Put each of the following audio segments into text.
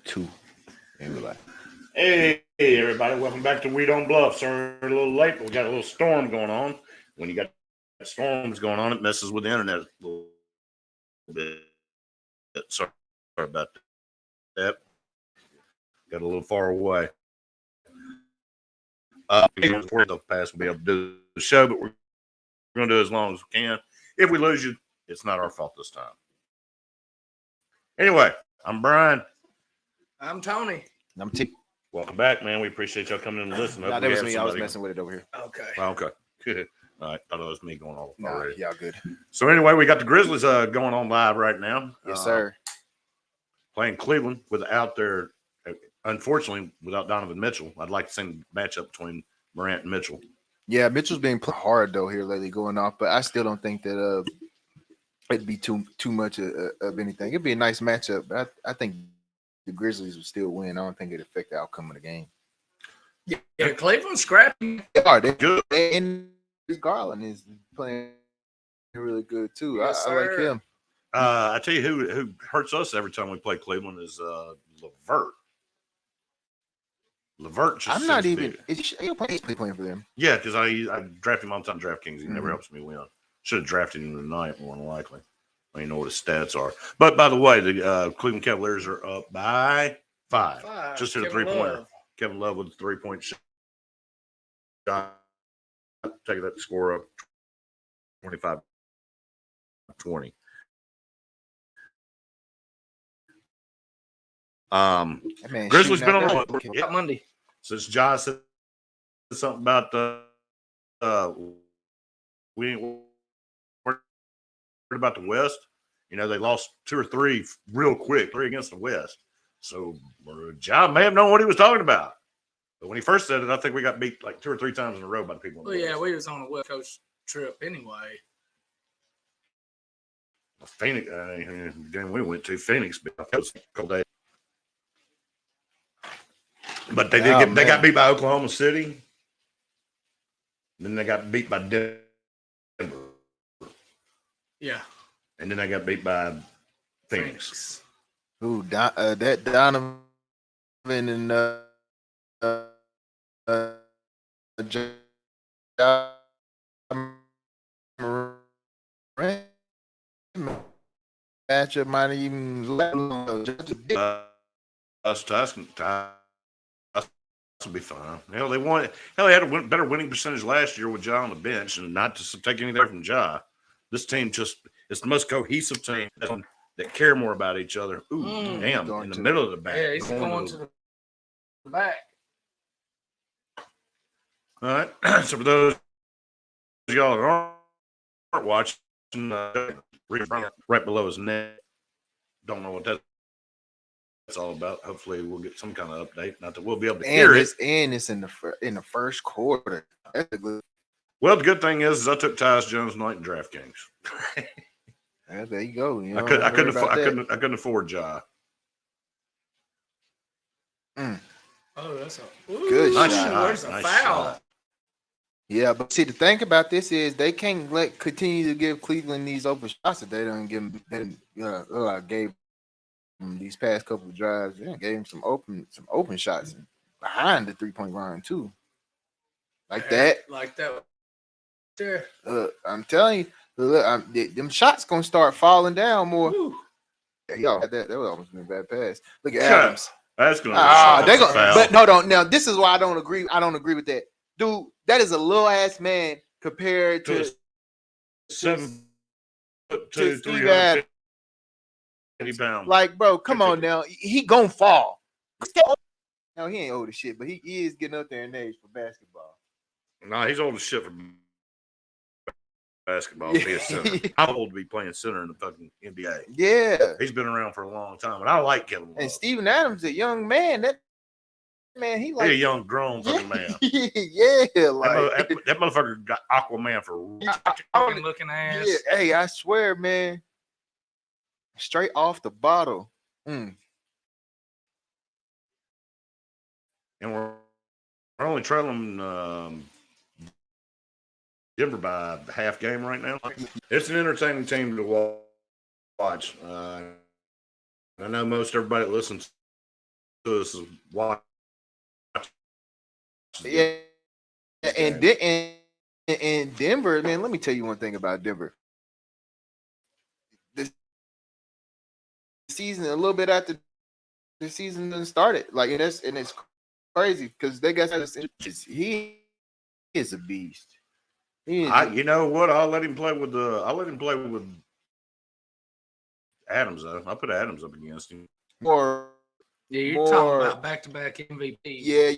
2 in real life. Hey, everybody, welcome back to We Don't Bluff. Sorry, we're a little late, but we got a little storm going on. When you got storms going on, it messes with the internet a little bit. Sorry about that. Got a little far away. Before the past, we'll be able to do the show, but we're going to do it as long as we can. If we lose you, it's not our fault this time. Anyway, I'm Brian. I'm Tony. And I'm T. Welcome back, man. We appreciate y'all coming in and listening. Nah, that was me. I was messing with it over here. Okay. Okay. Good. All right. Thought it was me going all already. Y'all good. So anyway, we got the Grizzlies going on live right now. Yes, sir. Playing Cleveland without their, unfortunately, without Donovan Mitchell. I'd like to see a matchup between Morant and Mitchell. Yeah, Mitchell's being played hard though here lately, going off, but I still don't think that it'd be too much of anything. It'd be a nice matchup, but I think the Grizzlies would still win. I don't think it'd affect the outcome of the game. Yeah, Cleveland's scrappy. They're good. And Garland is playing really good too. Yes, I like him. I tell you who hurts us every time we play Cleveland is LeVert. LeVert just I'm not even. He's playing for them. Yeah, because I draft him all the time. DraftKings. He never helps me win. Should have drafted him tonight, more than likely. I don't know what his stats are. But by the way, the Cleveland Cavaliers are up by 5. Just hit a 3-pointer. Kevin Love with a 3-point shot. Taking that score up 25-20. Grizzlies been on the Monday. Since Josh said something about we ain't worried about the West. You know, they lost 2 or 3 real quick, 3 against the West. So John may have known what he was talking about. But when he first said it, I think we got beat like 2 or 3 times in a row by the people. Well, yeah, we was on a West Coast trip anyway. Phoenix, the game we went to, Phoenix, that was a couple days. But they did they got beat by Oklahoma City. Then they got beat by Denver. Yeah. And then they got beat by Phoenix. Ooh, that Donovan and matchup might even let alone will be fine. Hell, they won. Hell, they had a better winning percentage last year with Ja on the bench, and not to take anything from Ja. This team it's the most cohesive team that care more about each other. Ooh, damn! In the middle of the back. Yeah, he's going to the back. All right. So for those of y'all that aren't watching, right below his neck. Don't know what that's all about. Hopefully, we'll get some kind of update. Not that we'll be able to hear it. And it's in the first quarter. Well, the good thing is I took Tyus Jones tonight in DraftKings. Yeah, there you go. You know, I couldn't afford Ja. Oh, that's a good shot. Where's the foul? Shot. Yeah, but see, the thing about this is they can't continue to give Cleveland these open shots that they don't give them. Gave them these past couple of drives. They gave them some open shots behind the 3-point line too, like that. Sure. I'm telling you, them shots gonna start falling down more. Y'all, that was almost been a bad pass. Look at Adams. That's gonna. They're gonna. But hold on. Now this is why I don't agree. I don't agree with that, dude. That is a little ass man compared to 7'2", 350 pounds. Like, bro, come on now. He gonna fall. No, he ain't old as shit, but he is getting up there in age for basketball. No, he's old as shit for basketball. Be a center. I'm old to be playing center in the fucking NBA. Yeah, he's been around for a long time, and I like Kevin Love. And Steven Adams, a young man. That man, he like a young grown fucking man. Yeah, like that motherfucker got Aquaman for looking ass. Yeah, hey, I swear, man, straight off the bottle. And we're only trailing Denver by half game right now. It's an entertaining team to watch. I know most everybody that listens us watch. Yeah, and Denver, man. Let me tell you one thing about Denver. The season, a little bit after the season done started, like and it's crazy because they got he is a beast. You know what? I'll let him play with Adams though. I'll put Adams up against him. You're talking about back-to-back MVP. Yeah,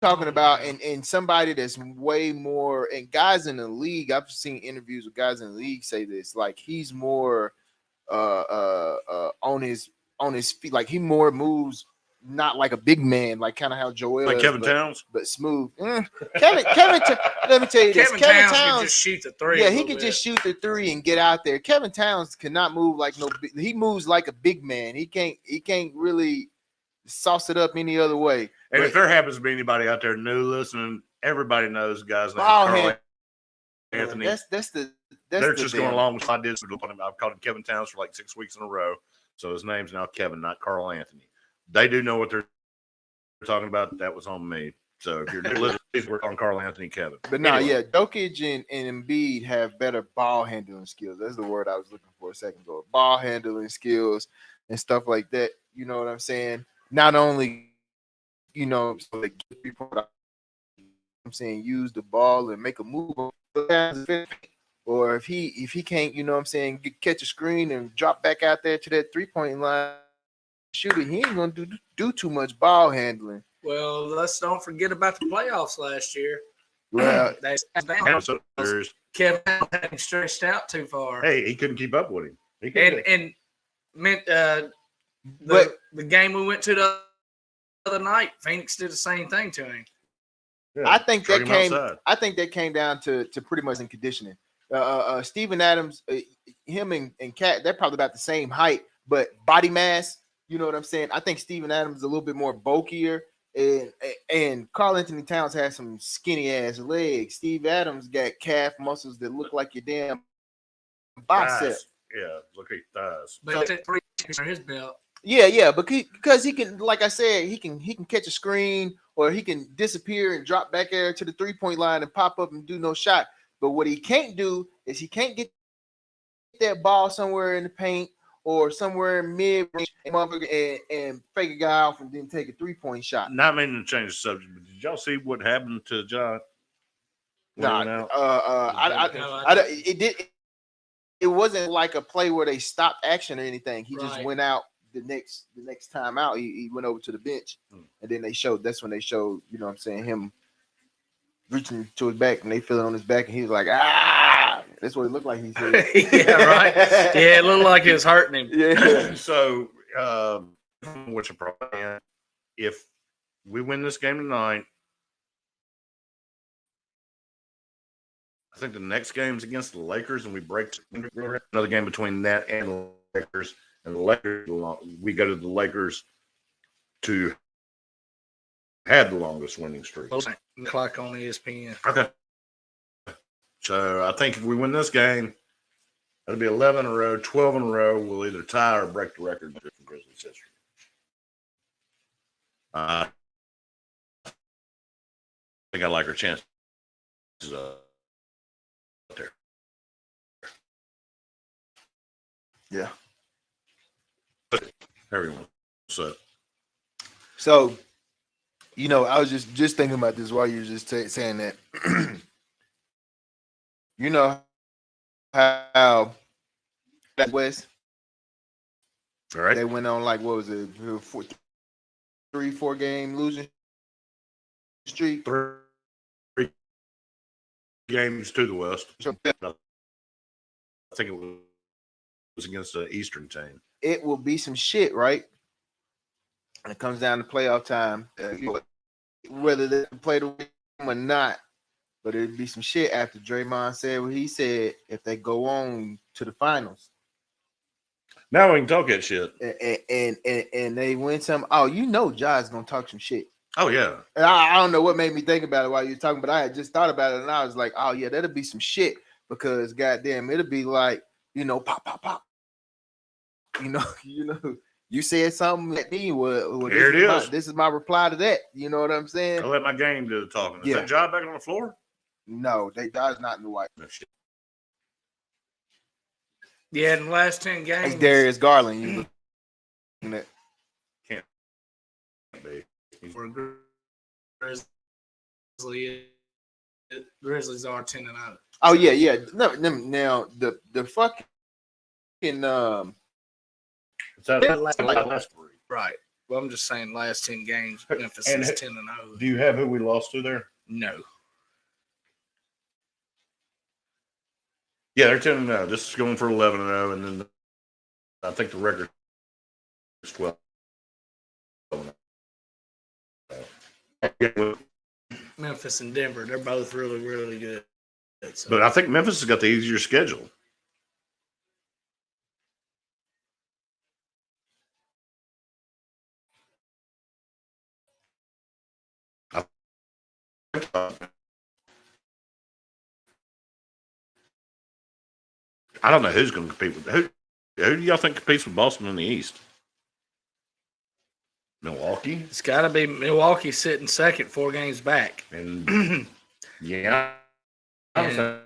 talking about and somebody that's way more, and guys in the league. I've seen interviews with guys in the league say this, like he's more on his feet, like he more moves, not like a big man, like kind of how Joel like is, Kevin Towns, but smooth. Kevin, let me tell you this. Kevin Towns can just shoot the three. Yeah, he could just shoot the three and get out there. Kevin Towns cannot move like no. He moves like a big man. He can't really sauce it up any other way. And but if there happens to be anybody out there new listening, everybody knows guys named Carl Anthony. They're just going along with my did. I've called him Kevin Towns for like 6 weeks in a row. So his name's now Kevin, not Carl Anthony. They do know what they're talking about. That was on me. So if you're new listening, please work on Carl Anthony Kevin. But no, yeah, Jokic and Embiid have better ball handling skills. That's the word I was looking for a second ago. Ball handling skills and stuff like that. You know what I'm saying? Not only, so they get people, I'm saying, use the ball and make a move, or if he can't, catch a screen and drop back out there to that 3-point line, shooting, he ain't gonna do too much ball handling. Well, let's don't forget about the playoffs last year. Well, Kevin had him stretched out too far. Hey, he couldn't keep up with him. The game we went to the other night, Phoenix did the same thing to him. Yeah, I think that came down to pretty much in conditioning. Steven Adams, him and Cat, they're probably about the same height, but body mass, you know what I'm saying? I think Steven Adams is a little bit more bulkier, and Karl Anthony Towns has some skinny ass legs. Steve Adams got calf muscles that look like your damn bicep. Yeah, look at thighs. But so, 3 years on his belt. Yeah, but because he can, like I said, he can catch a screen, or he can disappear and drop back there to the 3-point line and pop up and do no shot. But what he can't do is he can't get that ball somewhere in the paint or somewhere in mid and fake a guy off and then take a 3-point shot. Not meaning to change the subject, but did y'all see what happened to John? It wasn't like a play where they stopped action or anything. He just went out the next time out. He went over to the bench, and then that's when they showed, him reaching to his back, and they feel it on his back, and he was like, ah. That's what it looked like he said. Yeah, right. Yeah, it looked like it was hurting him. Yeah. So, what's the problem? If we win this game tonight, I think the next game's against the Lakers, and we break another game between that and the Lakers. And the Lakers, we go to the Lakers to have the longest winning streak. Clock on ESPN. Okay. So I think if we win this game, it'll be 11 in a row, 12 in a row. We'll either tie or break the record in Grizzlies history. I think I like our chances there. Yeah. Everyone. So, I was just thinking about this while you were just saying that. You know how that West, all right, they went on like, what was it, 3-4 game losing streak? 3 games to the West. I think it was against the Eastern team. It will be some shit, right? And it comes down to playoff time, whether they play the game or not. But it'd be some shit after Draymond said what he said if they go on to the finals. Now we can talk that shit. And they win some. Oh, Ja's gonna talk some shit. Oh yeah. And I don't know what made me think about it while you were talking, but I had just thought about it, and I was like, oh yeah, that'll be some shit, because goddamn, it'll be like, pop, pop, pop. You You said something at me. Well, Here it is. This is my reply to that. You know what I'm saying? I let my game do the talking. Is Yeah. that job back on the floor? No, Dod's not in the white. No shit. Yeah, in the last 10 games. It's Darius Garland. You looking at? Can't be. For Grizzlies are 10-0. Oh yeah. No, now the fucking It's that last 3. Right. Well, I'm just saying, last 10 games, Memphis is 10-0. Do you have who we lost to there? No. Yeah, they're 10-0. This is going for 11-0, and then I think the record is 12. Memphis and Denver, they're both really, really good. So. But I think Memphis has got the easier schedule. I don't know who's going to compete with who. Who do y'all think competes with Boston in the East? Milwaukee. It's got to be Milwaukee sitting second, 4 games back. And yeah, And-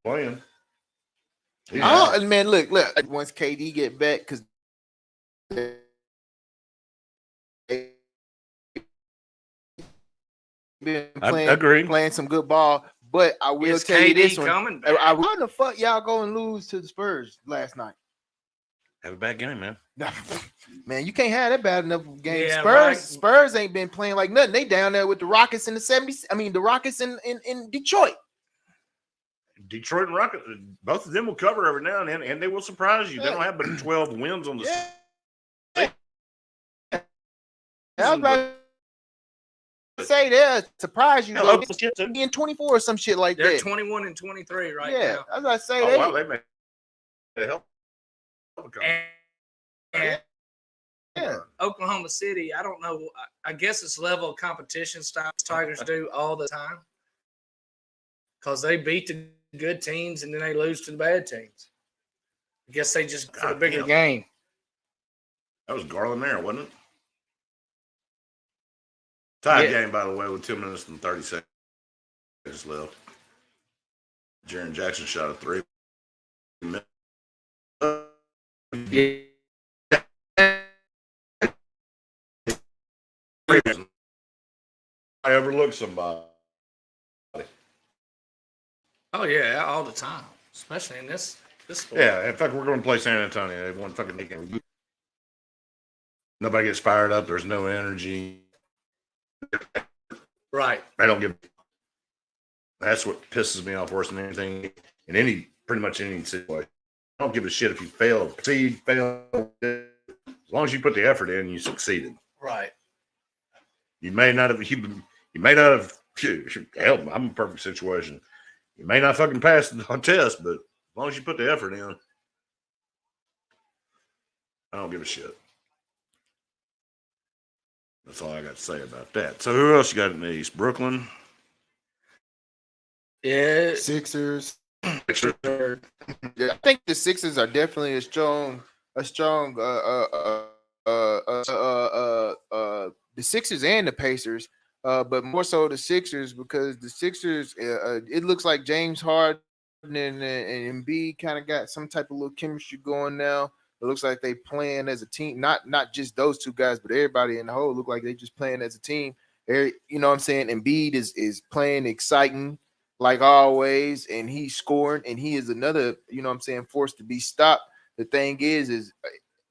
playing. Oh man, look. Once KD get back, because been playing some good ball. But I will tell you this one. Coming back? How the fuck y'all go and lose to the Spurs last night? Have a bad game, man. Man, you can't have that bad enough game. Yeah, Spurs ain't been playing like nothing. They down there with the Rockets in the 70s. I mean, the Rockets in Detroit. Detroit and Rockets, both of them will cover every now and then, and they will surprise you. They don't have but 12 wins on the season. I was about to say they'll surprise you. In 24 or some shit like They're that. 21 and 23 right now. Yeah, I was about to say wow, they made a hell of a comeback. And Yeah. Oklahoma City, I don't know. I guess it's level of competition style Tigers do all the time because they beat the good teams and then they lose to the bad teams. I guess they just for the bigger game. That was Garland there, wasn't it? Tied game, by the way, with 2 minutes and 30 seconds left. Jaren Jackson shot a 3. Yeah. I overlooked somebody. Oh yeah, all the time, especially in this sport. Yeah, in fact, we're going to play San Antonio. They won fucking weekend. Nobody gets fired up. There's no energy. Right. I don't give. That's what pisses me off worse than anything in pretty much any situation. I don't give a shit if you fail, succeed, fail. As long as you put the effort in, you succeeded. Right. You may not have. You may not have. Hell, I'm in a perfect situation. You may not fucking pass the test, but as long as you put the effort in, I don't give a shit. That's all I got to say about that. So who else you got in the East? Brooklyn? Yeah. Sixers. Yeah. I think the Sixers are definitely a strong the Sixers and the Pacers, but more so the Sixers because the Sixers it looks like James Harden and Embiid kind of got some type of little chemistry going now. It looks like they playing as a team, not just those two guys, but everybody in the whole look like they just playing as a team. You know what I'm saying? Embiid is playing exciting like always, and he's scoring, and he is another, you know what I'm saying, force to be stopped. The thing is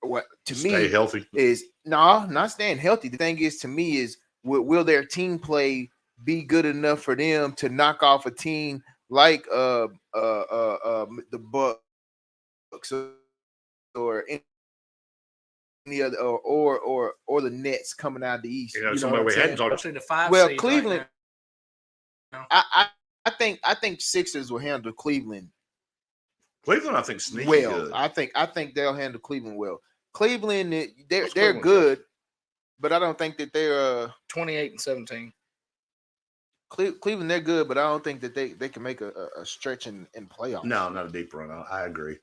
what to me stay healthy is not staying healthy. The thing is to me is will their team play be good enough for them to knock off a team like the Bucks or any other or the Nets coming out of the East. You know, what somebody I'm we saying? hadn't talked Especially the 5 Well, seed Cleveland. right now. I think Sixers will handle Cleveland. Cleveland, I think, sneaky well. good. I think they'll handle Cleveland well. Cleveland, they're Cleveland good, but I don't think that they're 28-17. Cleveland. They're good, but I don't think that they can make a stretch in playoffs. No, not a deep run. I agree.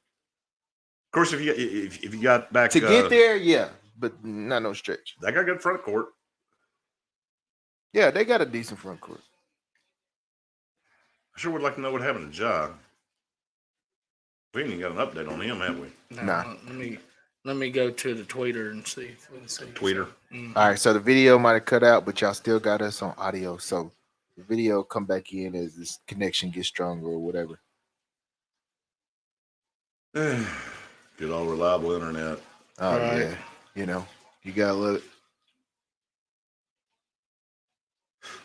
course, if you got back to get there, yeah, but not no stretch. they got good front court. Yeah, they got a decent front court. I sure would like to know what happened to Ja. We ain't even got an update on him, have we? No, Nah. let me go to the Twitter and see if we can see. Tweeter. Mhm. All right, so the video might have cut out, but y'all still got us on audio. So the video come back in as this connection gets stronger or whatever. Good old reliable internet. Oh Right. yeah, you know you gotta love it.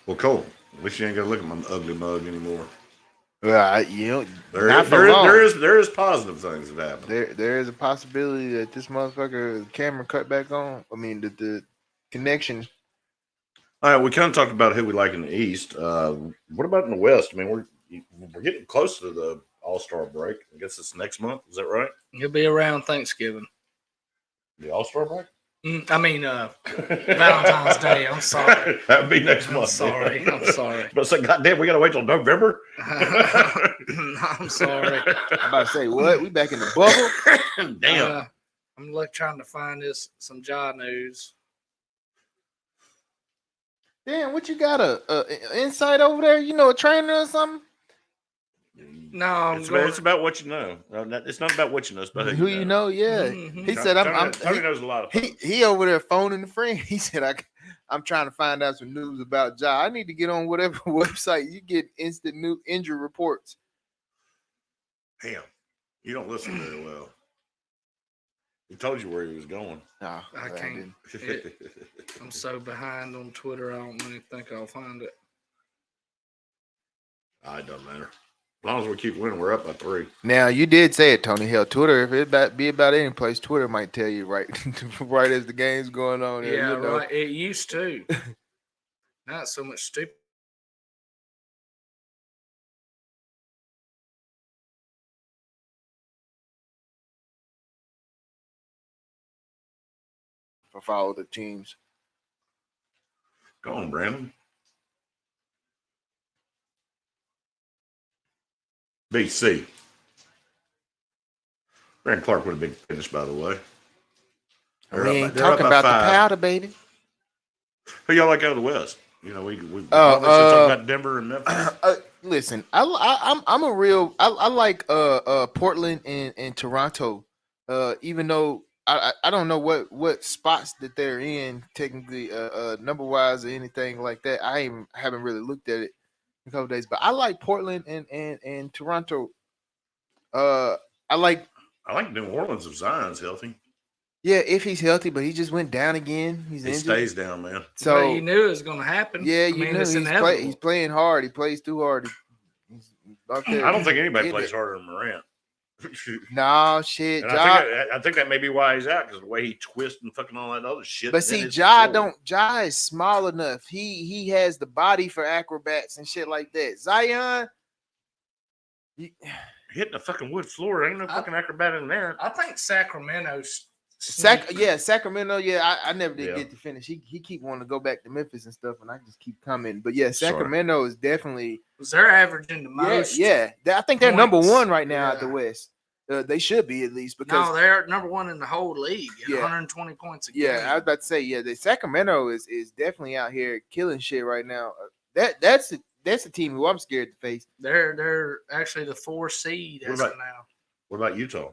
Well, Cole, at least you ain't got to look at my ugly mug anymore. Well, you know, There is positive things that happen. there is a possibility that this motherfucker camera cut back on. I mean, the connection. All right, we kind of talked about who we like in the East. What about in the West? I mean, we're getting close to the All-Star break. I guess it's next month. Is that right? It'll be around Thanksgiving. The All-Star break? I mean, Valentine's Day. I'm sorry. That would be next I'm month. sorry. I'm sorry. But say, goddamn, we got to wait till November? I'm sorry. I'm about to say what? We back in the bubble. Damn. I'm trying to find some Ja news. Damn, what you got a insight over there? You know, a trainer or something? No, It's about what you know. It's not about what you know. It's about Who you know? Yeah. Mhm. He said, Tony knows a lot of he over there phoning the friend. He said, I'm trying to find out some news about Ja. I need to get on whatever website you get instant new injury reports. Damn, you don't listen very well. He told you where he was going. No, I can't. I'm so behind on Twitter. I don't really think I'll find it. It doesn't matter. As long as we keep winning, we're up by 3. Now you did say it, Tony. Hell, Twitter. If it be about any place, Twitter might tell you right, right as the game's going on. Yeah, you know. right. It used to. Not so much stupid. For follow the teams. Go on, Brandon. BC. Brandon Clark with a big finish, by the way. We ain't talking about the powder, baby. Who y'all like out of the West? You know, we talk about Denver and Memphis. Listen, I'm a real. I like Portland and Toronto. Even though I don't know what spots that they're in technically, number wise or anything like that. Haven't really looked at it in a couple days, but I like Portland and Toronto. I like New Orleans if Zion's healthy. Yeah, if he's healthy, but he just went down again. He injured. Stays down, man. So but you knew it was going to happen. Yeah, you knew he's playing hard. He plays too hard. I don't think anybody plays harder than Morant. No shit. I think that may be why he's out, because the way he twists and fucking all that other shit. But see, Ja is small enough. He has the body for acrobats and shit like that. Zion hitting a fucking wood floor. Ain't no fucking acrobat in there. I think Sacramento's. Sacramento. Yeah, I never did get to finish. He keep wanting to go back to Memphis and stuff, and I just keep coming. But yeah, Sacramento is definitely. They're averaging the most. Yeah. I think they're number one right now at the West. They should be at least because they're number one in the whole league. 120 points a game. Yeah, I was about to say the Sacramento is definitely out here killing shit right now. That's a team who I'm scared to face. They're actually the 4 seed as of now. What about Utah?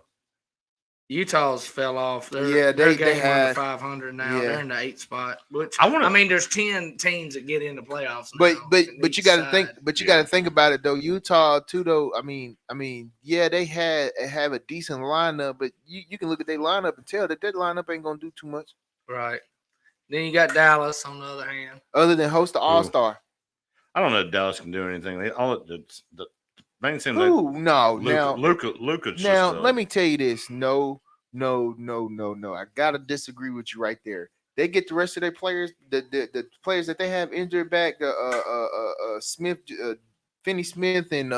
Utah's fell off. They're getting under 500 now. Yeah. They're in the 8th spot. Which I mean, there's 10 teams that get into playoffs. But you got to think. But you got to think about it though. Utah too though. I mean, yeah, they have a decent lineup, but you can look at their lineup and tell that lineup ain't gonna do too much. Right. Then you got Dallas on the other hand. Other than host the All-Star. I don't know if Dallas can do anything. The main thing. Luka. Now let me tell you this. No. I gotta disagree with you right there. They get the rest of their players, the players that they have injured back. Smith, Finney Smith, and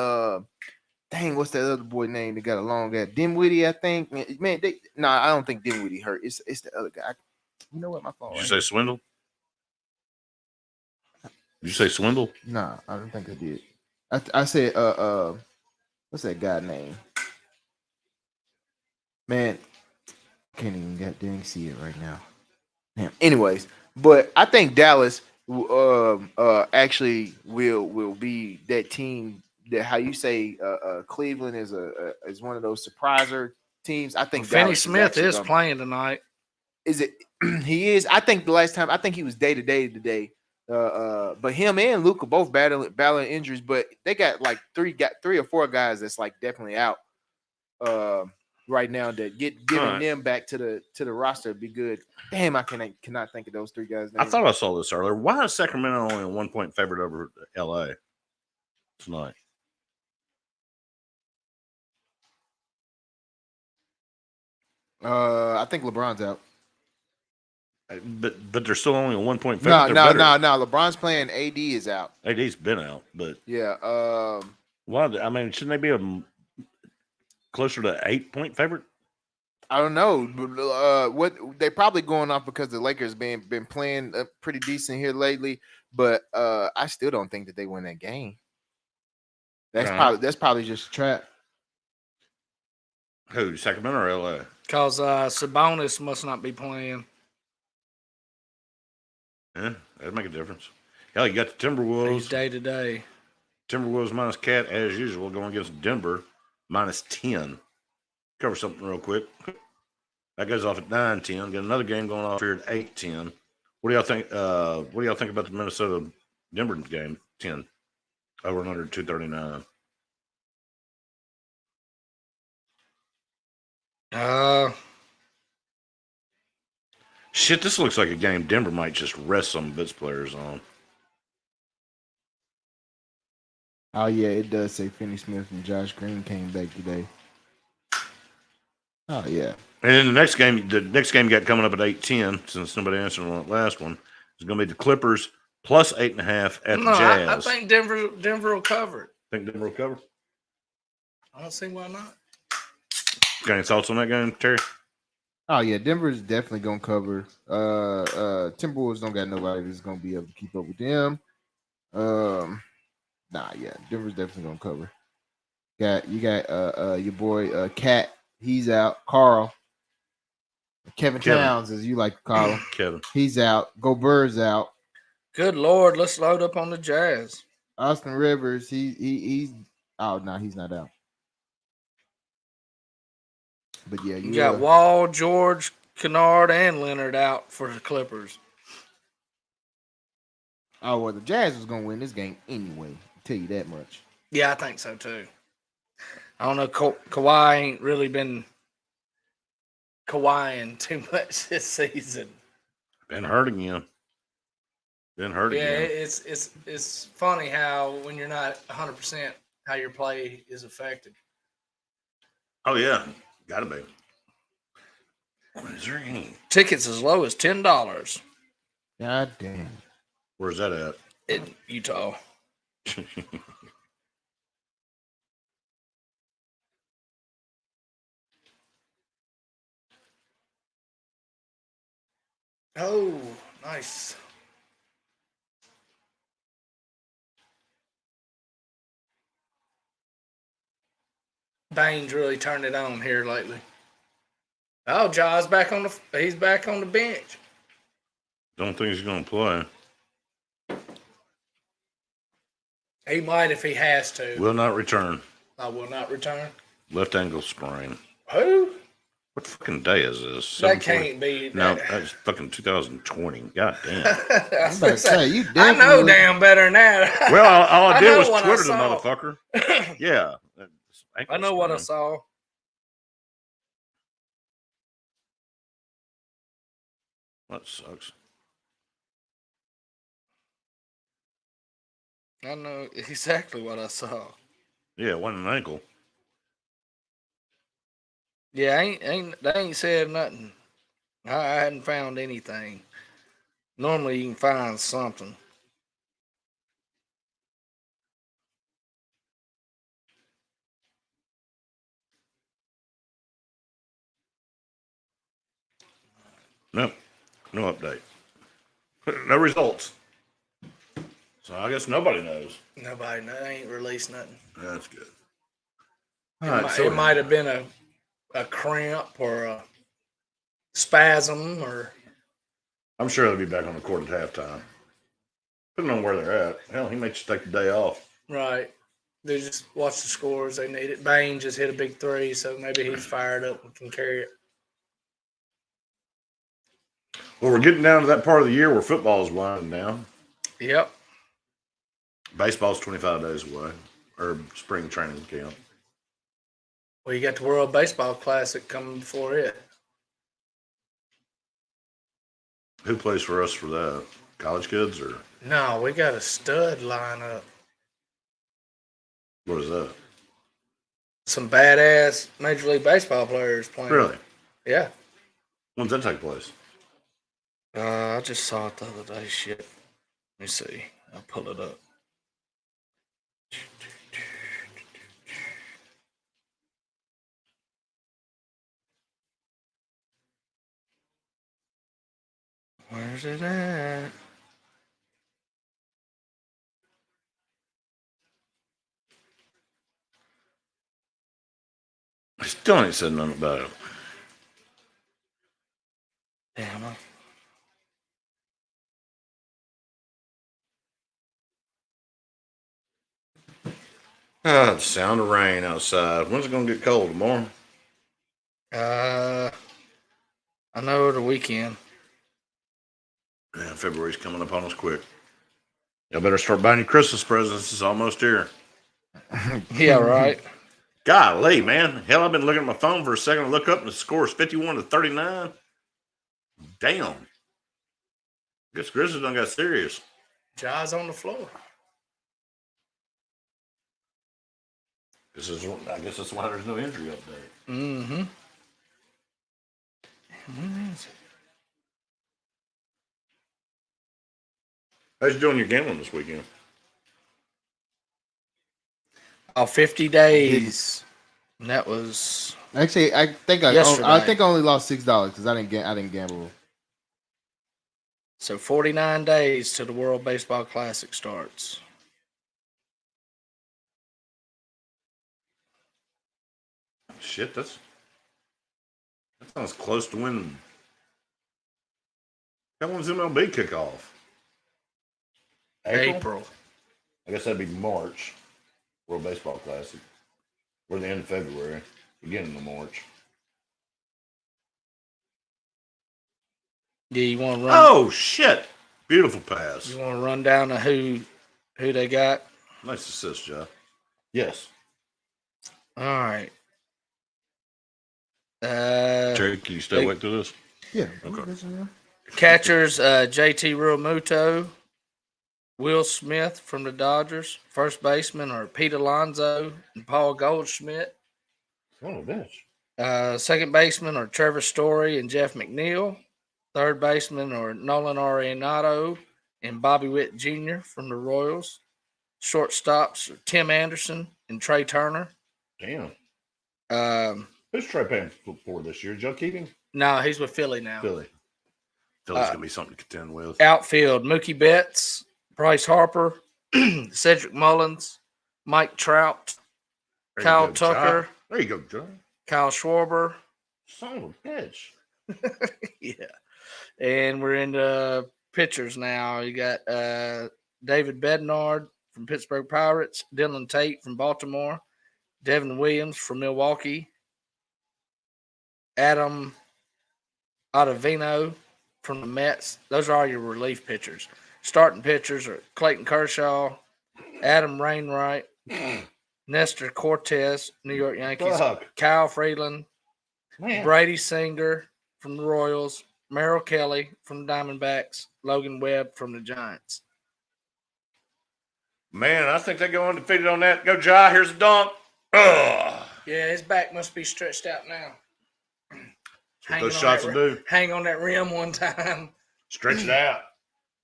what's that other boy name that got along at Dinwiddie? I think. Man, I don't think Dinwiddie hurt. It's the other guy. You know what? My phone. Did you say Swindle? Did you say Swindle? Nah, I don't think I did. I said what's that guy name? Man, can't even goddamn see it right now. Damn. Anyways, but I think Dallas actually will be that team that how you say Cleveland is one of those surpriser teams. I think Finney Dallas is Smith actually is going. playing tonight. Is it? He is. I think the last time I think he was day to day today. But him and Luca both battling injuries, but they got like three or four guys that's like definitely out right now that getting them back to the roster would be good. Damn, I cannot think of those three guys' I names. thought I saw this earlier. Why is Sacramento only a 1 point favorite over LA tonight? I think LeBron's out. But they're still only a 1 point favorite. No. LeBron's playing. AD is out. AD's been out, but Yeah. why? I mean, shouldn't they be a closer to 8 point favorite? I don't know. What they probably going off because the Lakers been playing pretty decent here lately, but I still don't think that they win that game. That's probably just a trap. Who, Sacramento or LA? Because Sabonis must not be playing. Yeah, that'd make a difference. Hell, you got the Timberwolves. He's day to day. Timberwolves minus Cat as usual, going against Denver minus 10. Cover something real quick. That goes off at 9-10. Got another game going off here at 8-10. What do y'all think? What do y'all think about the Minnesota Denver game? 10 over and under 239. Shit, this looks like a game Denver might just rest some of its players on. Oh yeah, it does say Finney Smith and Josh Green came back today. Oh yeah. And then the next game got coming up at 8-10, since nobody answered on the last one. It's going to be the Clippers plus 8.5 at the Jazz. I think Denver will cover it. Think Denver will cover? I don't see why not. Got any thoughts on that game, Terry? Oh yeah, Denver's definitely gonna cover. Timberwolves don't got nobody that's gonna be able to keep up with them. Denver's definitely gonna cover. You got your boy Cat, he's out. Carl, Kevin Towns, as you like to call him. Kevin. He's out. Gobert's out. Good Lord, let's load up on the Jazz. Austin Rivers, he's oh no, he's not out. But yeah, you got Wall, George, Kennard, and Leonard out for the Clippers. Oh well, the Jazz was gonna win this game anyway. I'll tell you that much. Yeah, I think so too. I don't know. Kawhi ain't really been Kawhiing too much this season. Been hurt again. Yeah, it's funny how when you're not 100%, how your play is affected. Oh yeah, gotta be. Is there any tickets as low as $10? God damn. Where's that at? In Utah. Oh, nice. Baines really turned it on here lately. Oh, Jaws he's back on the bench. Don't think he's gonna play. He might if he has to. Will not return. I will not return. Left ankle sprain. Who? What fucking day is this? That can't be. No, that's fucking 2020. God damn. I was about to say, you I know damn better than that. Well, all I did was Twitter the motherfucker. Yeah. I know what I saw. That sucks. I know exactly what I saw. Yeah, it wasn't an ankle. Yeah, they ain't said nothing. I hadn't found anything. Normally you can find something. Nope. No update. No results. So I guess nobody knows. They ain't released nothing. That's good. It might have been a cramp or a spasm or I'm sure they'll be back on the court at halftime. Depending on where they're at. Hell, he may just take the day off. right. They just watch the scores. They need it. Bain just hit a big three, so maybe he's fired up and can carry it. Well, we're getting down to that part of the year where football is winding down. Yep. Baseball's 25 days away, or spring training camp. Well, you got the World Baseball Classic coming before it. Who plays for us for that? College kids or No, we got a stud lineup. what is that? Some badass Major League Baseball players playing. Really? Yeah. When's that take place? I just saw it the other day. Shit. Let me see. I'll pull it up. Where's it at? I still ain't said nothing about it. Damn it. Ah, the sound of rain outside. When's it gonna get cold? Tomorrow? I know the weekend. Yeah, February's coming up on us quick. Y'all better start buying your Christmas presents. It's almost here. Yeah, right. Golly, man. Hell, I've been looking at my phone for a second to look up and the score is 51-39. Damn. Guess Grizzlies done got serious. Jaws on the floor. I guess that's why there's no injury update. Mm-hmm. When is it? How's you doing your gambling this weekend? Oh, 50 days. And that was Actually, I think I Yesterday. only lost $6 because I didn't gamble. so 49 days till the World Baseball Classic starts. Shit, that sounds close to when. How long's MLB kick off? April. I guess that'd be March. World Baseball Classic. We're the end of February, beginning of March. Yeah, you want to run? Oh shit! Beautiful pass. You want to run down to who they got? Nice assist, Jeff. Yes. All right. Terry, can you stay awake to this? Yeah. Okay. Catchers: JT Realmuto, Will Smith from the Dodgers. First baseman are Pete Alonso and Paul Goldschmidt. Oh, bitch. Second baseman are Trevor Story and Jeff McNeil. Third baseman are Nolan Arenado and Bobby Witt Jr. from the Royals. Shortstops are Tim Anderson and Trey Turner. Damn. Um, Who's Trey paying for this year? Joe Keating? no, he's with Philly now. Philly's gonna be something to contend with. Outfield: Mookie Betts, Bryce Harper, Cedric Mullins, Mike Trout, There you Kyle go, Tucker, John. There you go, John. Kyle Schwarber. Son of a bitch. Yeah. And we're into pitchers now. You got David Bednard from Pittsburgh Pirates, Dylan Tate from Baltimore, Devin Williams from Milwaukee, Adam Ottavino from the Mets. Those are all your relief pitchers. Starting pitchers are Clayton Kershaw, Adam Wainwright, Nestor Cortez, New York Yankees, Fuck. Kyle Freeland, Man. Brady Singer from the Royals, Merrill Kelly from the Diamondbacks, Logan Webb from the Giants. Man, I think they go undefeated on that. Go, Jai. Here's a dunk. Ugh. Yeah, his back must be stretched out now. What those shots will do. Hang on that rim one time. Stretch it out.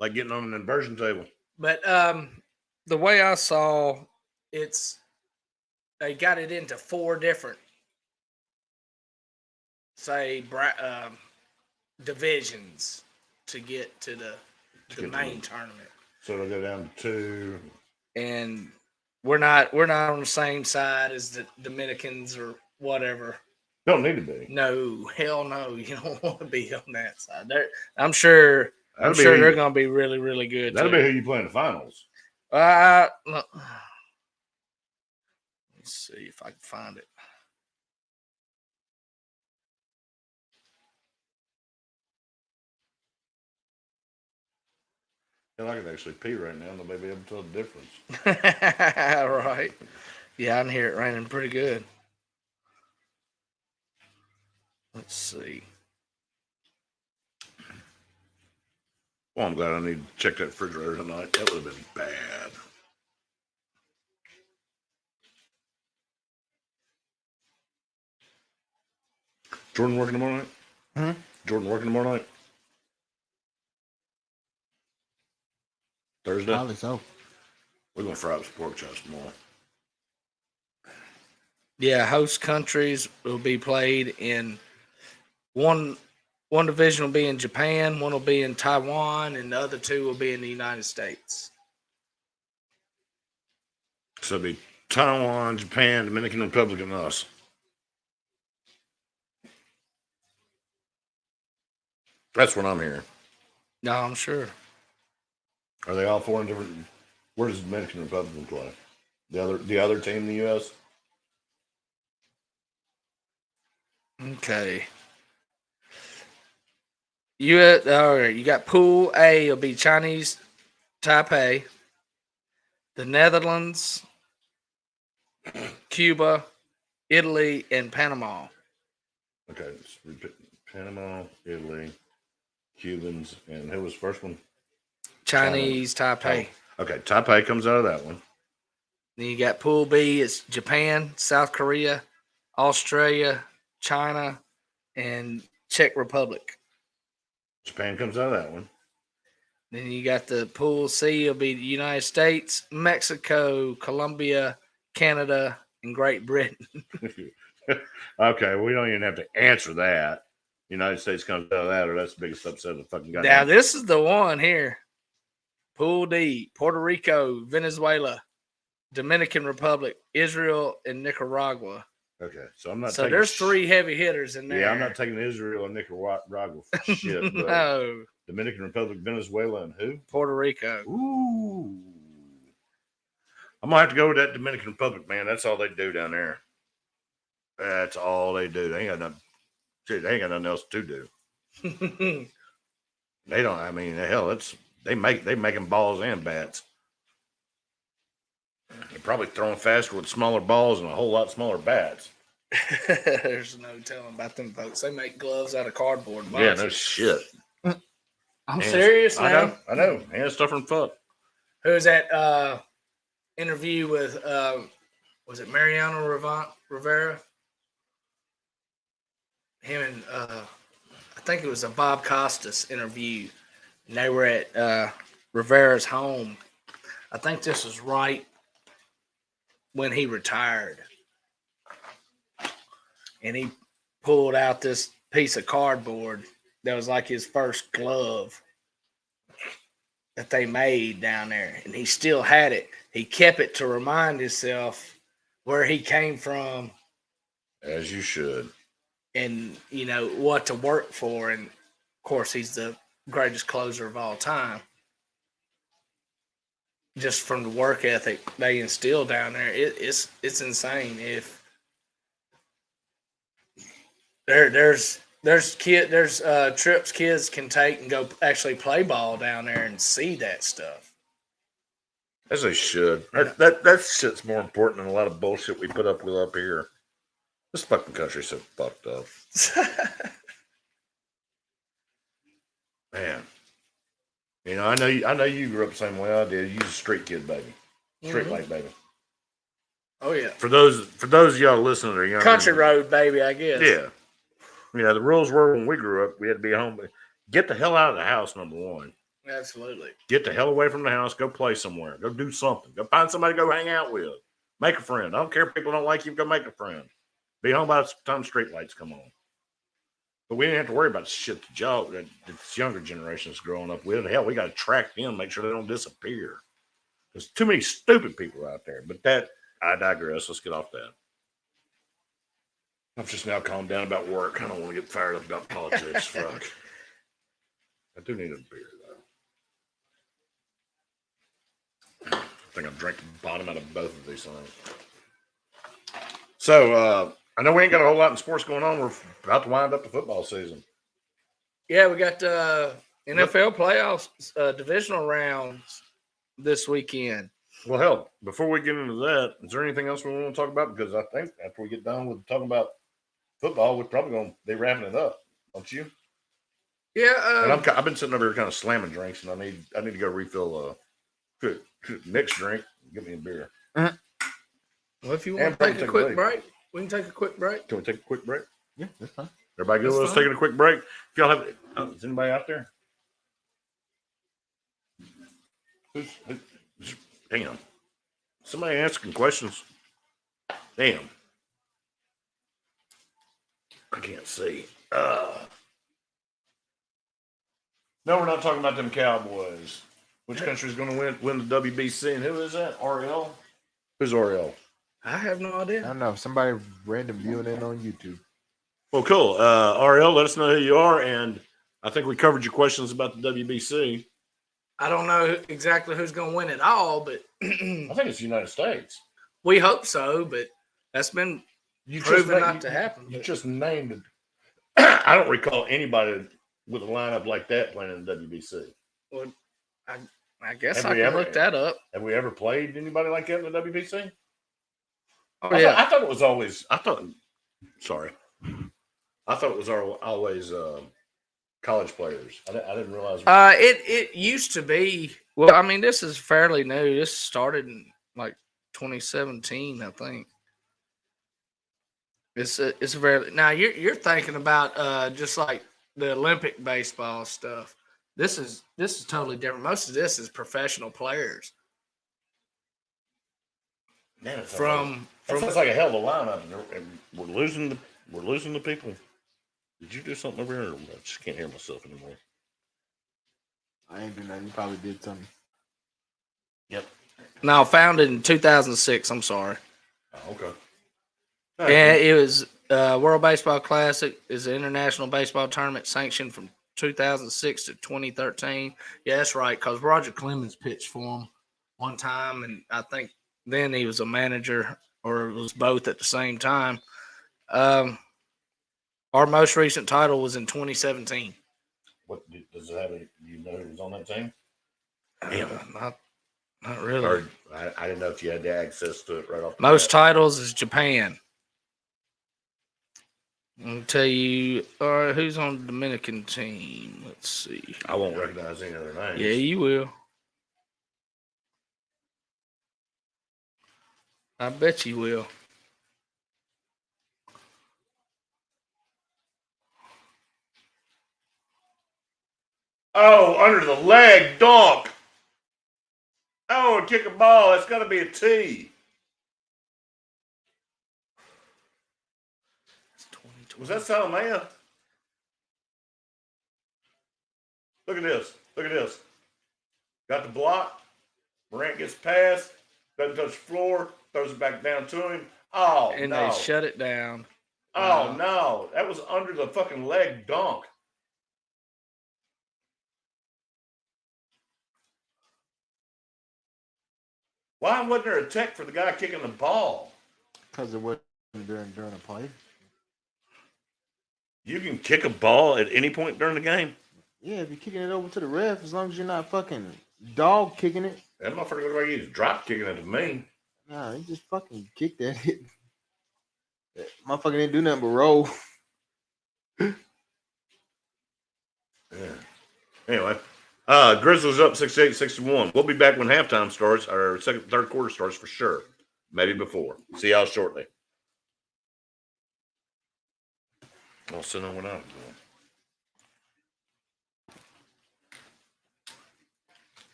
Like getting on an inversion table. But the way I saw they got it into 4 different, divisions to get to the main tournament. So it'll go down to 2. And we're not on the same side as the Dominicans or whatever. Don't need to be. No, hell no. You don't want to be on that side. I'm sure That'll be they're going to be really, really good. That'll be who you play in the finals. Let's see if I can find it. Hell, I could actually pee right now. Nobody be able to tell the difference. Right. Yeah, I can hear it raining pretty good. Let's see. Well, I'm glad I need to check that refrigerator tonight. That would have been bad. Jordan working tomorrow night? Hmm? Jordan working tomorrow night? Thursday? Probably so. We're going to fry up some pork chops tomorrow. Yeah, host countries will be played in one division will be in Japan, one will be in Taiwan, and the other two will be in the United States. So it'll be Taiwan, Japan, Dominican Republic, and us. That's what I'm hearing. No, I'm sure. Are they all four in different? Where does the Dominican Republic play? The other team in the U.S. Okay. You got Pool A will be Chinese Taipei, the Netherlands, Cuba, Italy, and Panama. Okay, Panama, Italy, Cubans, and who was the first one? Chinese Taipei. Okay, Taipei comes out of that one. Then you got Pool B. It's Japan, South Korea, Australia, China, and Czech Republic. Japan comes out of that one. Then you got the Pool C. It'll be the United States, Mexico, Colombia, Canada, and Great Britain. Okay, we don't even have to answer that. United States comes out of that, or that's the biggest upset of the fucking goddamn. Now, this is the one here. Pool D, Puerto Rico, Venezuela, Dominican Republic, Israel, and Nicaragua. Okay, so I'm not. So there's three heavy hitters in there. Yeah, I'm not taking Israel and Nicaragua for shit. No. Dominican Republic, Venezuela, and who? Puerto Rico. Ooh. I'm gonna have to go with that Dominican Republic, man. That's all they do down there. That's all they do. They ain't got nothing. Shit, they ain't got nothing else to do. They don't. I mean, hell, they making balls and bats. They're probably throwing faster with smaller balls and a whole lot smaller bats. There's no telling about them folks. They make gloves out of cardboard. Yeah, no shit. I'm serious now. I know. Hand stuff and fuck. Who's that interview with, was it Mariano Rivera? Him and, I think it was a Bob Costas interview. And they were at Rivera's home. I think this was right when he retired. And he pulled out this piece of cardboard that was like his first glove that they made down there. And he still had it. He kept it to remind himself where he came from. As you should. And, you know, what to work for. And, of course, he's the greatest closer of all time. Just from the work ethic they instill down there, it's insane. If there's trips kids can take and go actually play ball down there and see that stuff. As they should. That shit's more important than a lot of bullshit we put up with up here. This fucking country's so fucked up. Man. You know, I know you grew up the same way I did. You was a street kid, baby. Street light, baby. Oh yeah. For those of y'all listening that are younger. Country road, baby, I guess. Yeah. Yeah, the rules were when we grew up, we had to be home. Get the hell out of the house, number one. Absolutely. Get the hell away from the house. Go play somewhere. Go do something. Go find somebody to go hang out with. Make a friend. I don't care if people don't like you. Go make a friend. Be home by the time street lights come on. But we didn't have to worry about the shit that this younger generation is growing up with. Hell, we got to track them, make sure they don't disappear. There's too many stupid people out there. But I digress. Let's get off that. I've just now calmed down about work. I don't want to get fired up about politics. Fuck. I do need a beer, though. I think I've drank the bottom out of both of these things. So, I know we ain't got a whole lot in sports going on. We're about to wind up the football season. Yeah, we got NFL playoffs, divisional rounds this weekend. Well, hell, before we get into that, is there anything else we want to talk about? Because I think after we get done with talking about football, we're probably going to be wrapping it up, don't you? Yeah, And I've been sitting over here kind of slamming drinks, and I need to go refill Nick's drink. Give me a beer. well, if you want to take a quick break, we can take a quick break. Can we take a quick break? Yeah, that's fine. Everybody good with us taking a quick break? If y'all have, is anybody out there? Damn. Somebody asking questions. Damn. I can't see. No, we're not talking about them Cowboys. Which country is going to win the WBC? And who is that? RL? Who's RL? I have no idea. I don't know. Somebody random viewing in on YouTube. Well, cool. RL, let us know who you are. And I think we covered your questions about the WBC. I don't know exactly who's going to win it all, but I think it's the United States. We hope so, but that's been proven not to happen. You just named it. I don't recall anybody with a lineup like that playing in the WBC. Well, I guess I can look that up. Have we ever played anybody like that in the WBC? Oh, yeah. I thought it was always. Sorry. I thought it was always college players. I didn't realize. It used to be. Well, I mean, this is fairly new. This started in like 2017, I think. It's very now. You're thinking about just like the Olympic baseball stuff. This is totally different. Most of this is professional players. Man, from it's like a hell of a lineup, and we're losing the people. Did you do something over here? I just can't hear myself anymore. I ain't do nothing. You probably did something. Yep. No, founded in 2006. I'm sorry. Oh, okay. And it was World Baseball Classic is an international baseball tournament sanctioned from 2006 to 2013. Yeah, that's right. Because Roger Clemens pitched for him one time, and I think then he was a manager, or it was both at the same time. Our most recent title was in 2017. What does it have? You know who was on that team? Not really. Or, I didn't know if you had the access to it right off. Most titles is Japan. I'll tell you. All right, who's on the Dominican team? Let's see. I won't recognize any other names. Yeah, you will. I bet you will. Oh, under the leg, donk. Oh, kick a ball. That's got to be a T. Was that Salamea? Look at this. Look at this. Got the block. Morant gets past. Doesn't touch the floor. Throws it back down to him. Oh, and no. they shut it down. Oh, no. That was under the fucking leg dunk. Why wasn't there a tech for the guy kicking the ball? Because it wasn't during a play. You can kick a ball at any point during the game? Yeah, if you're kicking it over to the ref, as long as you're not fucking dog kicking it. That motherfucker looked like he was drop kicking it to me. Nah, he just fucking kicked that hit. That motherfucker didn't do nothing but roll. Yeah. Anyway, Grizzlies up 68-61. We'll be back when halftime starts, or third quarter starts for sure. Maybe before. See y'all shortly. I'll send on what I'm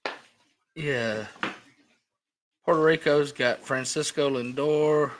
doing. Yeah. Puerto Rico's got Francisco Lindor.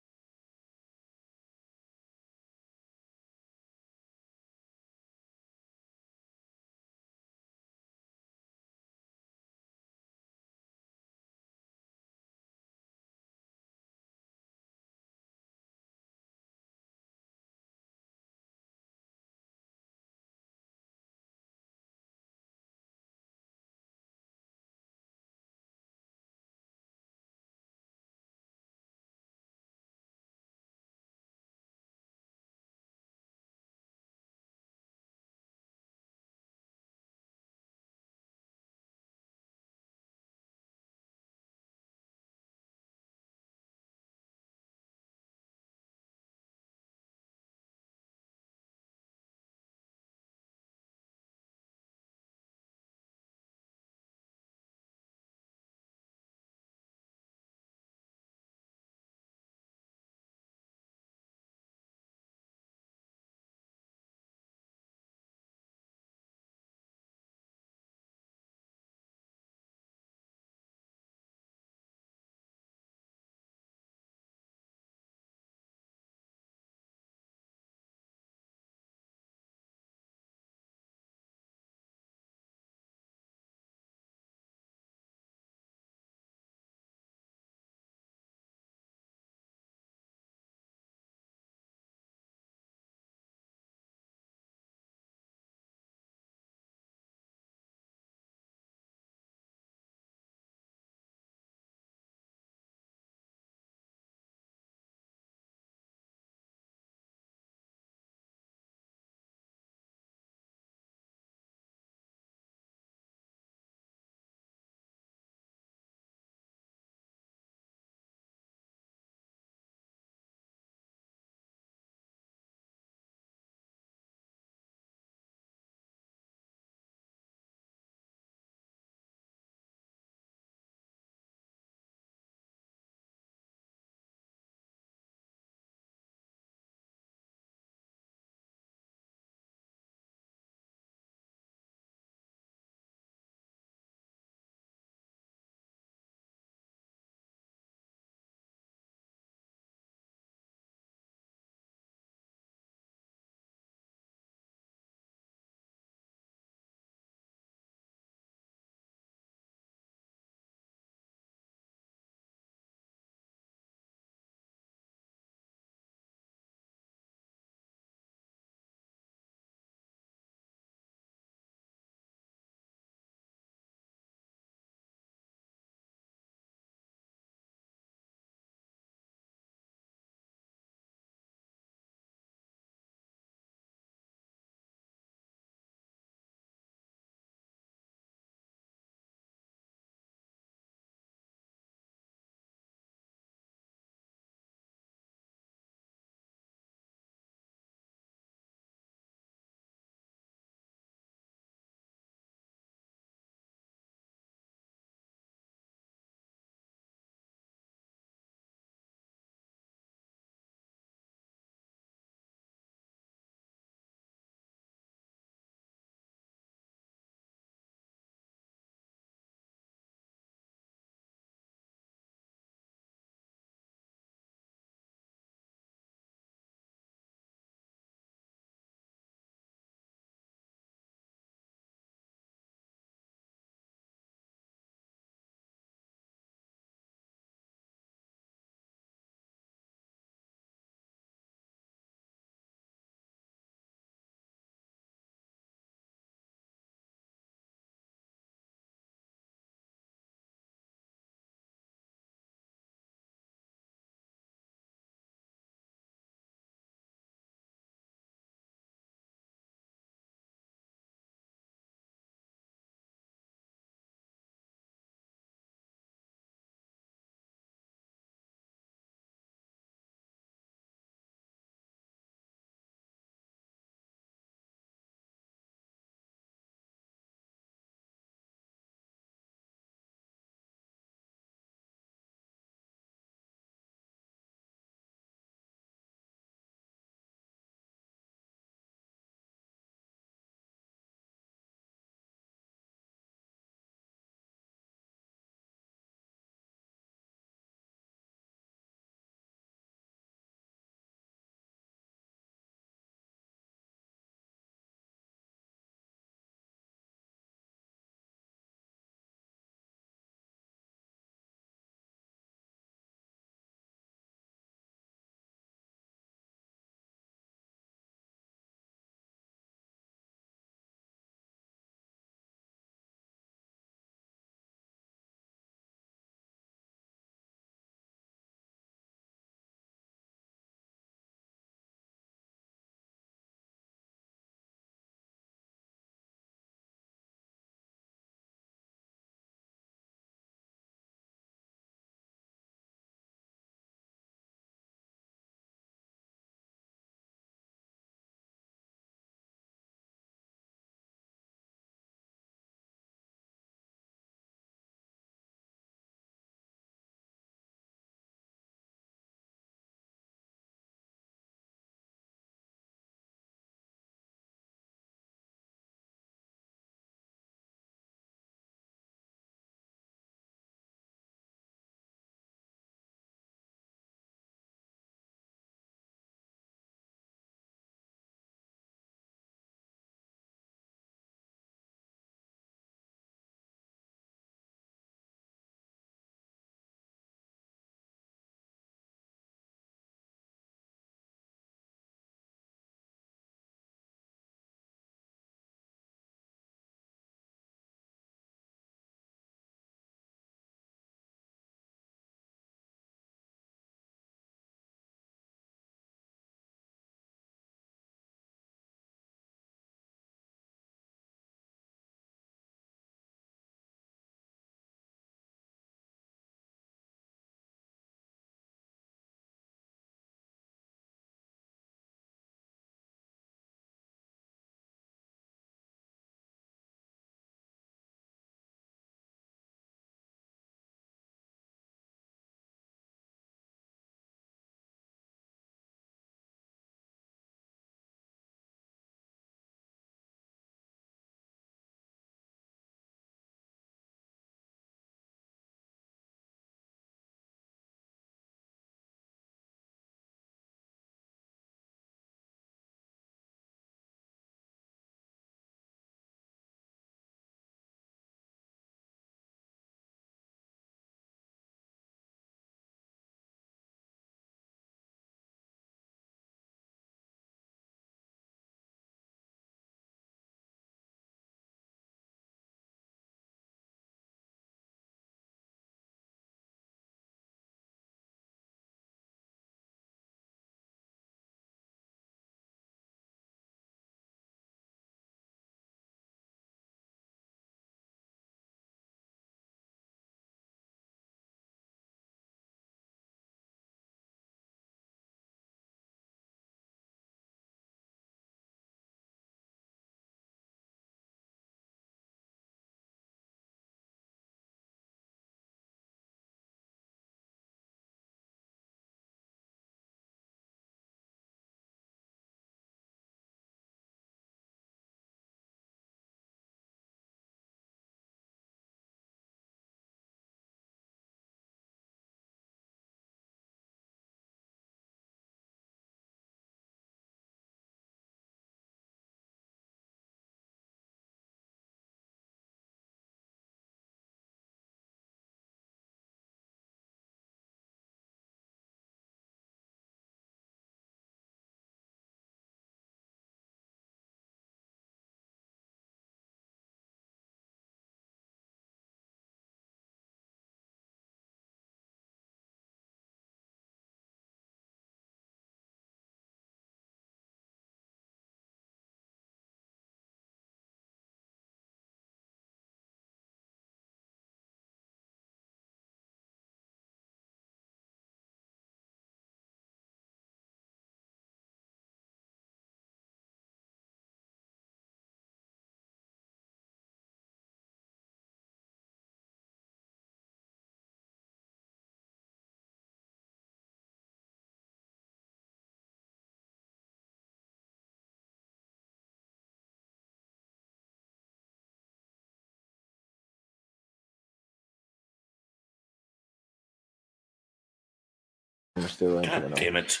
still ain't God coming damn on. it.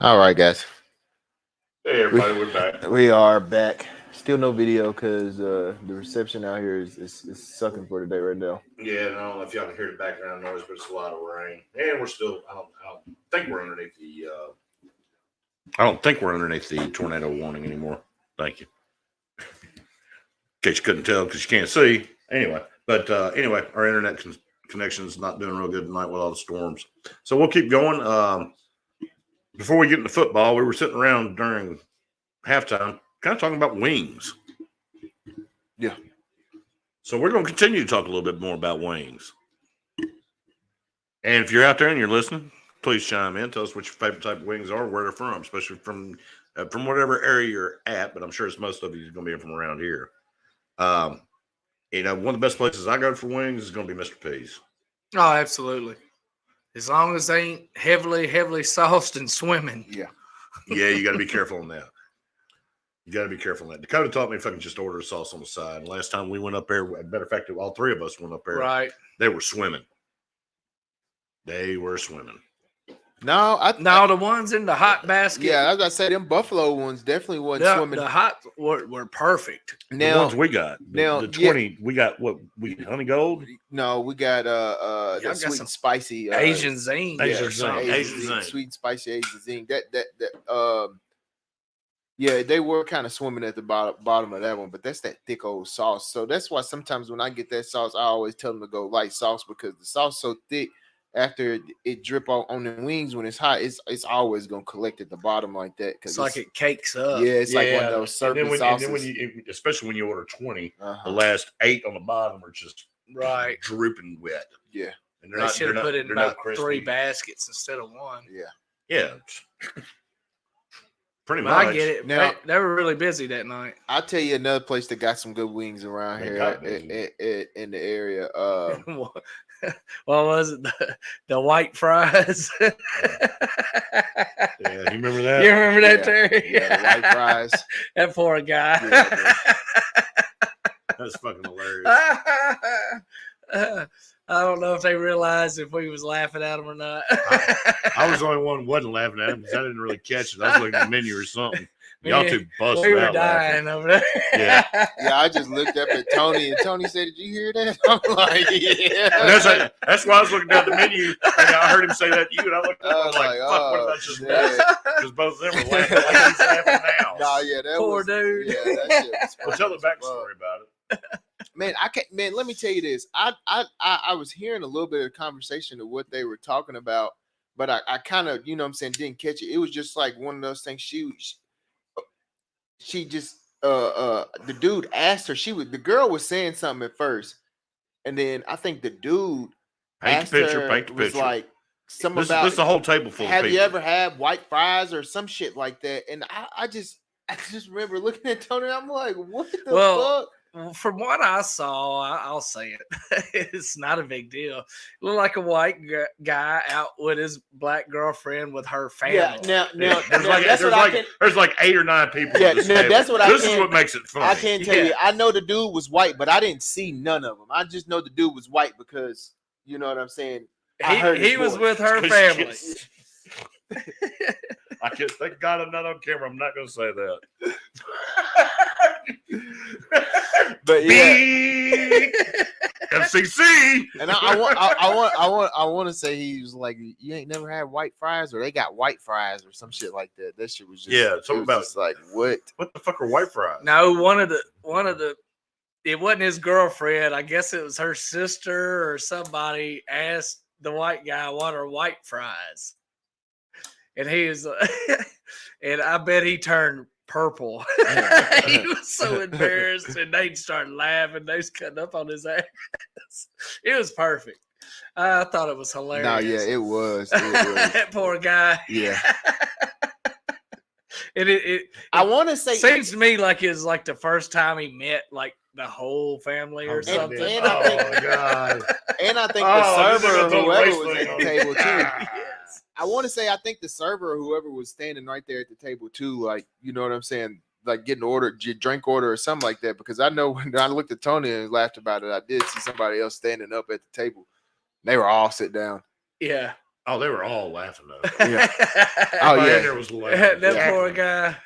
All right, guys. Hey, everybody, we're back. We are back. Still no video because the reception out here is sucking for today right now. Yeah, and I don't know if y'all can hear the background noise, but it's a lot of rain. And we're still, I don't think we're underneath the, I don't think we're underneath the tornado warning anymore. Thank you. In case you couldn't tell because you can't see. Anyway, but anyway, our internet connection is not doing real good tonight with all the storms. So we'll keep going. Before we get into football, we were sitting around during halftime kind of talking about wings. Yeah. So we're going to continue to talk a little bit more about wings. And if you're out there and you're listening, please chime in. Tell us what your favorite type of wings are, where they're from, especially from whatever area you're at. But I'm sure it's most of you is going to be from around here. One of the best places I go for wings is going to be Mr. P's. Oh, absolutely. As long as they ain't heavily sauced and swimming. Yeah. Yeah, you got to be careful on that. You got to be careful on that. Dakota taught me if I can just order a sauce on the side. And last time we went up there, matter of fact, all three of us went up there. Right. They were swimming. They were swimming. No, the ones in the hot basket. Yeah, I was gonna say them buffalo ones definitely wasn't swimming. The hot were perfect. The ones we got. The 20, we got what? Honey gold? No, we got the got sweet some and spicy Asian zing. Asian zing. Asian zing. Sweet and spicy Asian zing. Yeah, they were kind of swimming at the bottom of that one, but that's that thick old sauce. So that's why sometimes when I get that sauce, I always tell them to go light sauce because the sauce so thick. After it drip on the wings when it's hot, it's always gonna collect at the bottom like that. It's like it cakes up. Yeah, it's like one of those serpent sauces. And then especially when you order 20, the last 8 on the bottom are just drooping wet. Yeah, and they should have put it in about 3 baskets instead of 1. Yeah. Pretty much. I get it. Now, they were really busy that night. I'll tell you another place that got some good wings around here in the area. What was it? The white fries. Yeah, you remember that? You remember that, Terry? Yeah, the white fries. That poor guy. Yeah, that's fucking hilarious. I don't know if they realized if we was laughing at them or not. I was the only one who wasn't laughing at him because I didn't really catch it. I was looking at the menu or something. Y'all two busted we were out dying laughing. over there. Yeah. Yeah, I just looked up at Tony, and Tony said, "Did you hear that?" I'm like, "Yeah." That's why I was looking down the menu, and I heard him say that to you, and I looked up, I was like, "Fuck, what about just that?" Because both of them were laughing like he's laughing now. Nah, yeah, that poor dude. Yeah, that shit was Well, tell the backstory about it. Man, let me tell you this. I was hearing a little bit of the conversation of what they were talking about, but I kind of, didn't catch it. It was just like one of those things. She just the dude asked her. The girl was saying something at first, and then I think the dude paint the picture. Was like something this about is a whole table full of have people. you ever had white fries or some shit like that? And I just remember looking at Tony. I'm like, what the fuck? From what I saw, I'll say it. It's not a big deal. Looked like a white guy out with his black girlfriend with her family. Yeah, now there's like 8 or 9 people. Yeah, that's what this is what makes it funny. I can't tell you. I know the dude was white, but I didn't see none of them. I just know the dude was white because you know what I'm saying. He was with her family. I can't. Thank God I'm not on camera. I'm not going to say that. But yeah, FCC. And I want to say he was like, you ain't never had white fries, or they got white fries, or some shit like that. That shit was just something about just like what the fuck are white fries? No, one of the it wasn't his girlfriend. I guess it was her sister or somebody asked the white guy what are white fries, and he was, and I bet he turned purple. He was so embarrassed, and they started laughing. They was cutting up on his ass. It was perfect. I thought it was hilarious. No, yeah, it was. That poor guy. Yeah. And it I want to say seems to me like it's like the first time he met like the whole family or something. And God. And I think the server or whoever was at the table too. I want to say I think the server or whoever was standing right there at the table too, like, you know what I'm saying, like getting ordered, drink order or something like that. Because I know when I looked at Tony and laughed about it, I did see somebody else standing up at the table. They were all sit down. Yeah. Oh, they were all laughing though. Yeah. Oh yeah. there was laughing. That poor guy.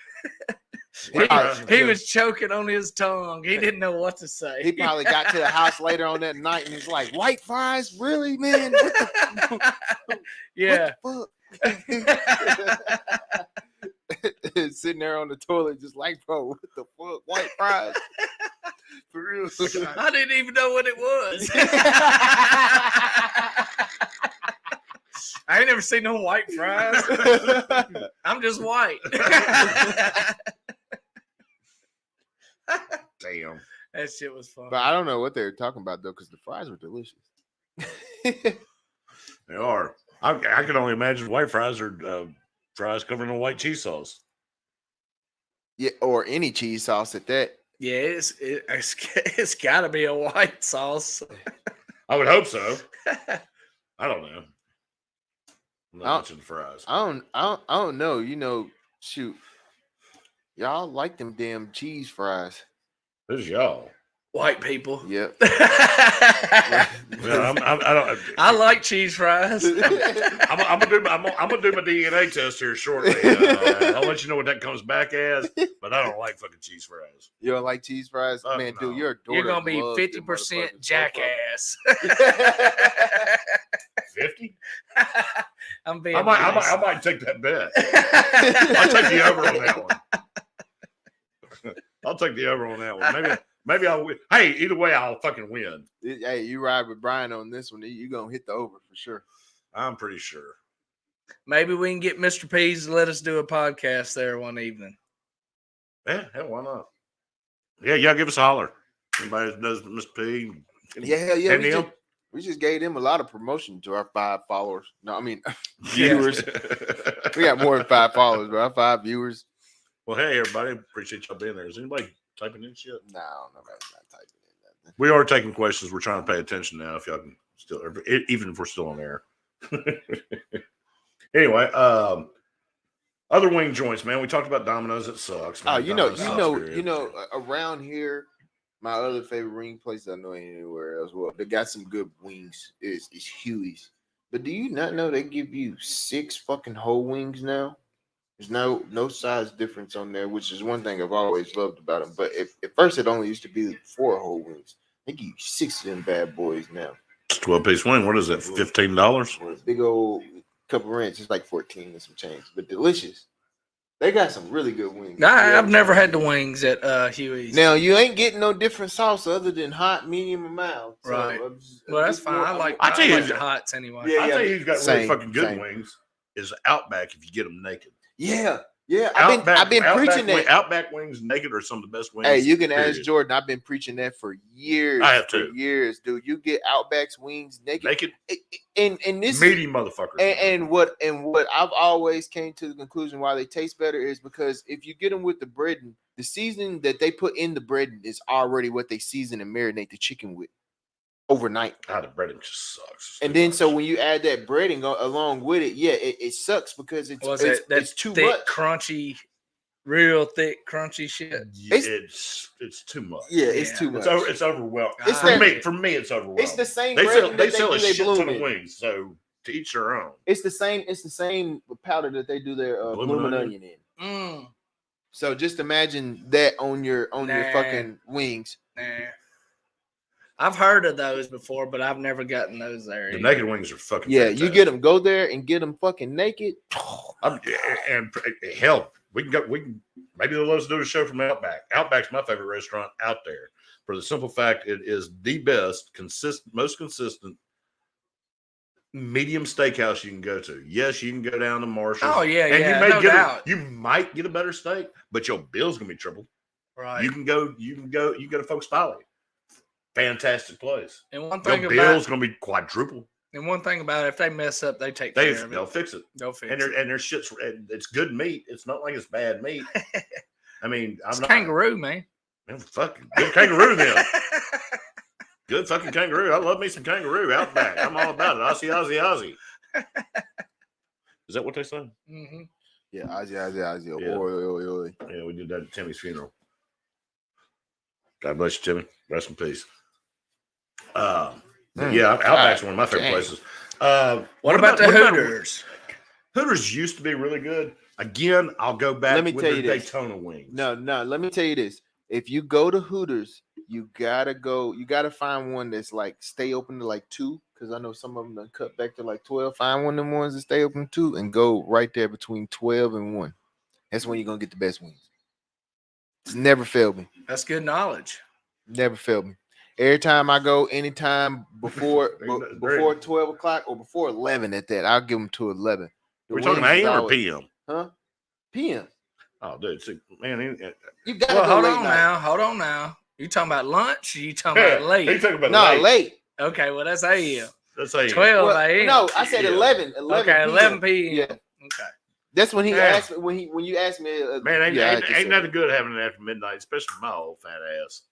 He- He was choking on his tongue. He didn't know what to say. He probably got to the house later on that night and was like, "White fries, really, man? What the, Yeah. what the fuck?" Sitting there on the toilet, just like, bro, what the fuck? White fries? For real? I didn't even know what it was. I ain't never seen no white fries. I'm just white. Damn. That shit was fun. But I don't know what they were talking about though, because the fries were delicious. They are. I can only imagine white fries are fries covered in white cheese sauce. Yeah, or any cheese sauce at that. Yeah, it's got to be a white sauce. I would hope so. I don't know. I'm not much into fries. I don't know. You know, shoot, y'all like them damn cheese fries. Who's y'all? White people. Yep. Yeah, I don't. I like cheese fries. I'm gonna do my DNA test here shortly. I'll let you know what that comes back as. But I don't like fucking cheese fries. You don't like cheese fries? Fuck Man, no. dude, your daughter You're gonna be loves them 50% motherfuckers. jackass. 50? I'm being. I might take that bet. I'll take the over on that one. I'll take the over on that one. Maybe I'll win. Hey, either way, I'll fucking win. Hey, you ride with Brian on this one. You're going to hit the over for sure. I'm pretty sure. Maybe we can get Mr. Pease to let us do a podcast there one evening. Yeah, hell, why not? Yeah, y'all give us a holler. Anybody that knows Mr. P? Yeah, hell yeah. And him? We just gave them a lot of promotion to our 5 followers. No, I mean, viewers. We got more than 5 followers, but our 5 viewers. Well, hey, everybody. Appreciate y'all being there. Is anybody typing in shit? No, nobody's not typing in nothing. We are taking questions. We're trying to pay attention now. If y'all can still, even if we're still on air. Anyway, other wing joints, man. We talked about Domino's. It sucks. Man. Oh, you know, Domino's around here, my other favorite wing place I know anywhere else. Well, they got some good wings. Is Huey's. But do you not know they give you 6 fucking whole wings now? There's no size difference on there, which is one thing I've always loved about them. But at first it only used to be 4 whole wings. They give you 6 of them bad boys now. It's 12-piece wing. What is that? $15? For a big old cup of ranch, it's like 14 and some change, but delicious. They got some really good wings. I've never had the wings at Huey's. Now you ain't getting no different sauce other than hot, medium, and mild. So Right. Well, that's fine. I like I tell you, the hots anyway. Yeah, I tell you, who's got really same, fucking good same. wings is Outback. If you get them naked, Yeah. I've been preaching that. Outback wings naked are some of the best wings. Hey, you can period. ask Jordan. I've been preaching that for years. I have for too. years, dude. You get Outback's wings naked. Naked, And this meaty motherfuckers. and what I've always came to the conclusion why they taste better is because if you get them with the breading, the seasoning that they put in the breading is already what they season and marinate the chicken with overnight. The breading just sucks. And then so when you add that breading along with it, yeah, it sucks because it's too thick, much. crunchy, real thick, crunchy shit. It's too much. Yeah, it's too much. It's overwhelming. It's For me, it's overwhelming. It's the same. They breading that sell a do their shit ton of blooming. wings, so to each their own. It's the same powder that they do their blooming onion in. Mm. So just imagine that on your fucking wings. Nah. I've heard of those before, but I've never gotten those there. The either. naked wings are fucking. Yeah, fantastic. you get them. Go there and get them fucking naked. And hell, we can maybe they'll let us do a show from Outback. Outback's my favorite restaurant out there for the simple fact it is the best, most consistent medium steakhouse you can go to. Yes, you can go down to Marshall's. Oh yeah, and yeah, you may no doubt. You might get a better steak, but your bill's gonna be triple. Right. You go to Folks Folly. Fantastic place. And one thing Your about bill's gonna be quadruple. if they mess up, they take care of it. They'll fix it. They'll fix And it. their shit's it's good meat. It's not like it's bad meat. I mean, It's kangaroo, man. Man, fucking good kangaroo then. Good fucking kangaroo. I love me some kangaroo. Outback. I'm all about it. Aussie, Aussie, Aussie. Is that what they say? Mm-hmm. Yeah, Ozzy. Yeah. Oi. Yeah, we did that at Timmy's funeral. God bless you, Timmy. Rest in peace. Yeah, Outback's one of my favorite places. What about the Hooters? Hooters used to be really good. Again, I'll go back Let me with tell the you this. Daytona wings. No. Let me tell you this. If you go to Hooters, you gotta find one that's like stay open to like 2, because I know some of them done cut back to like 12. Find one of them ones that stay open 2 and go right there between 12 and 1. That's when you're gonna get the best wings. It's never failed me. That's good knowledge. Never failed me. Every time I go, anytime before 12 o'clock or before 11 at that, I'll give them to 11. We're talking AM or PM? Huh? PM. Oh, dude, see, man, You gotta Well, go hold late on night. now. Hold on now. You talking about lunch? Or you talking about late? He's talking about No, late. Okay, well that's AM. That's AM. 12 Well, AM. no, I said Yeah. 11. Okay, 11 p.m. Yeah. Okay. That's when he Yeah. asked me when you asked me. Man, ain't I just said nothing good having it after midnight, especially for my old fat ass.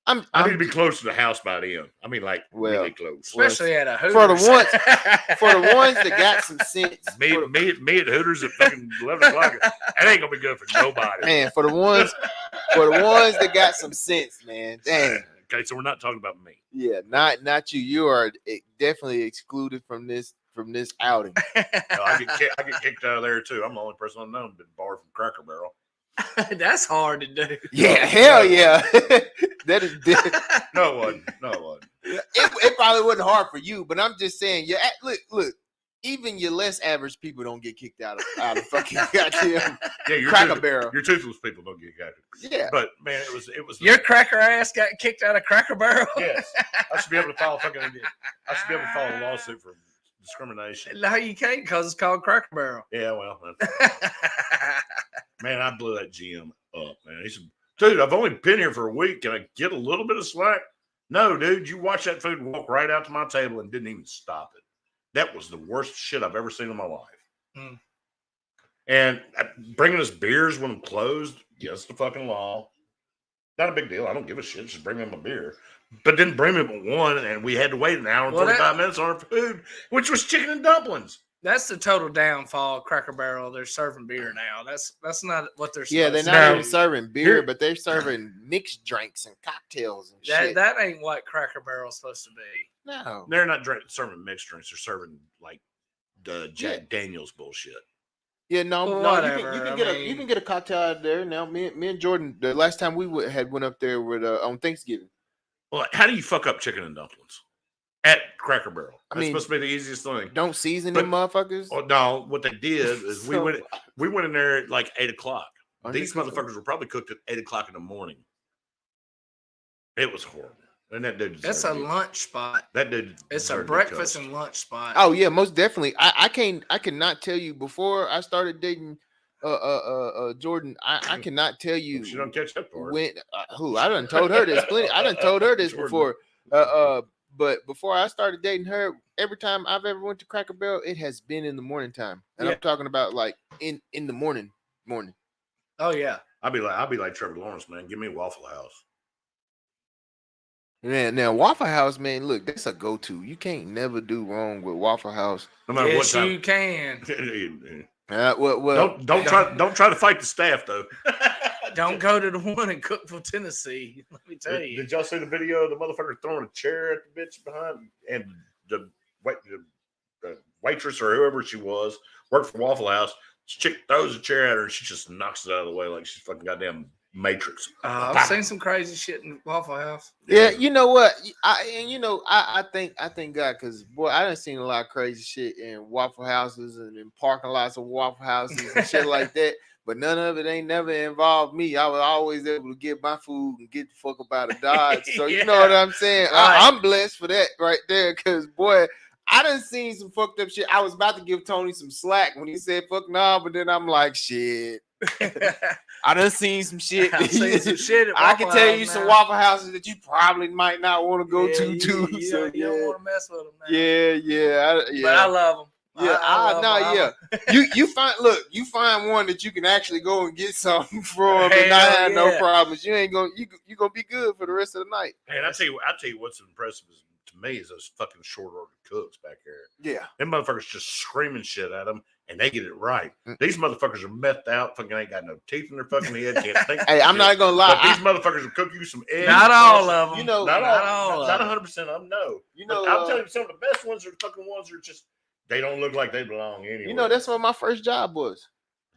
I I need to be close to the house by then. I mean, like really close. Especially at a Hooters. for the ones that got some sense. Me at Hooters at fucking 11 o'clock. That ain't gonna be good for nobody. Man, for the ones that got some sense, man. Dang. Okay, so we're not talking about me. Yeah, not you. You are definitely excluded from this outing. No, I get kicked out of there too. I'm the only person I've known been barred from Cracker Barrel. That's hard to do. Yeah, hell yeah. That is No one. it probably wasn't hard for you, but I'm just saying, look, even your less average people don't get kicked out of fucking goddamn Cracker Barrel. Your toothless people don't get kicked. Yeah. But man, it was Your cracker ass got kicked out of Cracker Barrel. Yes. I should be able to file a lawsuit for discrimination. No, you can't because it's called Cracker Barrel. Yeah, well, man, I blew that GM up, man. He said, dude, I've only been here for a week. Can I get a little bit of slack? No, dude, you watched that food walk right out to my table and didn't even stop it. That was the worst shit I've ever seen in my life. Mm. And bringing us beers when I'm closed, yes, the fucking law. Not a big deal. I don't give a shit. Just bring me my beer. But didn't bring me but one, and we had to wait an hour and 45 minutes on our food, which was chicken and dumplings. That's the total downfall of Cracker Barrel. They're serving beer now. That's not what they're Yeah, they're supposed not to even do. serving beer, but they're serving mixed drinks and cocktails and shit. That ain't what Cracker Barrel's supposed to be. No. They're not serving mixed drinks. They're serving like the Jack Daniels bullshit. Yeah, no, Well, no. whatever. You can get a cocktail out of there. Now, me and Jordan, the last time we went up there with on Thanksgiving. Well, how do you fuck up chicken and dumplings at Cracker Barrel? That's supposed to be the easiest thing. Don't season them motherfuckers. Oh no, what they did is we went in there at like 8 o'clock. These motherfuckers were probably cooked at 8 o'clock in the morning. It was horrible. And that dude, That's a lunch spot. That dude, it's a breakfast and lunch spot. Oh yeah, most definitely. I cannot tell you before I started dating Jordan. I cannot tell you. She don't catch that part. When I done told her this plenty. I done told her this Jordan. before. But before I started dating her, every time I've ever went to Cracker Barrel, it has been in the morning time, and I'm talking about like in the morning. Oh yeah. I'll be like Trevor Lawrence, man. Give me a Waffle House. Man, now Waffle House, man, look, that's a go-to. You can't never do wrong with Waffle House. No matter what time. You can. Well, don't try to fight the staff though. Don't go to the one in Cookville, Tennessee. Let me tell you. Did y'all see the video of the motherfucker throwing a chair at the bitch behind, and the waitress or whoever she was worked for Waffle House? Chick throws a chair at her and she just knocks it out of the way like she's fucking goddamn Matrix. I've seen some crazy shit in Waffle House. Yeah, you know what? I thank God, because boy, I done seen a lot of crazy shit in Waffle Houses and in parking lots of Waffle Houses and shit like that. But none of it ain't never involved me. I was always able to get my food and get the fuck up out of Dodge. So you know what I'm saying? Right. I'm blessed for that right there. Because boy, I done seen some fucked up shit. I was about to give Tony some slack when he said fuck nah, but then I'm like, shit. I done seen some shit. I've seen some shit at I can Waffle tell House you some now. Waffle Houses that you probably might not want to go to You too. don't want to mess with them now. Yeah. But I love them. Yeah, I You find one that you can actually go and get something from and Hell not have no yeah. problems. You ain't gonna you gonna be good for the rest of the night. And I tell you what's impressive is to me is those fucking short order cooks back there. Yeah. Them motherfuckers just screaming shit at them, and they get it right. These motherfuckers are methed out, fucking ain't got no teeth in their fucking head, can't think. Hey, I'm not gonna lie. But these motherfuckers will cook you some eggs. Not all of them. You know, Not all of 100% of them, no. You But know, I'm telling you, some of the best ones are the fucking ones that are just, they don't look like they belong anywhere. you know, that's what my first job was.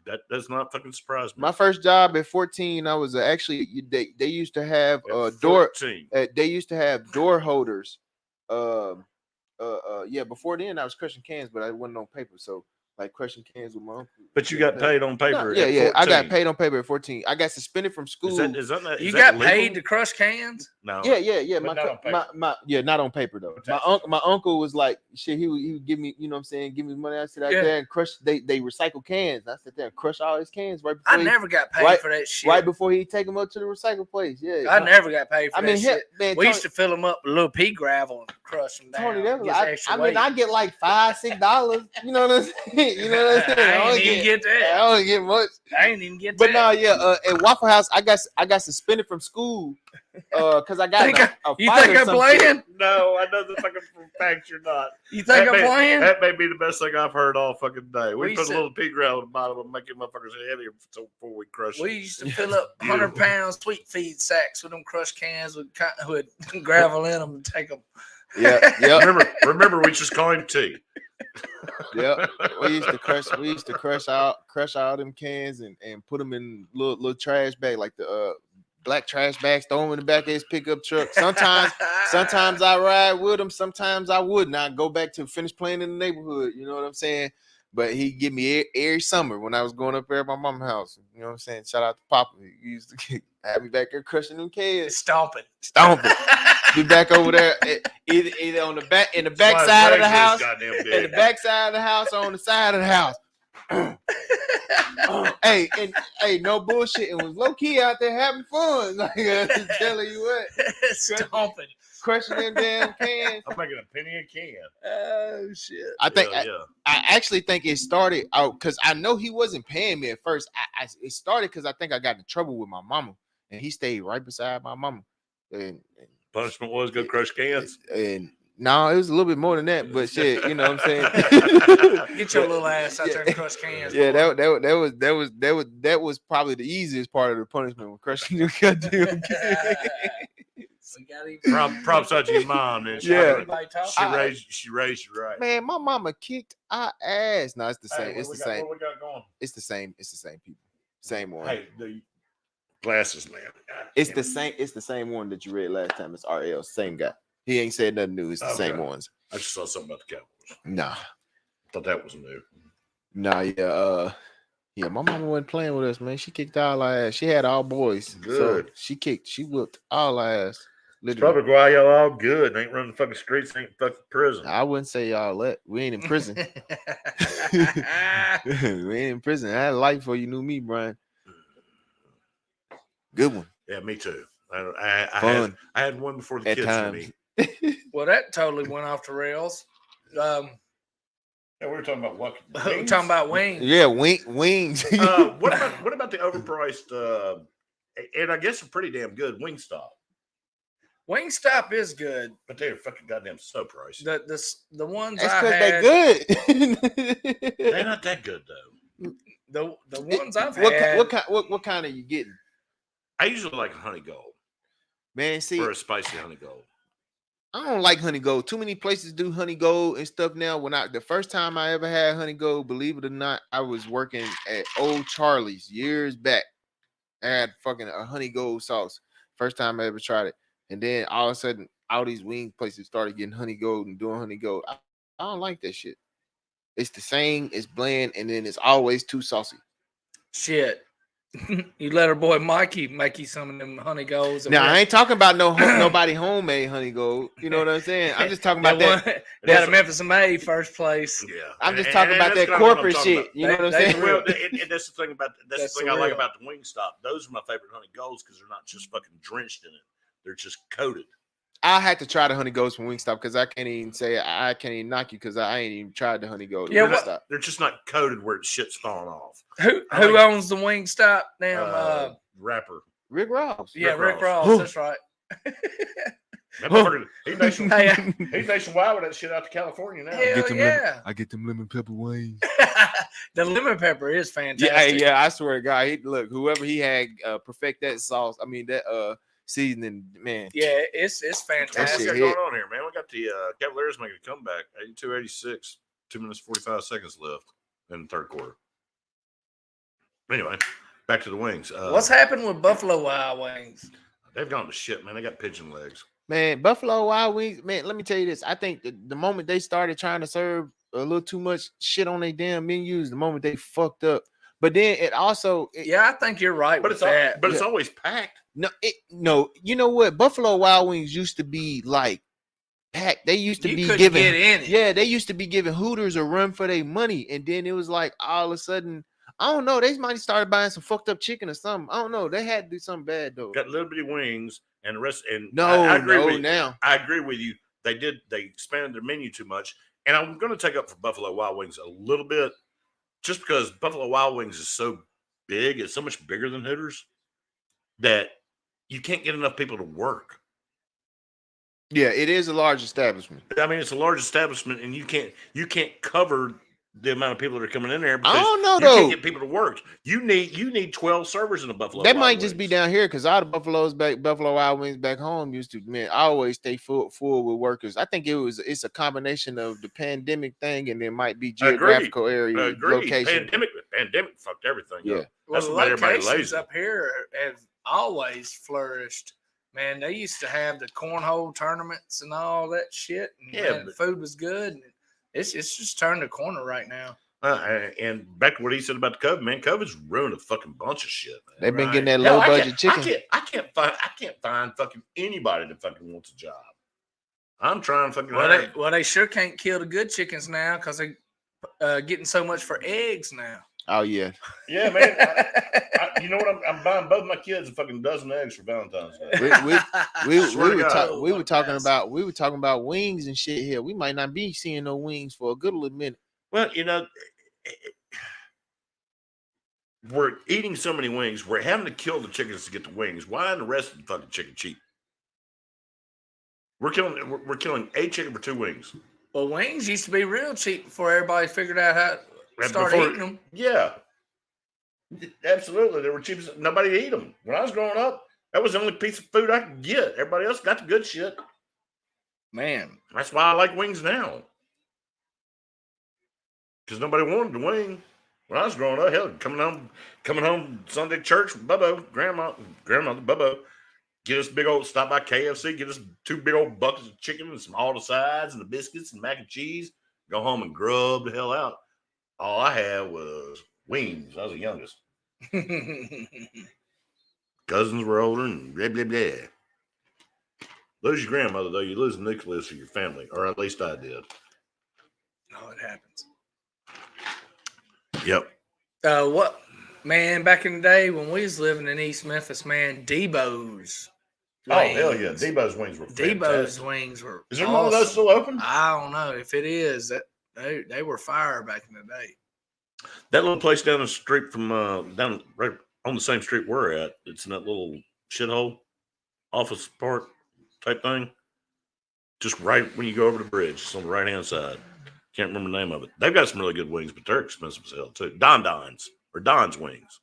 That does not fucking surprise me. My first job at 14, I was actually they used to have door. 14. They used to have door holders. Yeah. Before then, I was crushing cans, but I wasn't on paper. So like crushing cans with my uncle. But you got paid on paper. Yeah, at yeah. I got 14. paid on paper at 14. I got suspended from school. Is that You that got legal? paid to crush cans? No. Yeah. But not on paper. Not on paper though. My uncle was like, shit. He would give me, you know what I'm saying, give me money. I sit out there and crush. They recycle cans. I sit there and crush all his cans right before. I never got paid for that shit. Right before he take them up to the recycle place. Yeah. I never got paid for that shit. Man, We used to fill them up with little pea gravel and crush them down. Tony, that was, Get extra I mean, weight. I get like $5-6. You know what I'm saying? You know what I'm saying? I ain't even get that. I don't get much. I ain't even get But that. no, yeah. At Waffle House, I got suspended from school because I got You think I'm playing? No, I know the fucking fact you're not. You think I'm playing? That may be the best thing I've heard all fucking day. We We put said- a little pea gravel at the bottom and make it motherfuckers heavier before we crush We it. used to fill up 100-pound sweet feed sacks with them crushed cans with gravel in them and take them. Yeah. Remember, we just call him T. Yeah, we used to crush all them cans and put them in little trash bag, like the black trash bags, throw them in the back of his pickup truck. Sometimes I ride with him, sometimes I wouldn't. I go back to finish playing in the neighborhood, you know what I'm saying? But he give me every summer when I was going up there at my mom's house. You know what I'm saying? Shout out to Papa. He used to have me back there crushing them cans. Stomping. Be back over there either on the back in the back side of the house, in the back side of the house, or on the side of the house. Hey, no bullshit. It was low key out there having fun. Like I'm telling you what, Stomping. crushing them damn cans. I'm making a penny a can. Oh shit! I think Yeah. I actually think it started out because I know he wasn't paying me at first. It started because I think I got in trouble with my mama, and he stayed right beside my mama. And Punishment was go crush cans. And no, it was a little bit more than that, but shit, you know what I'm saying? Get your little ass out there and crush cans. Yeah, boy. that was probably the easiest part of the punishment when crushing your goddamn cans. We got him. Props out to your mom, man. Yeah. Everybody talking. She raised you right. Man, my mama kicked our ass. No, it's the same. Hey, It's the what same. we got going? It's the same. It's the same people. Same one. Hey, the glasses, man. God It's damn the it. same. It's the same one that you read last time. It's RL. Same guy. He ain't said nothing new. It's the same Okay. ones. I just saw something about the Cowboys. Nah. Thought that was new. Nah. Yeah. Yeah. My mama wasn't playing with us, man. She kicked all our ass. She had all boys. Good. So she whooped all our ass. It's Literally. probably why y'all all good. Ain't running the fucking streets, ain't fucking prison. I wouldn't say y'all that. We ain't in prison. We ain't in prison. I had a life before you knew me, Brian. Good one. Yeah, me too. I Fun. had one before the At kids times. knew me. Well, that totally went off the rails. Yeah, we were talking about what? We're talking about wings. Yeah, wings. What about the overpriced? And I guess they're pretty damn good Wingstop, Wingstop is good. but they're fucking goddamn so pricey. The ones That's I because had, they good. They're not that good though. the ones I've had. What kind are you getting? I usually like honey gold Man, see, or a spicy honey gold. I don't like honey gold. Too many places do honey gold and stuff now. The first time I ever had honey gold, believe it or not, I was working at Old Charlie's years back. I had fucking a honey gold sauce. First time I ever tried it. And then all of a sudden, all these wing places started getting honey gold and doing honey gold. I don't like that shit. It's the same, it's bland, and then it's always too saucy. Shit. You let our boy Mikey make you some of them honey golds. Now, I ain't talking about nobody homemade honey gold. You know what I'm saying? I'm just talking about that. One, that Memphis May first place. Yeah, I'm just talking about that's that kinda what I'm corporate talking shit. about. You know what I'm They saying? Well, and that's the thing about that's That's the thing the I like real. about the Wingstop. Those are my favorite honey golds because they're not just fucking drenched in it; they're just coated. I had to try the honey golds from Wingstop because I can't even knock you because I ain't even tried the honey gold. Yeah, at what- Wingstop. They're just not coated where shit's falling off. Who I like- owns the Wingstop now? Rapper. Rick Ross. Yeah, Rick Rick Ross. Ross. That's right. That motherfucker, Hey, he's nationwide with that shit out to California now. Hell yeah. I get them lemon pepper wings. The lemon pepper is Yeah, fantastic. yeah. I swear to God, look, whoever he had perfect that sauce. I mean that seasoning, man. Yeah, it's What we fantastic. got shit going hit. on here, man? We got the Cavaliers making a comeback. 82-86. 2 minutes 45 seconds left in the third quarter. Anyway, back to the wings. What's happened with Buffalo Wild Wings? They've gone to shit, man. They got pigeon legs. Man, Buffalo Wild Wings, man, let me tell you this. I think the moment they started trying to serve a little too much shit on their damn menus, the moment they fucked up. But then it also Yeah, I think you're right But with that. it's always packed. no, you know what? Buffalo Wild Wings used to be like packed. They used to You be couldn't giving get in it. yeah, they used to be giving Hooters a run for their money. And then it was like all of a sudden, I don't know, they might have started buying some fucked up chicken or something. I don't know. They had to do something bad though. Got little bitty wings and the rest. And No, I agree no, with you. now. I agree with you. They expanded their menu too much. And I'm going to take up for Buffalo Wild Wings a little bit just because Buffalo Wild Wings is so big. It's so much bigger than Hooters that you can't get enough people to work. Yeah, it is a large establishment. I mean, it's a large establishment, and you can't cover the amount of people that are coming in there. I don't know you can't though. get people to work. You need 12 servers in the Buffalo. That Wild might just be Wings. down here because all the Buffalo Wild Wings back home used to, man, I always stay full with workers. I think it's a combination of the pandemic thing and it might be geographical area location. Pandemic fucked everything Yeah. up. Well, That's the what made everybody locations lazy. up here have always flourished. Man, they used to have the cornhole tournaments and all that shit. And Yeah, man, the food was good. And it's just turned a corner right now. And back to what he said about the COVID, man, COVID's ruined a fucking bunch of shit. Man. They've been Right. getting that Hell, low budget chicken. I can't find fucking anybody that fucking wants a job. I'm trying to fucking. Well, they sure can't kill the good chickens now because they getting so much for eggs now. Oh yeah. Yeah, man. You know what? I'm buying both my kids a fucking dozen eggs for Valentine's Day. We were talking about wings and shit here. We might not be seeing no wings for a good little minute. Well, you know, we're eating so many wings. We're having to kill the chickens to get the wings. Why isn't the rest of the fucking chicken cheap? We're killing a chicken for 2 wings. Well, wings used to be real cheap before everybody figured out how to start eating them. Yeah, absolutely. They were cheap. Nobody ate them. When I was growing up, that was the only piece of food I could get. Everybody else got the good shit. Man, That's why I like wings now. Because nobody wanted the wing. When I was growing up, hell, coming home Sunday church with Bubbo, grandmother Bubbo, get us stop by KFC, get us 2 big old buckets of chicken and all the sides and the biscuits and mac and cheese, go home and grub the hell out. All I had was wings. I was the youngest. Cousins were older and blah, blah, blah. Lose your grandmother, though, you lose the nucleus of your family, or at least I did. oh, it happens. Yep. What, man? Back in the day when we was living in East Memphis, man, Debo's. Oh, hell yeah. Debo's wings were fantastic. Debo's wings were. Is there one of those still open? I don't know if it is. That they were fire back in the day. That little place down the street from down right on the same street we're at. It's in that little shithole office park type thing. Just right when you go over the bridge. It's on the right hand side. Can't remember the name of it. They've got some really good wings, but they're expensive as hell too. Don's wings.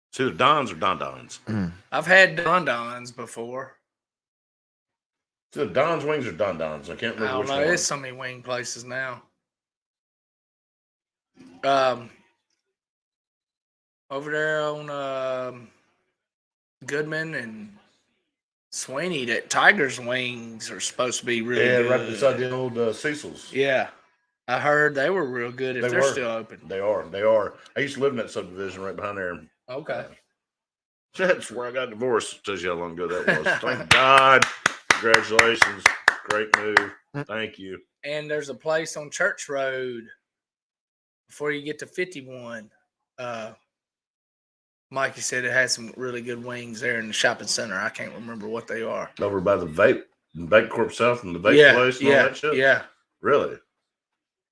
It's either Don's or Don's. I've had Don's before. It's either Don's wings or Don's. I can't I remember don't which know. one. There's so many wing places now. Over there on Goodman and Sweeney, that Tiger's wings are supposed to be really good. Right beside the old Cecil's. Yeah. I heard they were real good if they're still open. They are. I used to live in that subdivision right behind there. Okay. That's where I got divorced. Tells you how long ago that was. Thank God. Congratulations. Great move. Thank you. And there's a place on Church Road before you get to 51. Mikey said it had some really good wings there in the shopping center. I can't remember what they are. Over by the Vape Corp South and the vape place and all that shit? Yeah. Really?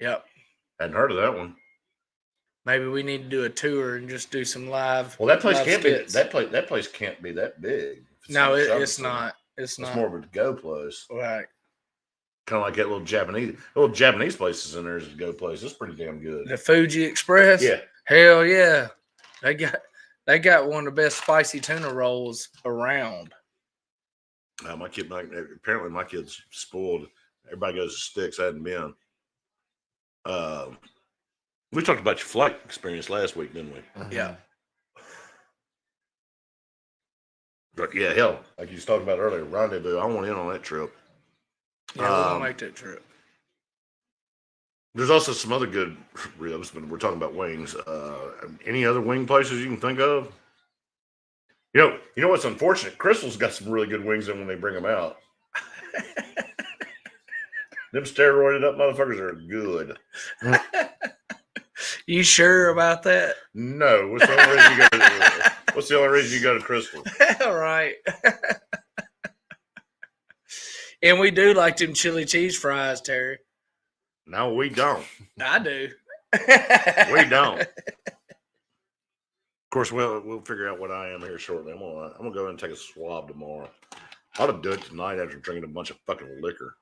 Yep. Hadn't heard of that one. Maybe we need to do a tour and just do some live. Well, that place live can't skits. be that place can't be that big. No, it's not. It's It's not more of a to-go place. right. Kind of like that little Japanese places in there is a go place. It's pretty damn good. The Fuji Express. Yeah. Hell yeah. They got one of the best spicy tuna rolls around. Apparently my kid's spoiled. Everybody goes to Sticks. I hadn't been. We talked about your flight experience last week, didn't we? Yeah. But yeah, hell, like you was talking about earlier, rendezvous. I want in on that trip. Yeah, we're gonna make that trip. There's also some other good ribs, but we're talking about wings. Any other wing places you can think of? You know what's unfortunate? Crystal's got some really good wings in when they bring them out. Them steroided up motherfuckers are good. You sure about that? No, what's the only reason you go to? What's the only reason you go to Crystal? All right. And we do like them chili cheese fries, Terry. No, we don't. I do. We don't. Of course, we'll figure out what I am here shortly. I'm gonna go and take a swab tomorrow. I ought to do it tonight after drinking a bunch of fucking liquor.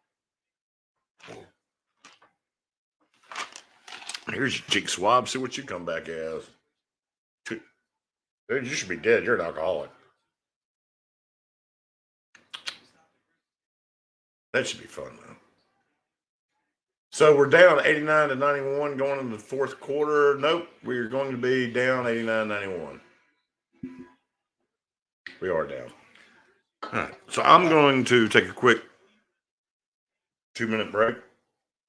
Here's your cheek swab. See what you come back as. Dude, you should be dead. You're an alcoholic. That should be fun, though. So we're down 89 to 91 going into the fourth quarter. Nope, we're going to be down 89-91. We are down. All right. So I'm going to take a quick 2-minute break.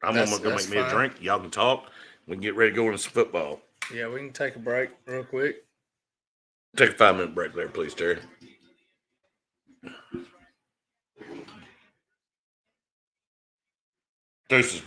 I'm going to go make me a drink. Y'all can talk. We can get ready to go into some football. Yeah, we can take a break real quick. Take a 5-minute break there, please, Terry. Deuces.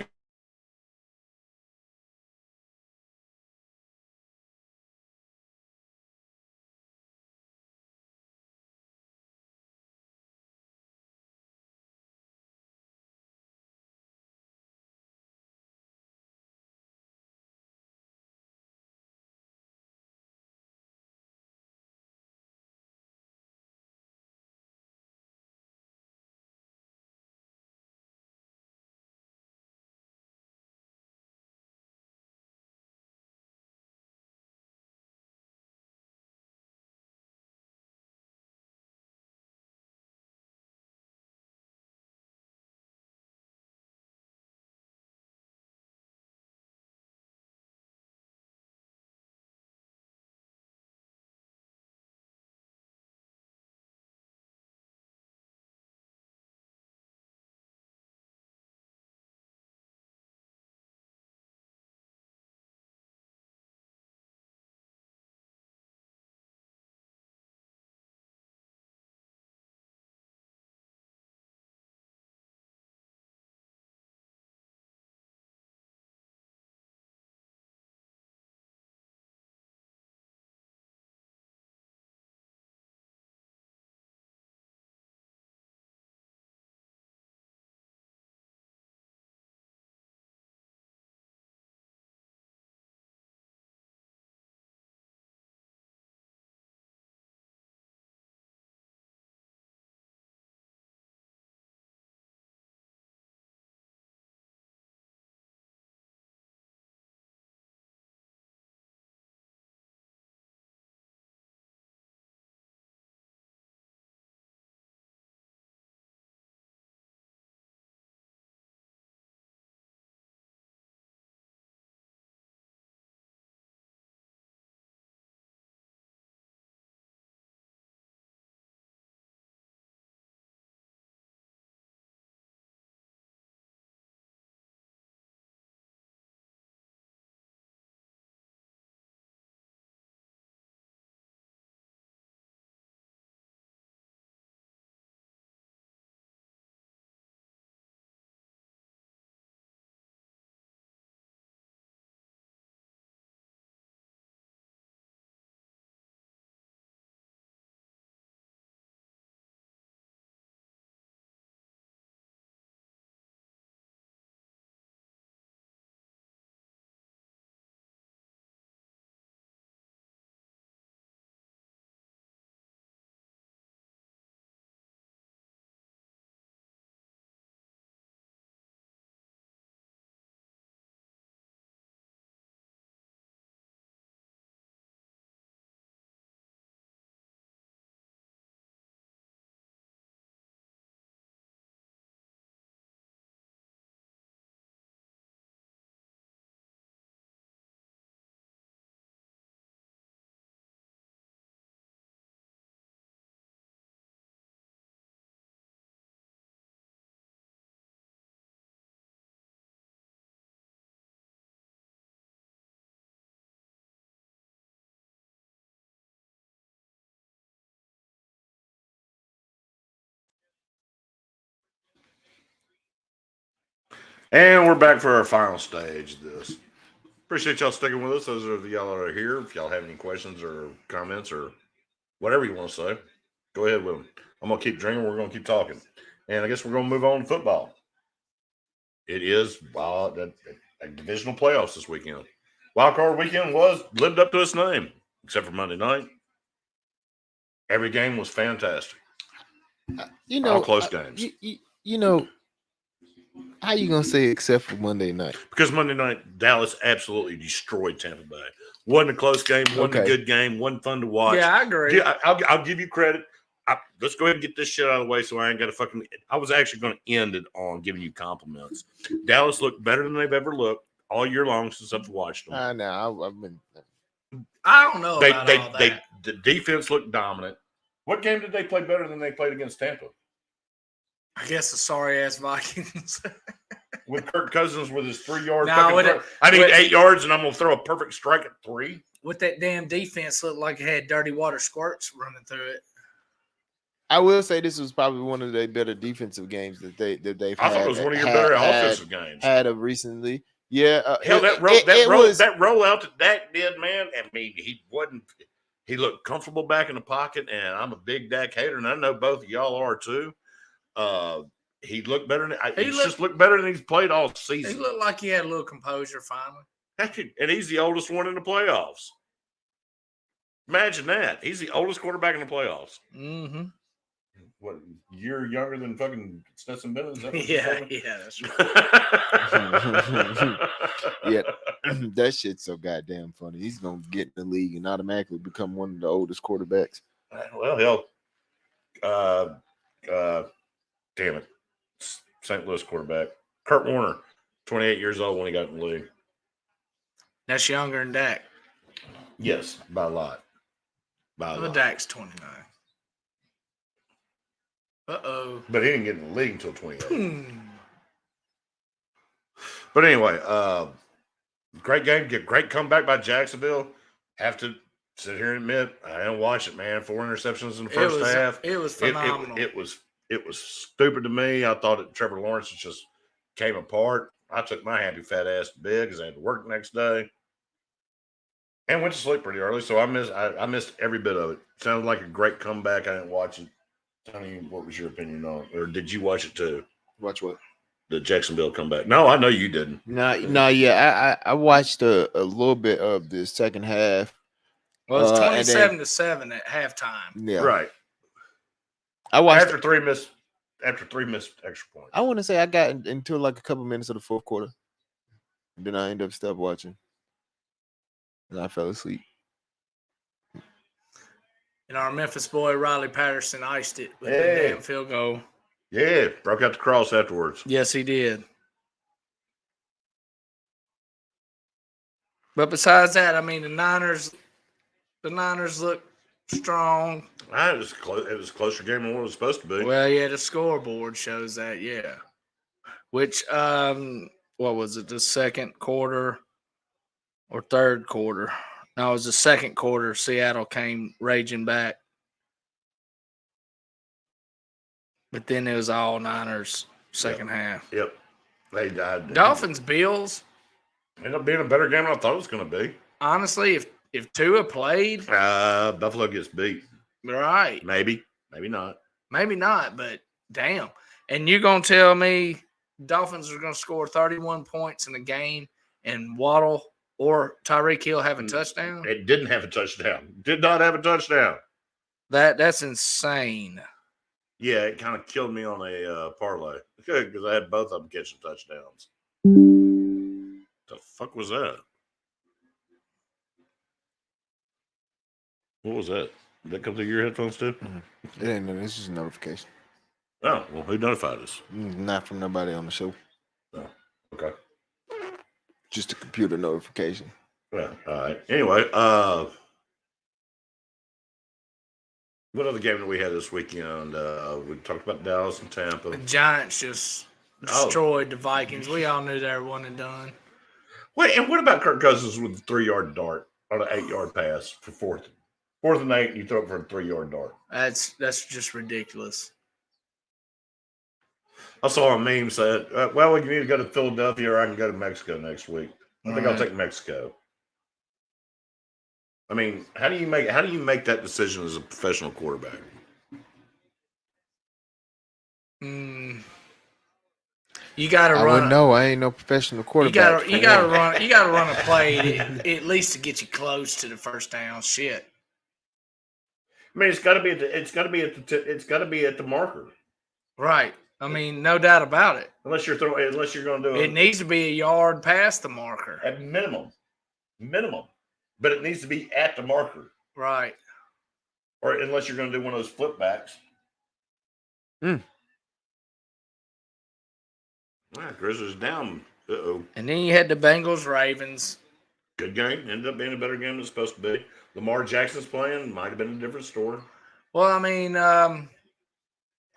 And we're back for our final stage of this. Appreciate y'all sticking with us. Those of y'all that are here. If y'all have any questions or comments or whatever you want to say, go ahead with them. I'm going to keep drinking. We're going to keep talking. And I guess we're going to move on to football. It is a divisional playoffs this weekend. Wild card weekend lived up to its name, except for Monday night. Every game was fantastic. All close games. How you gonna say except for Monday night? Because Monday night, Dallas absolutely destroyed Tampa Bay. Wasn't a close game, wasn't a good game, wasn't fun to watch. Yeah, I agree. I'll give you credit. Let's go ahead and get this shit out of the way so I ain't got to fucking – I was actually going to end it on giving you compliments. Dallas looked better than they've ever looked all year long since I've watched them. I know. I've been – I don't know about all that. The defense looked dominant. What game did they play better than they played against Tampa? I guess the sorry-ass Vikings. With Kirk Cousins with his 3 yard No, I need 8 yards and I'm going to throw a perfect strike at 3. With that damn defense looked like it had dirty water squirts running through it. I will say this was probably one of their better defensive games that they've I thought it was one of your better offensive games. Had of recently. Yeah. Hell, that rollout that Dak did, man. I mean, he looked comfortable back in the pocket, and I'm a big Dak hater, and I know both of y'all are too. He looked better just looked better than he's played all season. He looked like he had a little composure finally. And he's the oldest one in the playoffs. Imagine that. He's the oldest quarterback in the playoffs. Mm-hmm. What, year younger than fucking Stetson Bennett? Yeah, that's right. Yeah, that shit's so goddamn funny. He's gonna get in the league and automatically become one of the oldest quarterbacks. Well, hell, damn it, St. Louis quarterback Kurt Warner, 28 years old when he got in the league. That's younger than Dak. Yes, by a lot. Dak's 29. Uh-oh. But he didn't get in the league until 28. But anyway, great game. Great comeback by Jacksonville. Have to sit here and admit, I didn't watch it, man. 4 interceptions in the first half. It was phenomenal. It was stupid to me. I thought that Trevor Lawrence just came apart. I took my happy fat ass to bed because I had to work the next day. And went to sleep pretty early, so I missed every bit of it. Sounded like a great comeback. I didn't watch it. Tony, what was your opinion on it? Or did you watch it too? Watch what? The Jacksonville comeback. No, I know you didn't. No, yeah. I watched a little bit of the second half. Well, it's 27-7 at halftime. Yeah. Right. I watched after three missed extra points. I want to say I got into like a couple minutes of the fourth quarter. Then I ended up stopped watching. And I fell asleep. And our Memphis boy, Riley Patterson, iced it with the damn field goal. Yeah, broke out the cross afterwards. Yes, he did. But besides that, I mean, the Niners look strong. It was a closer game than what it was supposed to be. Well, yeah, the scoreboard shows that, yeah. Which, what was it, the second quarter or third quarter? No, it was the second quarter. Seattle came raging back. But then it was all Niners second half. Yep. They died. Dolphins, Bills. Ended up being a better game than I thought it was going to be. Honestly, if Tua played. Buffalo gets beat. Right. Maybe. Maybe not. Maybe not, but damn. And you're going to tell me Dolphins are going to score 31 points in a game and Waddle or Tyreek Hill have a touchdown? It didn't have a touchdown. Did not have a touchdown. That's insane. Yeah, it kind of killed me on a parlay because I had both of them catching touchdowns. The fuck was that? What was that? Did that come through your headphones too? Mm-hmm. It ain't no. It's just a notification. Oh, well, who notified us? Not from nobody on the show. Oh, okay. Just a computer notification. Yeah. All right. Anyway, what other game that we had this weekend? We talked about Dallas and Tampa. The Giants just destroyed the Vikings. We all knew they were one and done. Wait, and what about Kirk Cousins with the 3-yard dart on an 8-yard pass for fourth and 8, and you throw it for a 3-yard dart? That's just ridiculous. I saw a meme said, "Well, we can either go to Philadelphia or I can go to Mexico next week." I think I'll take Mexico. I mean, how do you make that decision as a professional quarterback? You got to I run. wouldn't know. I ain't no professional quarterback. You got to run a play at least to get you close to the first down. Shit. I mean, it's got to be at the marker. Right. I mean, no doubt about it. Unless you're going to do it needs to be a yard past the marker at minimum, but it needs to be at the marker. Right. Or unless you're going to do one of those flip backs. Grizzlies down. Uh-oh. And then you had the Bengals Ravens. Good game. Ended up being a better game than it's supposed to be. Lamar Jackson's playing. Might have been a different story. Well, I mean,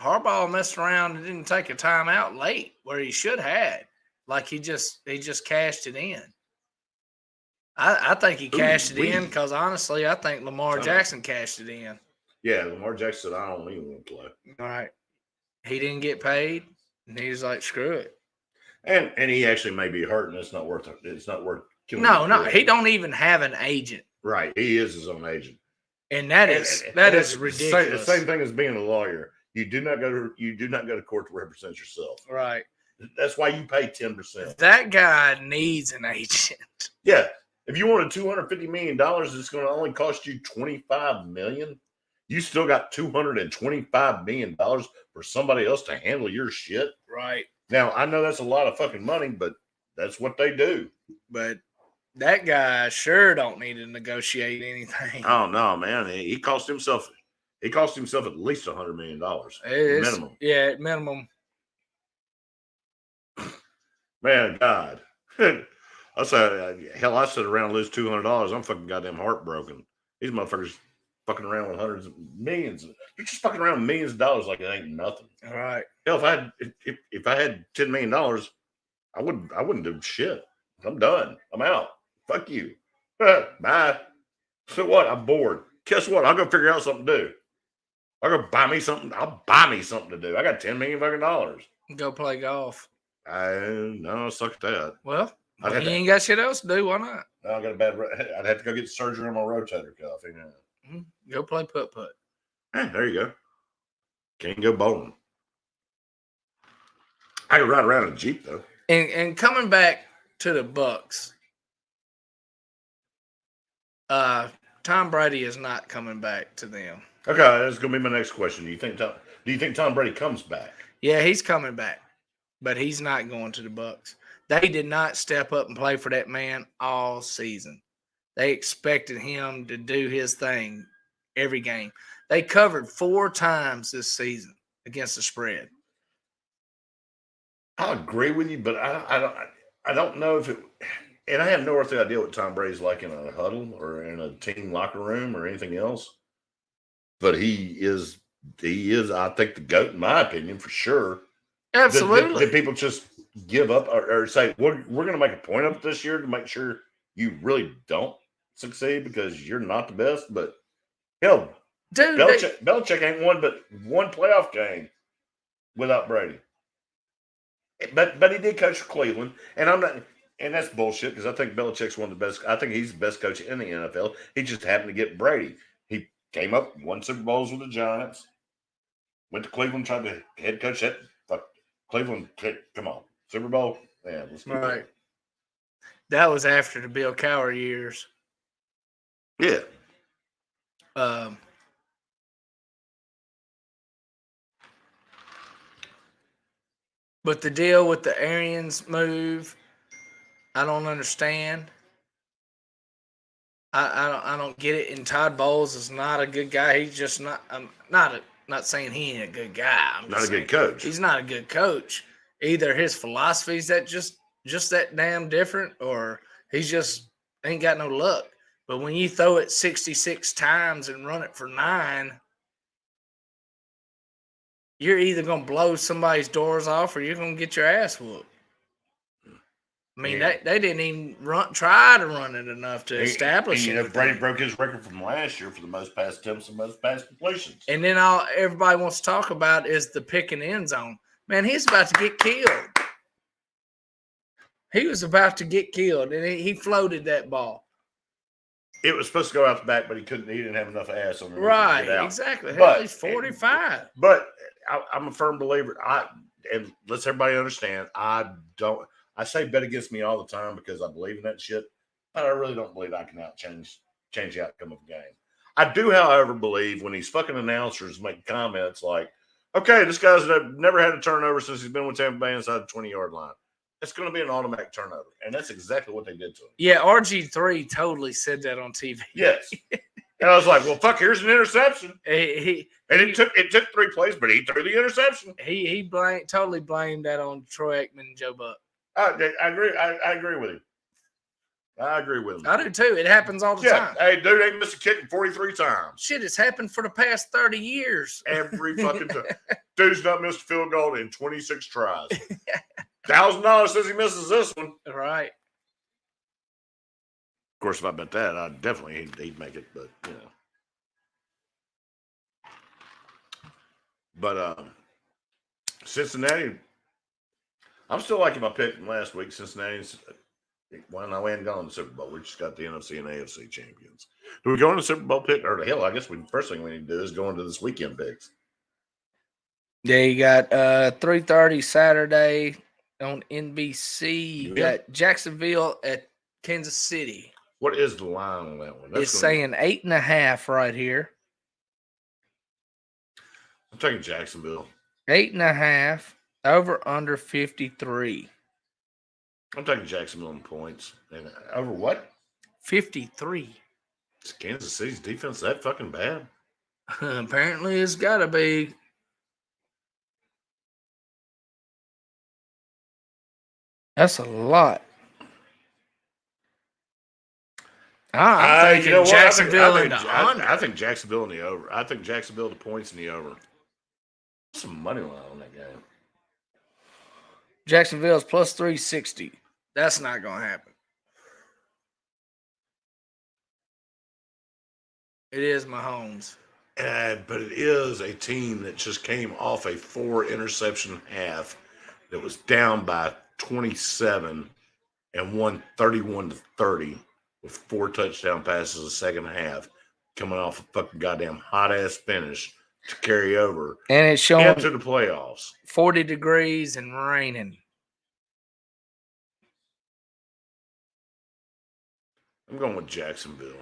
Harbaugh messed around and didn't take a timeout late where he should have. Like he just cashed it in. I think he cashed it in because honestly, I think Lamar Jackson cashed it in. Yeah, Lamar Jackson said, I don't even want to play. All right. He didn't get paid, and he was like, screw it. And he actually may be hurt, and it's not worth killing No, he don't even have an agent. Right. He is his own agent. And that is ridiculous. The same thing as being a lawyer. You do not go to court to represent yourself. Right. That's why you pay 10%. That guy needs an agent. Yeah. If you wanted $250 million, it's going to only cost you $25 million. You still got $225 million for somebody else to handle your shit. Right. Now, I know that's a lot of fucking money, but that's what they do. But that guy sure don't need to negotiate anything. Oh no, man! He cost himself at least $100 million minimum. Yeah, minimum. Man, God, I said, hell, I sit around and lose $200. I'm fucking goddamn heartbroken. These motherfuckers fucking around with hundreds of millions. They're just fucking around with millions of dollars like it ain't nothing. All right. Hell, if I had $10 million, I wouldn't do shit. I'm done. I'm out. Fuck you. Bye. So what? I'm bored. Guess what? I'll go figure out something to do. I'll go buy me something. I'll buy me something to do. I got $10 million fucking dollars. Go play golf. No, suck at that. Well, you ain't got shit else to do. Why not? No, I got I'd have to go get surgery on my rotator cuff. Go play putt-putt. There you go. Can't go bowling. I could ride around in a Jeep though. And coming back to the Bucks, Tom Brady is not coming back to them. Okay, that's gonna be my next question. Do you think Tom Brady comes back? Yeah, he's coming back, but he's not going to the Bucks. They did not step up and play for that man all season. They expected him to do his thing every game. They covered 4 times this season against the spread. I agree with you, but I don't know if it. And I have no earthly idea what Tom Brady's like in a huddle or in a team locker room or anything else. But he is, I think, the GOAT, in my opinion, for sure. Absolutely. Did people just give up or say, we're going to make a point of it this year to make sure you really don't succeed because you're not the best? But hell, dude, Belichick ain't won but one playoff game without Brady. But he did coach for Cleveland, and that's bullshit because I think Belichick's one of the best. I think he's the best coach in the NFL. He just happened to get Brady. He came up, won Super Bowls with the Giants, went to Cleveland, tried to head coach that. Fuck Cleveland, come on, Super Bowl, yeah, let's go. Right. That was after the Bill Cowher years. Yeah. But the deal with the Arians move, I don't understand. I don't get it. And Todd Bowles is not a good guy. He's just not. Not saying he ain't a good guy. I'm not a good coach. He's not a good coach. Either his philosophy's that just that damn different, or he's just ain't got no luck. But when you throw it 66 times and run it for 9. You're either going to blow somebody's doors off or you're going to get your ass whooped. I mean, they didn't even try to run it enough to establish it. Brady broke his record from last year for the most pass attempts and most pass completions. And then everybody wants to talk about is the pick and end zone. Man, he's about to get killed. He was about to get killed, and he floated that ball. It was supposed to go out the back, but he couldn't. He didn't have enough ass on him Right, to get out. exactly. But Hell, he's 45. But I'm a firm believer. And let's everybody understand. I say bet against me all the time because I believe in that shit. But I really don't believe I can change the outcome of the game. I do, however, believe when these fucking announcers make comments like, "Okay, this guy's never had a turnover since he's been with Tampa Bay inside the 20-yard line." It's going to be an automatic turnover, and that's exactly what they did to him. Yeah, RG3 totally said that on TV. Yes, and I was like, "Well, fuck, here's an interception." It took 3 plays, but he threw the interception. He totally blamed that on Troy Aikman and Joe Buck. I agree. I agree with him. I agree with him. I do too. It happens all the time. Hey, dude ain't missed a kick 43 times. Shit, it's happened for the past 30 years. Every fucking time. Dude's not missed a field goal in 26 tries. $1,000 says he misses this one. Right. Of course, if I bet that, I'd definitely he'd make it, but you know. But Cincinnati, I'm still liking my pick from last week. Cincinnati's, well, no, we hadn't gone to the Super Bowl. We just got the NFC and AFC champions. Do we go into the Super Bowl pick? Or hell, I guess first thing we need to do is go into this weekend picks. Yeah, you got 3:30 Saturday on NBC. You got Jacksonville at Kansas City. What is the line on that one? It's saying 8.5 right here. I'm taking Jacksonville. 8.5 over under 53. I'm taking Jacksonville in points. And over what? 53. Is Kansas City's defense that fucking bad? Apparently, it's got to be. That's a lot. I'm thinking Jacksonville in the under. I think Jacksonville in the over. I think Jacksonville the points in the over. Some money line on that game. Jacksonville's plus 360. That's not going to happen. It is Mahomes. But it is a team that just came off a 4-interception half that was down by 27 and won 31-30 with 4 touchdown passes the second half, coming off a fucking goddamn hot-ass finish to carry over. And it's showing into the playoffs. 40 degrees and raining. I'm going with Jacksonville.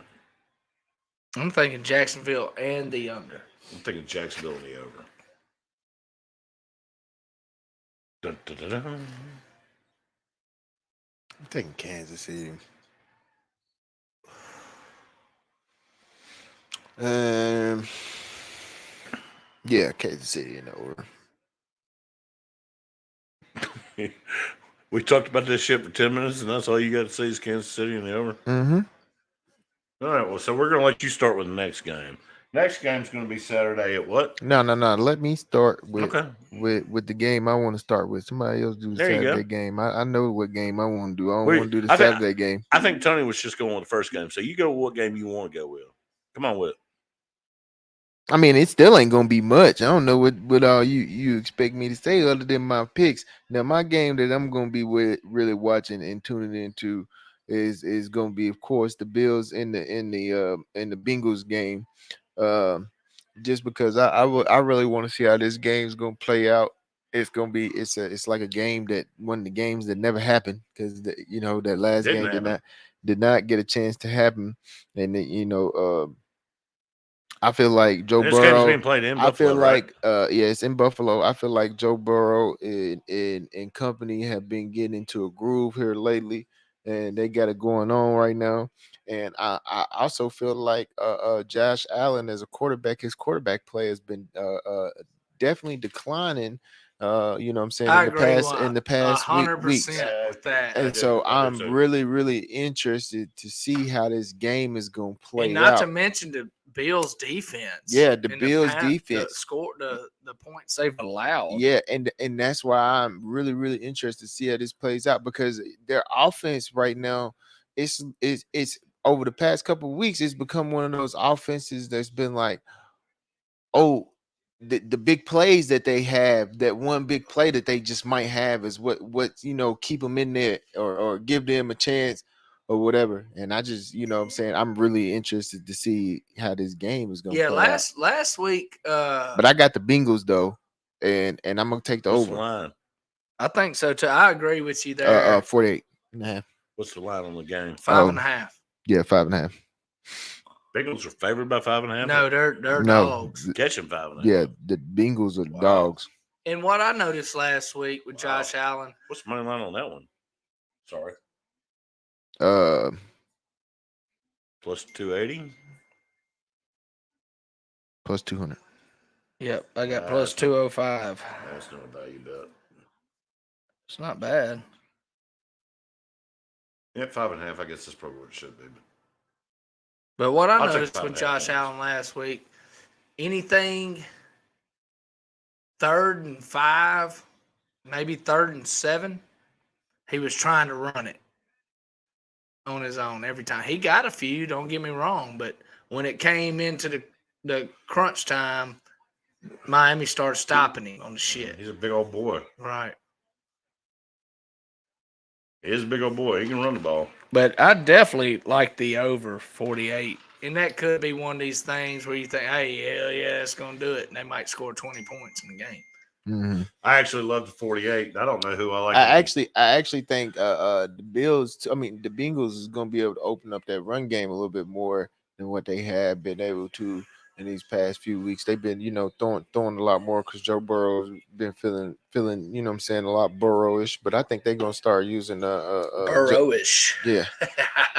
I'm thinking Jacksonville and the under. I'm thinking Jacksonville and the over. Dun, dun, dun, dun. I'm taking Kansas City. Yeah, Kansas City in the over. We talked about this shit for 10 minutes, and that's all you got to say is Kansas City in the over? Mm-hmm. All right, well, so we're going to let you start with the next game. Next game's going to be Saturday at what? No. Let me start with the game I want to start with. Somebody else do the Saturday game. I know what game I want to do. I don't want to do the Saturday game. I think Tony was just going with the first game. So you go with what game you want to go with. Come on with it. I mean, it still ain't gonna be much. I don't know what all you expect me to say other than my picks. Now, my game that I'm gonna be really watching and tuning into is gonna be, of course, the Bills in the Bengals game. Just because I really want to see how this game's gonna play out. It's gonna be it's like a game that one of the games that never happened because that last game did not get a chance to happen, and I feel like Joe Burrow. Being played in Buffalo, I feel like right? it's in Buffalo. I feel like Joe Burrow and company have been getting into a groove here lately, and they got it going on right now. And I also feel like Josh Allen as a quarterback, his quarterback play has been definitely declining. You know what I'm saying, in the past weeks. With that. And so I'm really interested to see how this game is going to play out. And not to mention the Bills defense. Yeah, the Bills defense. The points they've allowed. Yeah, and that's why I'm really interested to see how this plays out, because their offense right now, it's over the past couple of weeks, it's become one of those offenses that's been like, oh, the big plays that they have, that one big play that they just might have is what keep them in there or give them a chance or whatever. And I just what I'm saying, I'm really interested to see how this game is gonna Yeah, play out. last week, But I got the Bengals though, and I'm gonna take the What's the over. line? I think so too. I agree with you there. 48 and a half. What's the line on the game? 5.5. Yeah, 5.5. Bengals are favored by 5.5. No, they're No, dogs. Catching 5.5. yeah, the Bengals are Wow. dogs. And what I noticed last week with Josh Allen, What's the money line on that one? Sorry, plus 280. Plus 200. yep, I got plus 205. That's not a value bet. It's not bad. Yeah, 5.5. I guess that's probably what it should be. But what I I'll take noticed 5.5 with Josh points. Allen last week, anything 3rd and 5, maybe 3rd and 7, he was trying to run it on his own every time. He got a few, don't get me wrong, but when it came into the crunch time, Miami started stopping him on the shit. He's a big old boy. Right. He is a big old boy. He can run the ball. But I definitely like the over 48. And that could be one of these things where you think, hey, hell yeah, it's going to do it. And they might score 20 points in the game. Mm-hmm. I actually love the 48. I don't know who I like. I actually think the Bengals is going to be able to open up that run game a little bit more than what they have been able to in these past few weeks. They've been, throwing a lot more because Joe Burrow's been feeling, what I'm saying, a lot Burrowish. But I think they're going to start using Burrowish.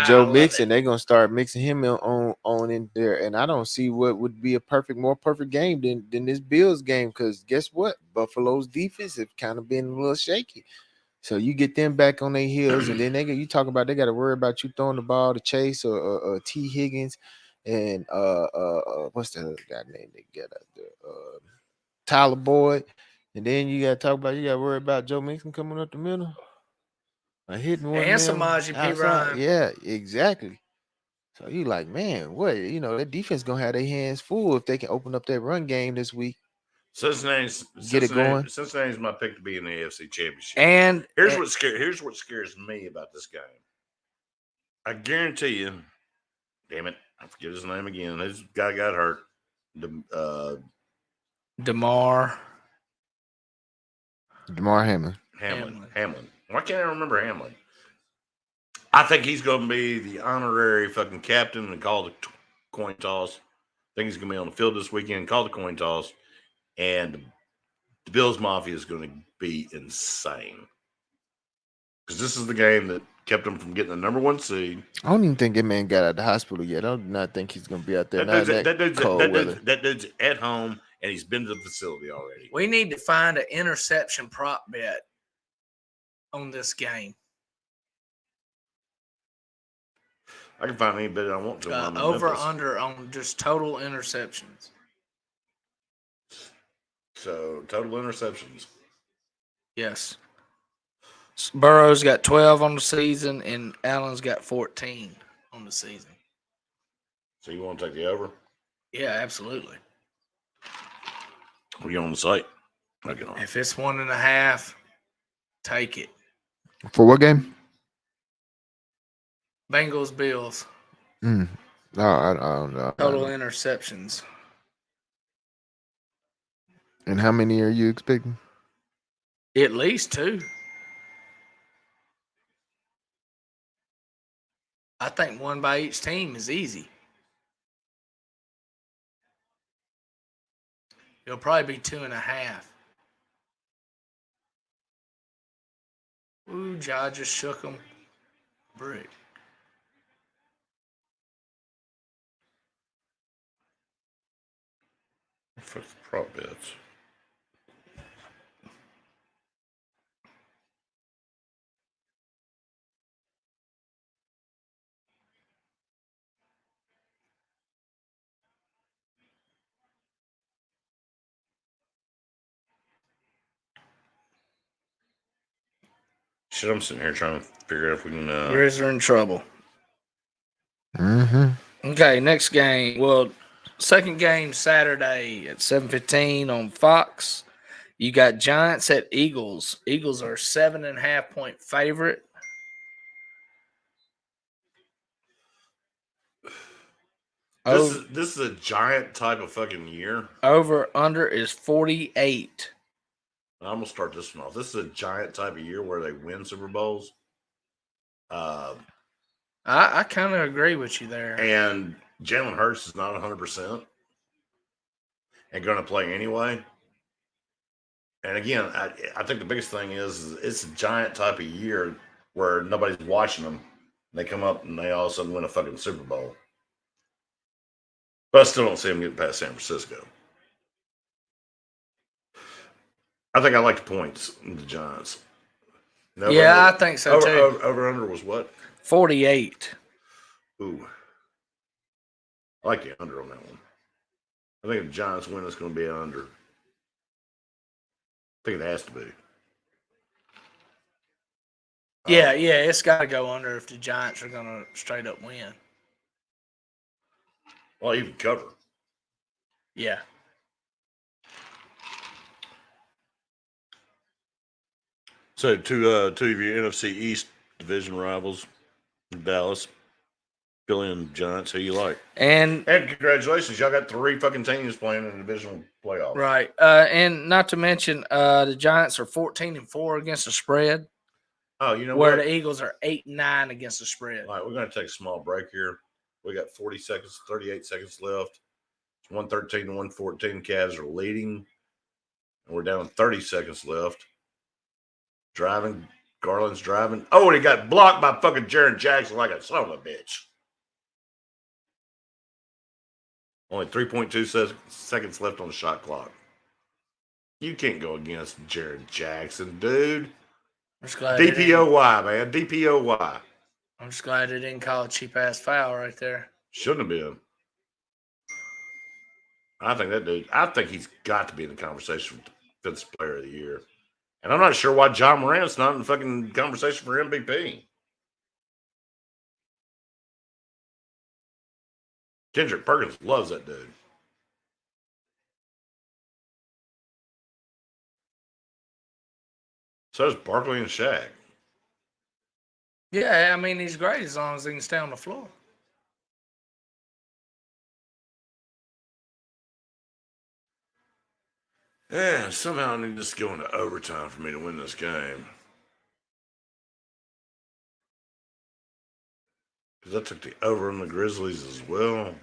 Joe Mixon. They're going to start mixing him on in there. And I don't see what would be a more perfect game than this Bills game, because guess what? Buffalo's defense have kind of been a little shaky. So you get them back on their heels, and then you talk about they got to worry about you throwing the ball to Chase or T. Higgins and what's the other guy name they get out there? Tyler Boyd. And then you got to worry about Joe Mixon coming up the middle. Hitting one and of them Samaje P. outside. Ryan. Yeah, exactly. So you like, man, what? That defense gonna have their hands full if they can open up that run game this week. Cincinnati's my pick to be in the AFC Championship. And here's what scares me about this game. I guarantee you, damn it, I forget his name again. This guy got hurt. Damar Hamlin. Why can't I remember Hamlin? I think he's going to be the honorary fucking captain and call the coin toss. I think he's going to be on the field this weekend and call the coin toss. And the Bills Mafia is going to be insane. Because this is the game that kept him from getting the number 1 seed. I don't even think that man got out of the hospital yet. I do not think he's going to be out there. That dude's at home, and he's been to the facility already. We need to find an interception prop bet on this game. I can find any bet I want to. Over under on just total interceptions. So total interceptions. Yes. Burrow's got 12 on the season, and Allen's got 14 on the season. So you want to take the over? Yeah, absolutely. Are you on the site? If it's 1.5, take it. For what game? Bengals, Bills. No, I don't know. Total interceptions. And how many are you expecting? At least 2. I think 1 by each team is easy. It'll probably be 2.5. Ooh, Ja just shook him. Brick. For the prop bets. Shit, I'm sitting here trying to figure out if we can. Grizz are in trouble. Mm-hmm. Okay, next game. Well, second game Saturday at 7:15 on Fox. You got Giants at Eagles. Eagles are 7.5-point favorite. This is a Giant type of fucking year. Over under is 48. I'm gonna start this one off. This is a Giant type of year where they win Super Bowls. I kind of agree with you there. And Jalen Hurts is not 100% and going to play anyway. And again, I think the biggest thing is it's a Giant type of year where nobody's watching them. They come up and they all of a sudden win a fucking Super Bowl. But I still don't see them getting past San Francisco. I think I like the points in the Giants. I think so too. Over under was what? 48. Ooh. I like the under on that one. I think if the Giants win, it's going to be an under. I think it has to be. Yeah, it's got to go under if the Giants are going to straight up win. Well, even cover. Yeah. So two of your NFC East division rivals, Dallas, Philly, and Giants. Who you like? And congratulations, y'all got 3 fucking teams playing in the divisional playoffs. Right. And not to mention, the Giants are 14-4 against the spread. Oh, you know where what? the Eagles are 8-9 against the spread. All right, we're going to take a small break here. We got 38 seconds left. It's 113 to 114. Cavs are leading. And we're down 30 seconds left. Driving. Garland's driving. Oh, and he got blocked by fucking Jaren Jackson like a son of a bitch. Only 3.2 seconds left on the shot clock. You can't go against Jaren Jackson, dude. I'm just glad DPOY, man. DPOY. I'm just glad they didn't call a cheap-ass foul right there. Shouldn't have been. I think he's got to be in the conversation for Defensive Player of the Year. And I'm not sure why John Morant's not in the fucking conversation for MVP. Kendrick Perkins loves that dude. So does Barkley and Shaq. Yeah, I mean, he's great as long as he can stay on the floor. Yeah, somehow I need this to go into overtime for me to win this game. Because I took the over on the Grizzlies as well.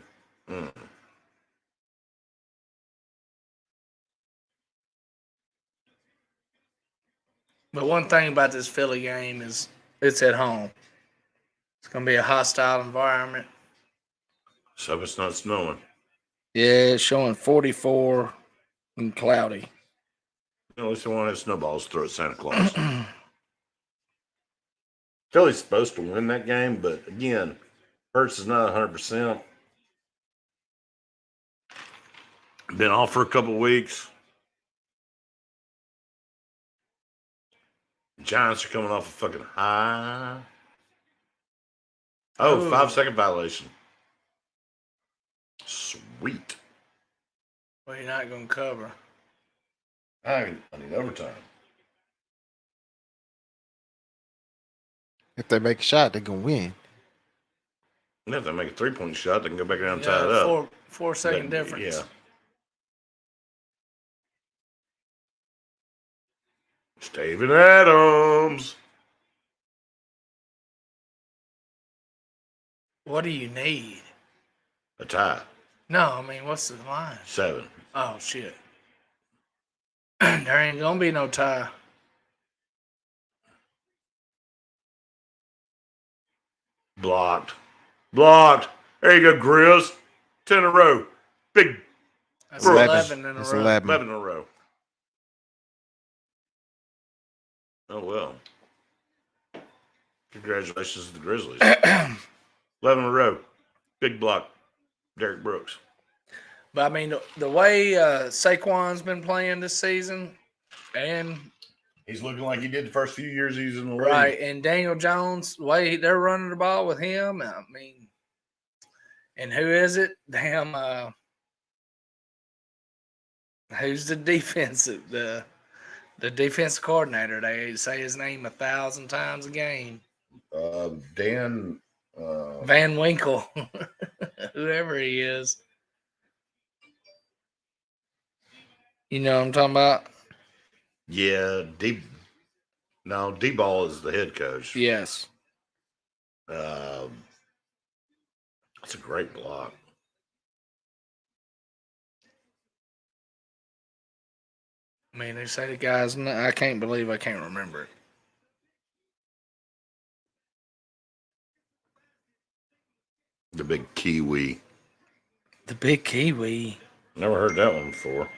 But one thing about this Philly game is it's at home. It's going to be a hostile environment. So it's not snowing. Yeah, it's showing 44 and cloudy. At least they won't have snowballs to throw at Santa Claus. Philly's supposed to win that game, but again, Hurts is not 100%. Been off for a couple of weeks. Giants are coming off a fucking high. Oh, 5-second violation. Sweet. Well, you're not going to cover. I need overtime. If they make a shot, they're going to win. And if they make a 3-point shot, they can go back down and tie it up. 4-second difference. Yeah. Steven Adams. What do you need? A tie. No, I mean, what's the line? 7. Oh, shit. There ain't going to be no tie. Blocked. There you go, Grizz. 10 in a row. Big. That's 11 in a That's row. 11 in a row. Oh, well. Congratulations to the Grizzlies. 11 in a row. Big block. Derek Brooks. But, I mean, the way Saquon's been playing this season, and He's looking like he did the first few years he was in the league. right, and Daniel Jones, the way they're running the ball with him, I mean, and who is it? Damn, Who's the defensive the defensive coordinator? They say his name 1,000 times a game. Dan Van Winkle, whoever he is. You know what I'm talking about? Yeah, D-Ball is the head coach. Yes. That's a great block. I mean, they say the guy's. I can't believe I can't remember it. The big Kiwi. The big Kiwi. Never heard that one before.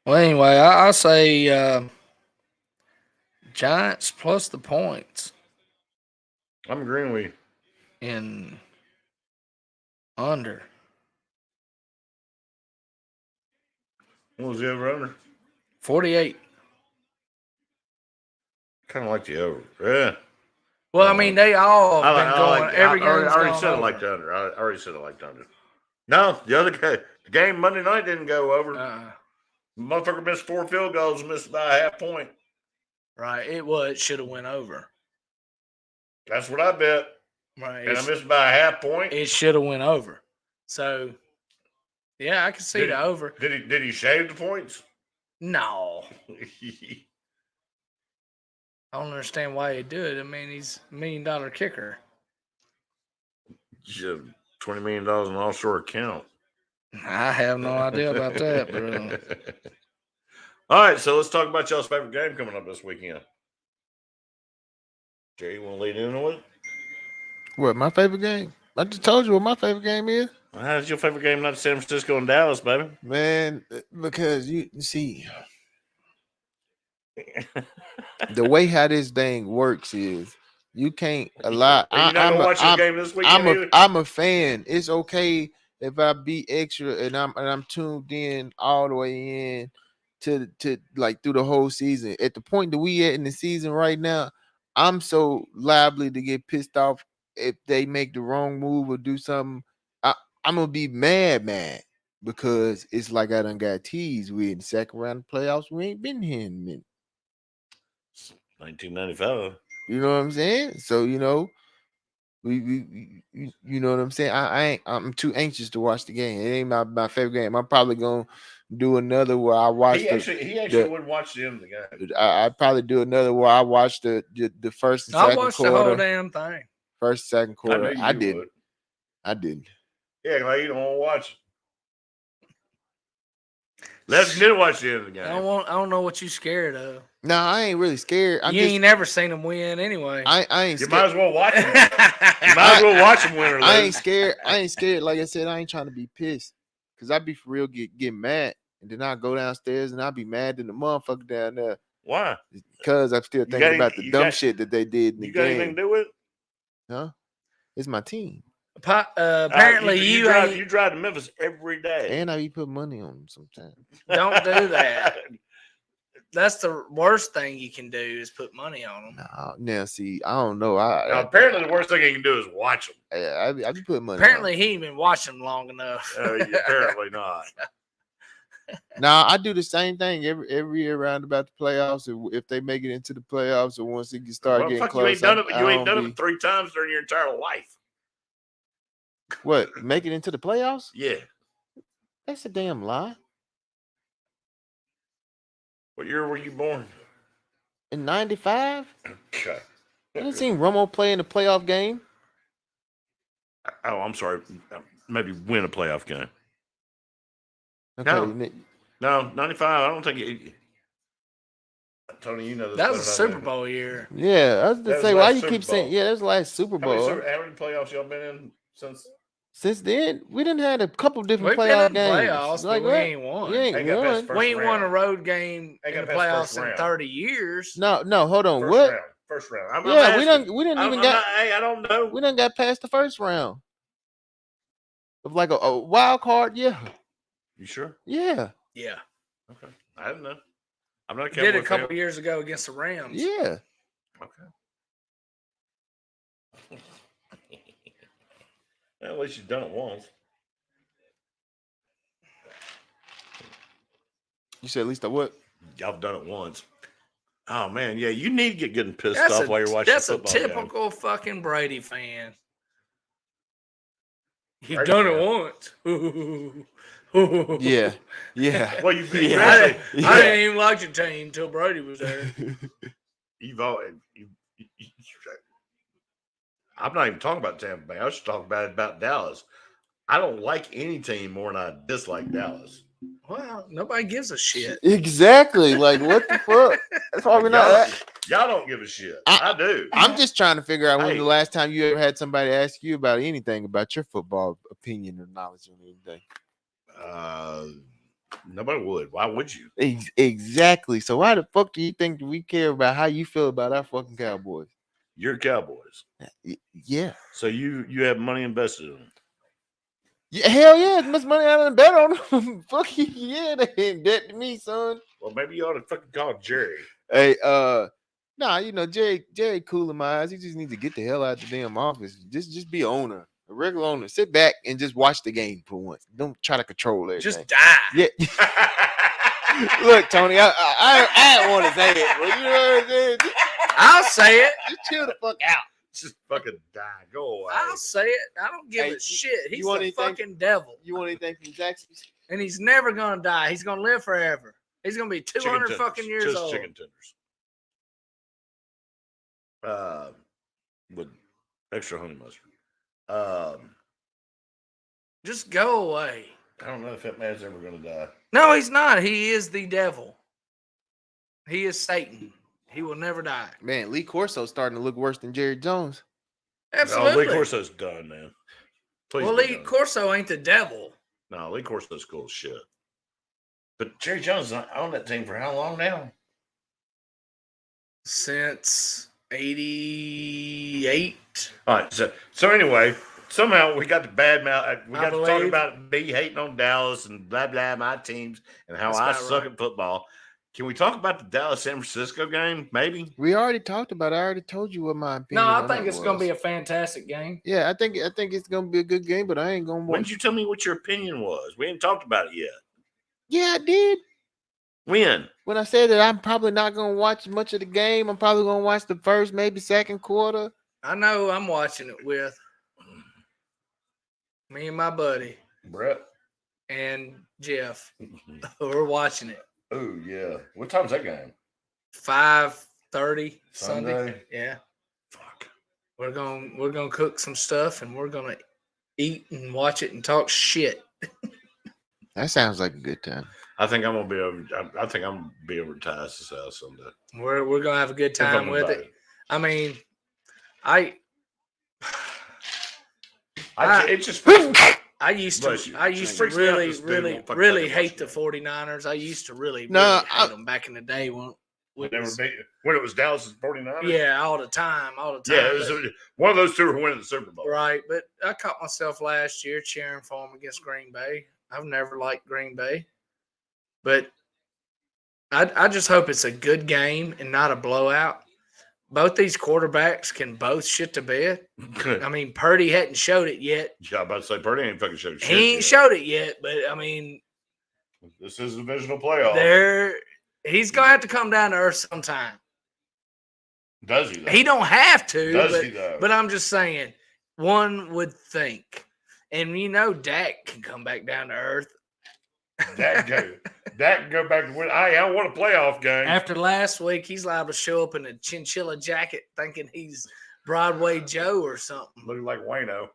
Well, anyway, I'll say Giants plus the points I'm agreeing with you. in under. What was the over under? 48. Kind of like the over. Yeah. Well, I mean, they all have been going. Every I game's already gone said over. I like the under. I already said I like the under. No, the other game Monday night didn't go over. Motherfucker missed 4 field goals and missed by a half point. Right. It should have went over. That's what I bet. Right. And I missed by a half point. It should have went over. So, yeah, I can see the over. Did he shave the points? No. I don't understand why he'd do it. I mean, he's $1 million kicker. You have $20 million in offshore account. I have no idea about that, bro. All right, so let's talk about y'all's favorite game coming up this weekend. Jerry, you want to lead in with it? What, my favorite game? I just told you what my favorite game is. How's your favorite game not San Francisco and Dallas, baby? Man, because you see, the way how this thing works is you can't allow. Are you not gonna watch the game this weekend? I'm a fan. It's okay if I be extra and I'm tuned in all the way in to like through the whole season. At the point that we at in the season right now, I'm so liable to get pissed off if they make the wrong move or do something. I'm gonna be mad because it's like I done got teased. We in the second round of playoffs. We ain't been here in a minute. 1995. You know what I'm saying? So you know, we you know what I'm saying. I'm too anxious to watch the game. It ain't my favorite game. I'm probably gonna do another where I watch. He actually would watch the end of the game. I'd probably do another where I watch the first and second quarter. I watched the whole damn thing. First, second quarter. I didn't. Yeah, like you don't want to watch it. Let's get to watch the end of the game. I don't know what you scared of. No, I ain't really scared. You ain't never seen them win anyway. I ain't scared. You might as well watch them. You might as well watch them win or lose. I ain't scared. I ain't scared. Like I said, I ain't trying to be pissed. Because I be for real get mad. And then I go downstairs and I be mad in the motherfucker down there. Why? Because I'm still thinking about the dumb shit that they did in the game. You got anything to do with it? Huh? It's my team. Apparently you drive to Memphis every day. And I be putting money on them sometimes. Don't do that. That's the worst thing you can do is put money on them. No, now see, I don't know. Apparently the worst thing you can do is watch them. I be putting money Apparently on he ain't been watching them long enough. Apparently not. Now I do the same thing every year around about the playoffs. If they make it into the playoffs or once it start getting close. You ain't done it 3 times during your entire life. What? Make it into the playoffs? Yeah. That's a damn lie. What year were you born? In 95? Okay. You didn't see Romo play in the playoff game? Oh, I'm sorry. Maybe win a playoff game. Okay. No, 95. I don't think it. Tony, you know this. That was a Super Bowl year. Yeah, I was going to say, why you keep saying, yeah, that was the last Super Bowl. How many playoffs y'all been in since? Since then, we didn't had a couple different playoff games. Playoffs, like, we ain't won. We ain't won. We ain't won a road game in the playoffs in 30 years. No, hold on. What? First round. We didn't even get. I don't know. We didn't got past the first round. Of like a wild card, yeah. You sure? Yeah. Yeah. Okay. I don't know. I'm not. Did it a couple years ago against the Rams. Yeah. Okay. Well, at least you've done it once. You said at least I what? Y'all done it once. Oh man, yeah, you need to get getting pissed off while you're watching That's a football game. typical fucking Brady fan. He Brady done fan. it once. Yeah, yeah. Well, you Yeah. actually, I didn't even like your team until Brady was there. you've always. I'm not even talking about Tampa Bay. I was just talking about Dallas. I don't like any team more than I dislike Dallas. Well, nobody gives a shit. Exactly. Like what the fuck? That's why we're not. Y'all don't give a shit. I do. I'm just trying to figure out when Hey. the last time you ever had somebody ask you about anything about your football opinion or knowledge or anything. Nobody would. Why would you? Exactly. So why the fuck do you think we care about how you feel about our fucking Cowboys? You're Cowboys. Yeah. So you have money invested in them. Yeah, hell yeah, as much money I done bet on them. Fuck yeah, they ain't debt to me, son. Well, maybe you ought to fucking call Jerry. Hey, nah, you know, Jerry cool in my eyes. He just needs to get the hell out the damn office. Just be an owner, a regular owner. Sit back and just watch the game for once. Don't try to control everything. Just die. Yeah. Look, Tony, I don't want to say it, but you know what I'm saying? I'll say it. Just chill the fuck out. Just fucking die. Go away. I'll say it. I don't give Hey, a shit. He's want the anything? fucking devil. You want anything from Jackson? And he's never gonna die. He's gonna live forever. He's gonna be 200 Chicken fucking tenders. years Just old. chicken tenders. With extra honey mustard. Just go away. I don't know if that man's ever gonna die. No, he's not. He is the devil. He is Satan. He will never die. Man, Lee Corso's starting to look worse than Jerry Jones. Absolutely. No, Lee Corso's done, man. Please well, be Lee done. Corso ain't the devil. No, Lee Corso's cool as shit. But Jerry Jones is on that team for how long now? Since 88. All right. So anyway, somehow we got the bad mouth. We got to talk believe. about me hating on Dallas and blah blah my teams and how That's I about suck right. at football. Can we talk about the Dallas San Francisco game? Maybe. We already talked about it. I already told you what my opinion. No, I on think that it's going to was. be a fantastic game. Yeah, I think it's gonna be a good game, but I ain't gonna When watch. did you tell me what your opinion was? We ain't talked about it yet. Yeah, I did. When? When I said that I'm probably not gonna watch much of the game, I'm probably gonna watch the first, maybe second quarter. I know I'm watching it with me and my buddy Brett. and Jeff. We're watching it. Oh yeah. What time's that game? 5:30 Sunday. Sunday? Yeah. Fuck. We're gonna cook some stuff and we're gonna eat and watch it and talk shit. That sounds like a good time. I think I'm gonna be over. I think I'm gonna be over at Ty's house someday. We're gonna have a good If I'm time with invited. it. I mean, I It's just. used Bless to you. I used to Freaks me out really this dude really won't fucking really fucking hate the watch 49ers. I used to really No, hate them back in the day when when it was Dallas 49ers. yeah, all the time. Yeah, it was one of those two were winning the Super Bowl. Right, but I caught myself last year cheering for them against Green Bay. I've never liked Green Bay, but I just hope it's a good game and not a blowout. Both these quarterbacks can both shit the bed. I mean, Purdy hadn't showed it yet. Yeah, I'm about to say Purdy ain't fucking showed shit. He ain't yet. showed it yet, but I mean, This is a divisional playoff. he's gonna have to come down to earth sometime. Does he? Though? He don't have to, Does he though? but I'm just saying, one would think. And you know Dak can come back down to earth. Dak can go back to win. I want a playoff game. After last week, he's liable to show up in a chinchilla jacket thinking he's Broadway Joe or something. Looking like Wayno.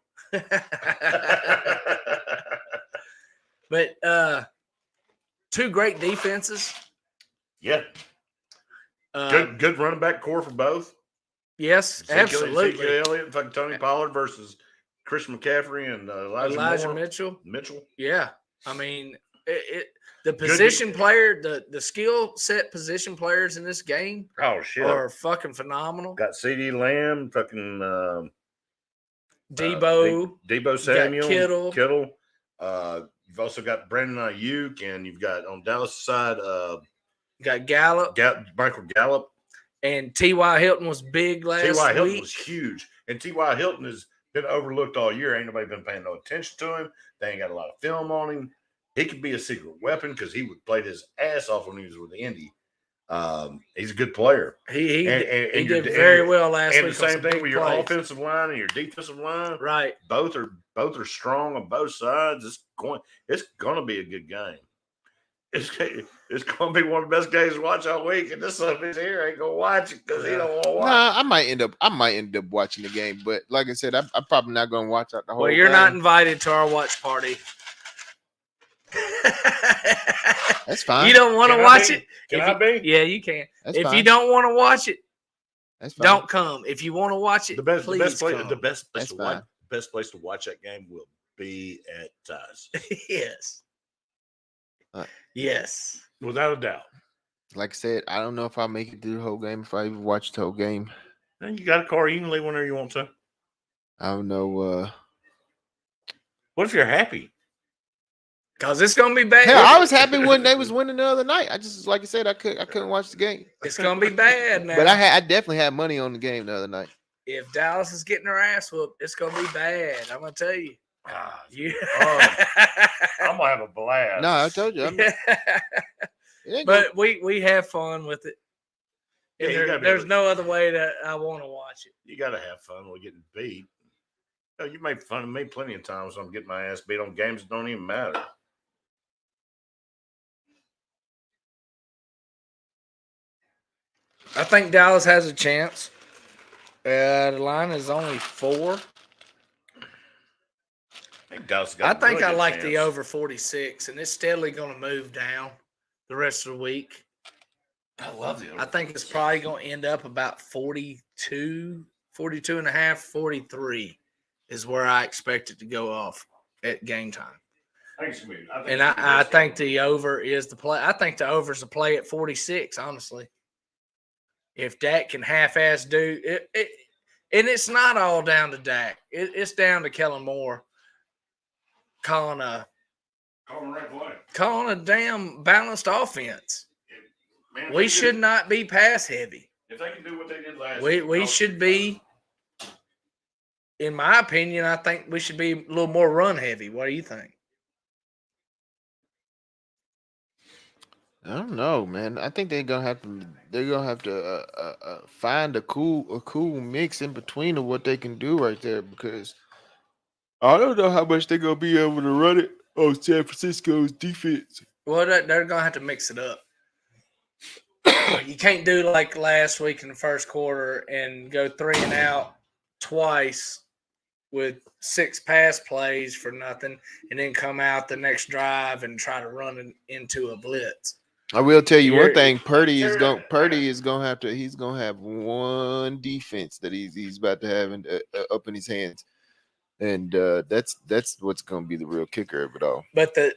But two great defenses. Yeah, good running back core for both. Yes, absolutely. Ezekiel Elliott and fucking Tony Pollard versus Christian McCaffrey and Elijah Moore. Mitchell. Yeah, I mean the position player, the skill set position players in this game. Oh shit, are fucking phenomenal. Got CD Lamb, fucking Debo, Debo Samuel, Kittle. You've also got Brandon Ayuk, and you've got on Dallas' side, got Gallup, Michael Gallup, and T.Y. Hilton was big last week. T.Y. Hilton was huge, and T.Y. Hilton has been overlooked all year. Ain't nobody been paying no attention to him. They ain't got a lot of film on him. He could be a secret weapon because he would play his ass off when he was with Indy. He's a good player. He did very well last week. And the same thing with your plays. offensive line and your defensive line. Right. Both are strong on both sides. It's going to be a good game. It's going to be one of the best games to watch all week. And this son of a bitch here ain't going to watch it because he don't want to watch. Nah, I might end up watching the game, but like I said, I'm probably not going to watch out the whole. Well, you're game. not invited to our watch party. That's fine. You don't want to watch it? Can I be? Yeah, you can. That's if fine. you don't want to watch it, That's fine. don't come. If you want to watch it, The best place That's to fine. watch. Best place to watch that game will be at Ty's. yes. Yes. Without a doubt. Like I said, I don't know if I'll make it through the whole game if I even watch the whole game. And you got a car, you can leave whenever you want to. I don't know. What if you're happy? Because it's going to be bad. Hell, I was happy when they was winning the other night. I just, like I said, I couldn't watch the game. It's going to be bad now. But I definitely had money on the game the other night. If Dallas is getting her ass whooped, it's going to be bad. I'm going to tell you. Yeah. I'm going to have a blast. No, I told you. it ain't But we have fun with it. Yeah, And there's no other way that I want to watch it. You got to have fun with getting beat. You made fun of me plenty of times when I'm getting my ass beat on games that don't even matter. I think Dallas has a chance. The line is only 4. I think I like the over 46, and it's steadily going to move down the rest of the week. I love the over. I think it's probably going to end up about 42 and a half, 43 is where I expect it to go off at game time. And I think the over is the play. I think the over is the play at 46, honestly. If Dak can half-ass do it, and it's not all down to Dak. It's down to Kellen Moore calling a damn balanced offense. Man, We should not be pass heavy. If they can do what they did last week, We should be, in my opinion, I think we should be a little more run heavy. What do you think? I don't know, man. I think they're gonna have to find a cool mix in between of what they can do right there, because I don't know how much they're gonna be able to run it on San Francisco's defense. Well, they're gonna have to mix it up. You can't do like last week in the first quarter and go 3 and out twice with 6 pass plays for nothing, and then come out the next drive and try to run it into a blitz. I will tell you one thing: Purdy is gonna have one defense that he's about to have up in his hands, and that's what's gonna be the real kicker of it all. But the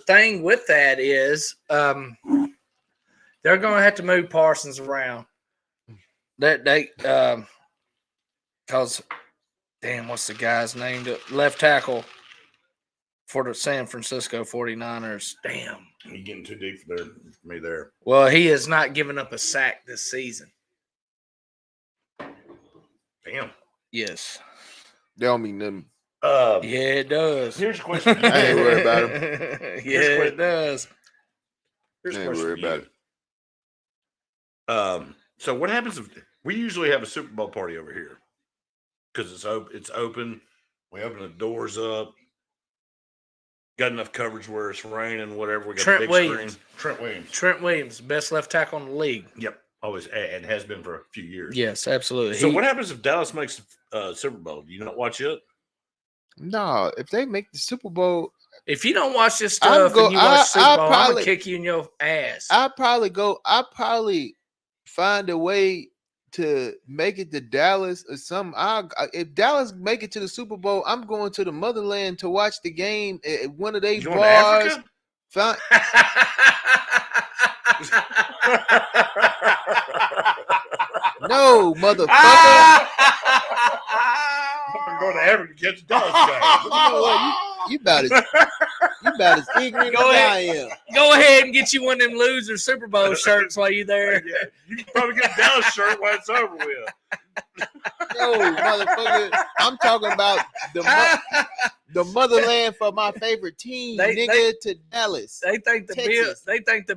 thing with that is, they're gonna have to move Parsons around. Because damn, what's the guy's name? The left tackle for the San Francisco 49ers. Damn. You're getting too deep for me there. Well, he has not given up a sack this season. Damn. Yes. They don't mean nothing. Yeah, it does. Here's a question. I ain't worried about him. Yeah, it does. Here's a I ain't question worried for about you. So what happens if we usually have a Super Bowl party over here? Because it's open. We open the doors up. Got enough coverage where it's raining, whatever. We got Trent big Williams. screen. Trent Williams, best left tackle in the league. Yep. Always, and has been for a few years. Yes, absolutely. So what happens if Dallas makes Super Bowl? Do you not watch it? No, if they make the Super Bowl, If you don't watch this stuff and you watch Super Bowl, I'm gonna kick you in your ass. I'll probably find a way to make it to Dallas or something. If Dallas make it to the Super Bowl, I'm going to the motherland to watch the game at one of these You going to bars. Africa? No, motherfucker. I'm going to Africa to catch the Dallas game. You know what? You about as ignorant as I am. Go ahead and get you one of them loser Super Bowl shirts while you're there. Yeah, you can probably get a Dallas shirt when it's over with. No, motherfucker. I'm talking about the motherland for my favorite team, nigga, to Dallas. They think the Texas.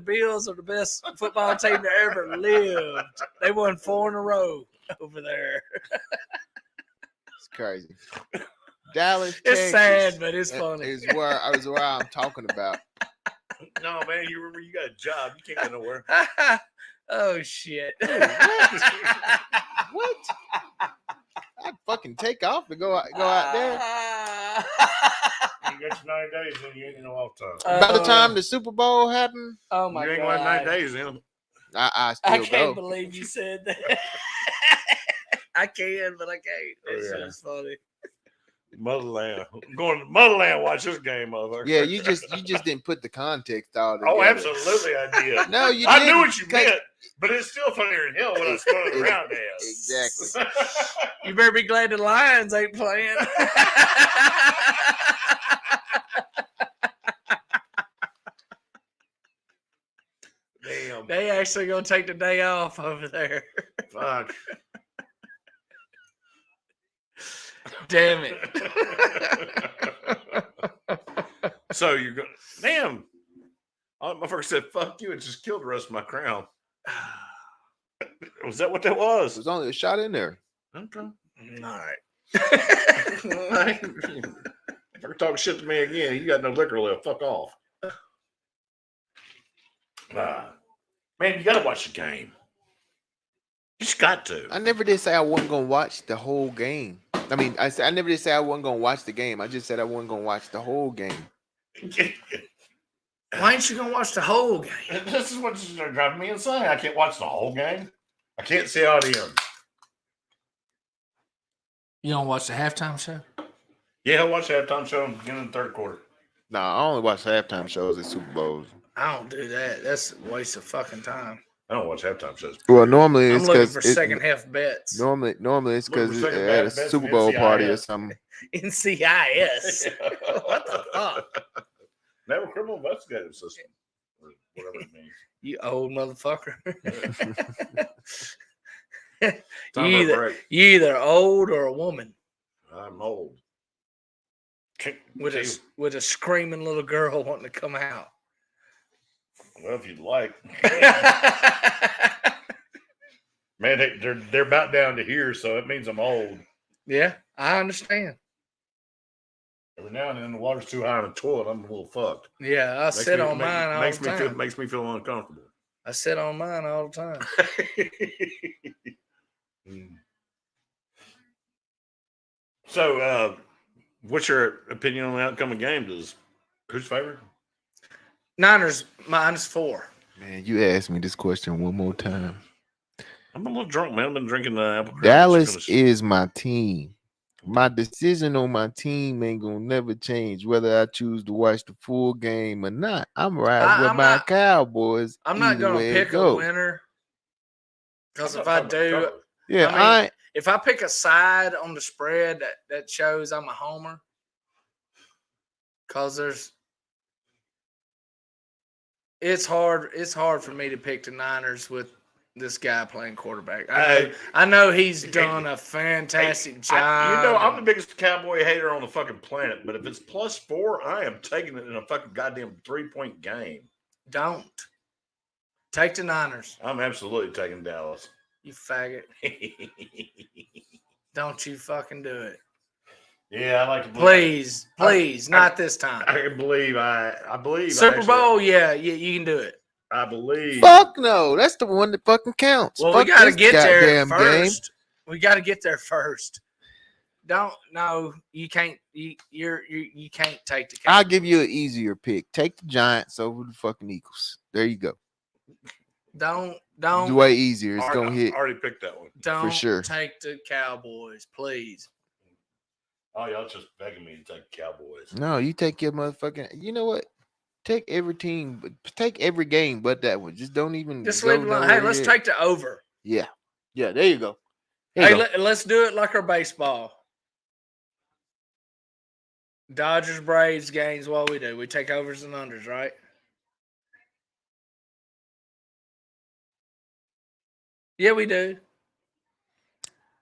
Bills are the best football team that ever lived. They won 4 in a row over there. It's crazy. Dallas, It's Texas sad, but it's funny. Is where I'm talking about. No, man, you remember you got a job. You can't go nowhere. Oh shit! What? I'd fucking take off to go out there. You got your 90 days, then you ain't no off time. By the time the Super Bowl happened, Oh my you ain't god! going 90 days in. I still I go. can't believe you said that. I can, but I can't. It's Yeah. just funny. Motherland. I'm going to Motherland. Watch this game, motherfucker. Yeah, you just didn't put the context all together. Oh, absolutely, I did. No, you I didn't. knew what you meant, but it's still funnier than hell when I spun it around as. Exactly. You better be glad the Lions ain't playing. Damn. They actually gonna take the day off over there. Fuck. Damn it. So you're going, damn. My motherfucker said, fuck you, and just killed the rest of my crown. Was that what that was? There's only a shot in there. Okay. All right. If you're talking shit to me again, you got no liquor left. Fuck off. Man, you got to watch the game. You just got to. I never did say I wasn't gonna watch the whole game. I mean, I never did say I wasn't gonna watch the game. I just said I wasn't gonna watch the whole game. Why ain't you gonna watch the whole game? This is what's driving me insane. I can't watch the whole game. I can't see how it ends. You don't watch the halftime show? Yeah, I watched the halftime show in the beginning of the third quarter. No, I only watch halftime shows at Super Bowls. I don't do that. That's a waste of fucking time. I don't watch halftime shows. Well, normally I'm it's looking because for second half bets. Normally it's Looking because for it's second at a half bets Super in Bowl party or NCIS. something. NCIS. What the fuck? Never criminal investigative system. Or whatever it means. You old motherfucker. Time for a break. You either old or a woman I'm old. with a screaming little girl wanting to come out. Well, if you'd like. Man, they're about down to here, so it means I'm old. Yeah, I understand. Every now and then the water's too high in the toilet, I'm a little fucked. Yeah, I sit on mine all the time. Makes me feel uncomfortable. I sit on mine all the time. So, what's your opinion on the outcome of the game? Who's favored? Niners -4. Man, you asked me this question one more time. I'm a little drunk, man. I've been drinking apple cream. Dallas is my team. My decision on my team ain't gonna never change whether I choose to watch the full game or not. I'm riding with my Cowboys. I'm not gonna pick a winner because if I do, yeah, if I pick a side on the spread, that shows I'm a homer. Because it's hard for me to pick the Niners with this guy playing quarterback. I know he's done a fantastic job. I'm the biggest Cowboy hater on the fucking planet, but if it's +4, I am taking it in a fucking goddamn 3-point game. Don't. Take the Niners. I'm absolutely taking Dallas. You faggot. Don't you fucking do it. Yeah, I like to believe. Please, not this time. I believe. Super Bowl, yeah, you can do it. I believe. Fuck no, that's the one that fucking counts. Well, Fuck we got to this get there goddamn first. game. We got to get there first. You can't. You can't take the. I'll give you an easier pick. Take the Giants over the fucking Eagles. There you go. Don't. It's way easier. It's gonna hit. I already picked that one. Don't for sure. Take the Cowboys, please. Oh, y'all just begging me to take Cowboys. No, you take your motherfucking. You know what? Take every team, take every game, but that one. Just don't even. Just leave it alone. Hey, let's take the over. Yeah, there you go. Let's do it like our baseball. Dodgers, Braves games. What we do? We take overs and unders, right? Yeah, we do.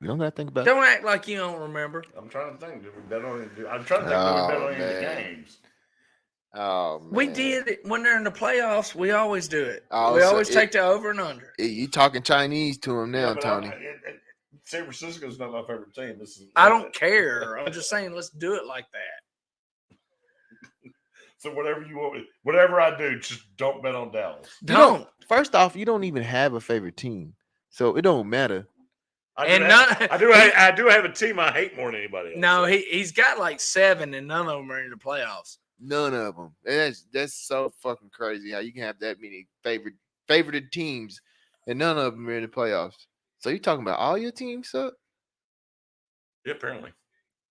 You don't gotta think about it. Don't act like you don't remember. I'm trying to think. Did we bet on? I'm trying to think. Did we bet on any of the games? Oh man. We did it when they're in the playoffs. We always do it. Oh, we so always take the over and under. You talking Chinese to him now, but Tony? San Francisco's not my favorite team. This is. I don't care. I'm just saying, let's do it like that. So whatever you want, whatever I do, just don't bet on Dallas. Don't. First off, you don't even have a favorite team, so it don't matter. I do have a team I hate more than anybody else. No, he's got like 7, and none of them are in the playoffs. None of them. That's so fucking crazy how you can have that many favorited teams, and none of them are in the playoffs. So you talking about all your teams suck? Yeah, apparently.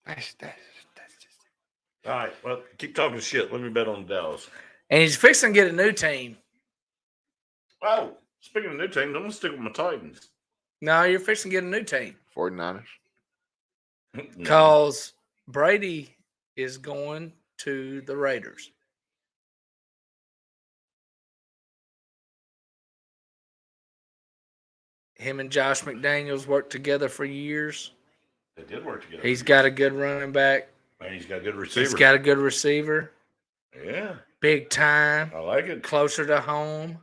That's just. All right. Well, keep talking shit. Let me bet on Dallas. And he's fixing to get a new team. Oh, speaking of new teams, I'm gonna stick with my Titans. No, you're fixing to get a new team. 49ers. Because Brady is going to the Raiders. Him and Josh McDaniels worked together for years. They did work together. He's got a good running back. Man, he's got a good receiver. He's got a good receiver. Yeah. Big time. I like it. Closer to home.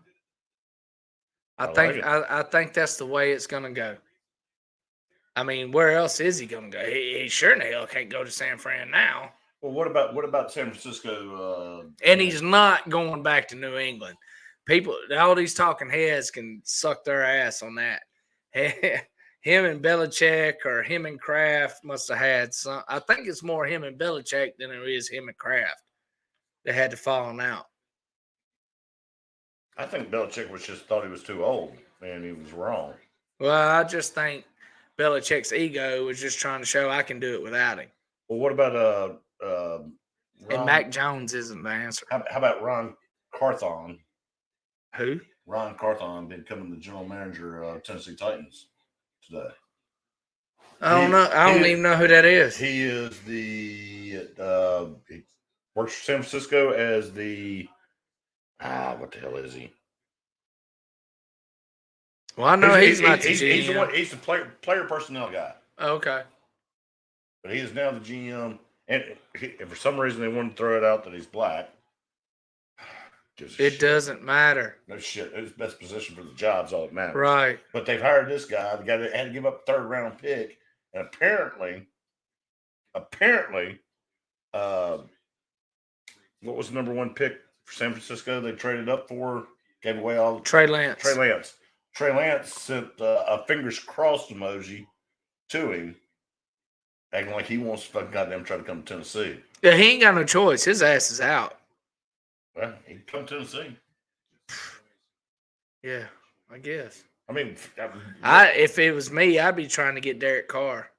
I think that's the way it's going to go. I mean, where else is he going to go? He sure in the hell can't go to San Fran now. Well, what about San Francisco? And he's not going back to New England. People, all these talking heads can suck their ass on that. Him and Belichick or him and Kraft must have had some. I think it's more him and Belichick than it is him and Kraft that had to fall out. I think Belichick just thought he was too old, and he was wrong. Well, I just think Belichick's ego was just trying to show I can do it without him. Well, what about Ron, and Mac Jones isn't the answer. How about Ron Carthon? Who? Ron Carthon becoming the general manager of Tennessee Titans today. I don't know. I don't even know who that is. He is he works for San Francisco as the what the hell is he? Well, I know he's not the GM. He's the player personnel guy. Okay. But he is now the GM, and if for some reason they want to throw it out that he's black, it doesn't matter. No shit. His best position for the job's all that matters. Right. But they've hired this guy, the guy that had to give up a 3rd round pick, and apparently, what was the number 1 pick for San Francisco? They traded up for, gave away all. Trey Lance. Trey Lance sent a fingers crossed emoji to him, acting like he wants to fucking goddamn try to come to Tennessee. Yeah, he ain't got no choice. His ass is out. Well, he can come to Tennessee. Yeah, I guess. I mean, if it was me, I'd be trying to get Derek Carr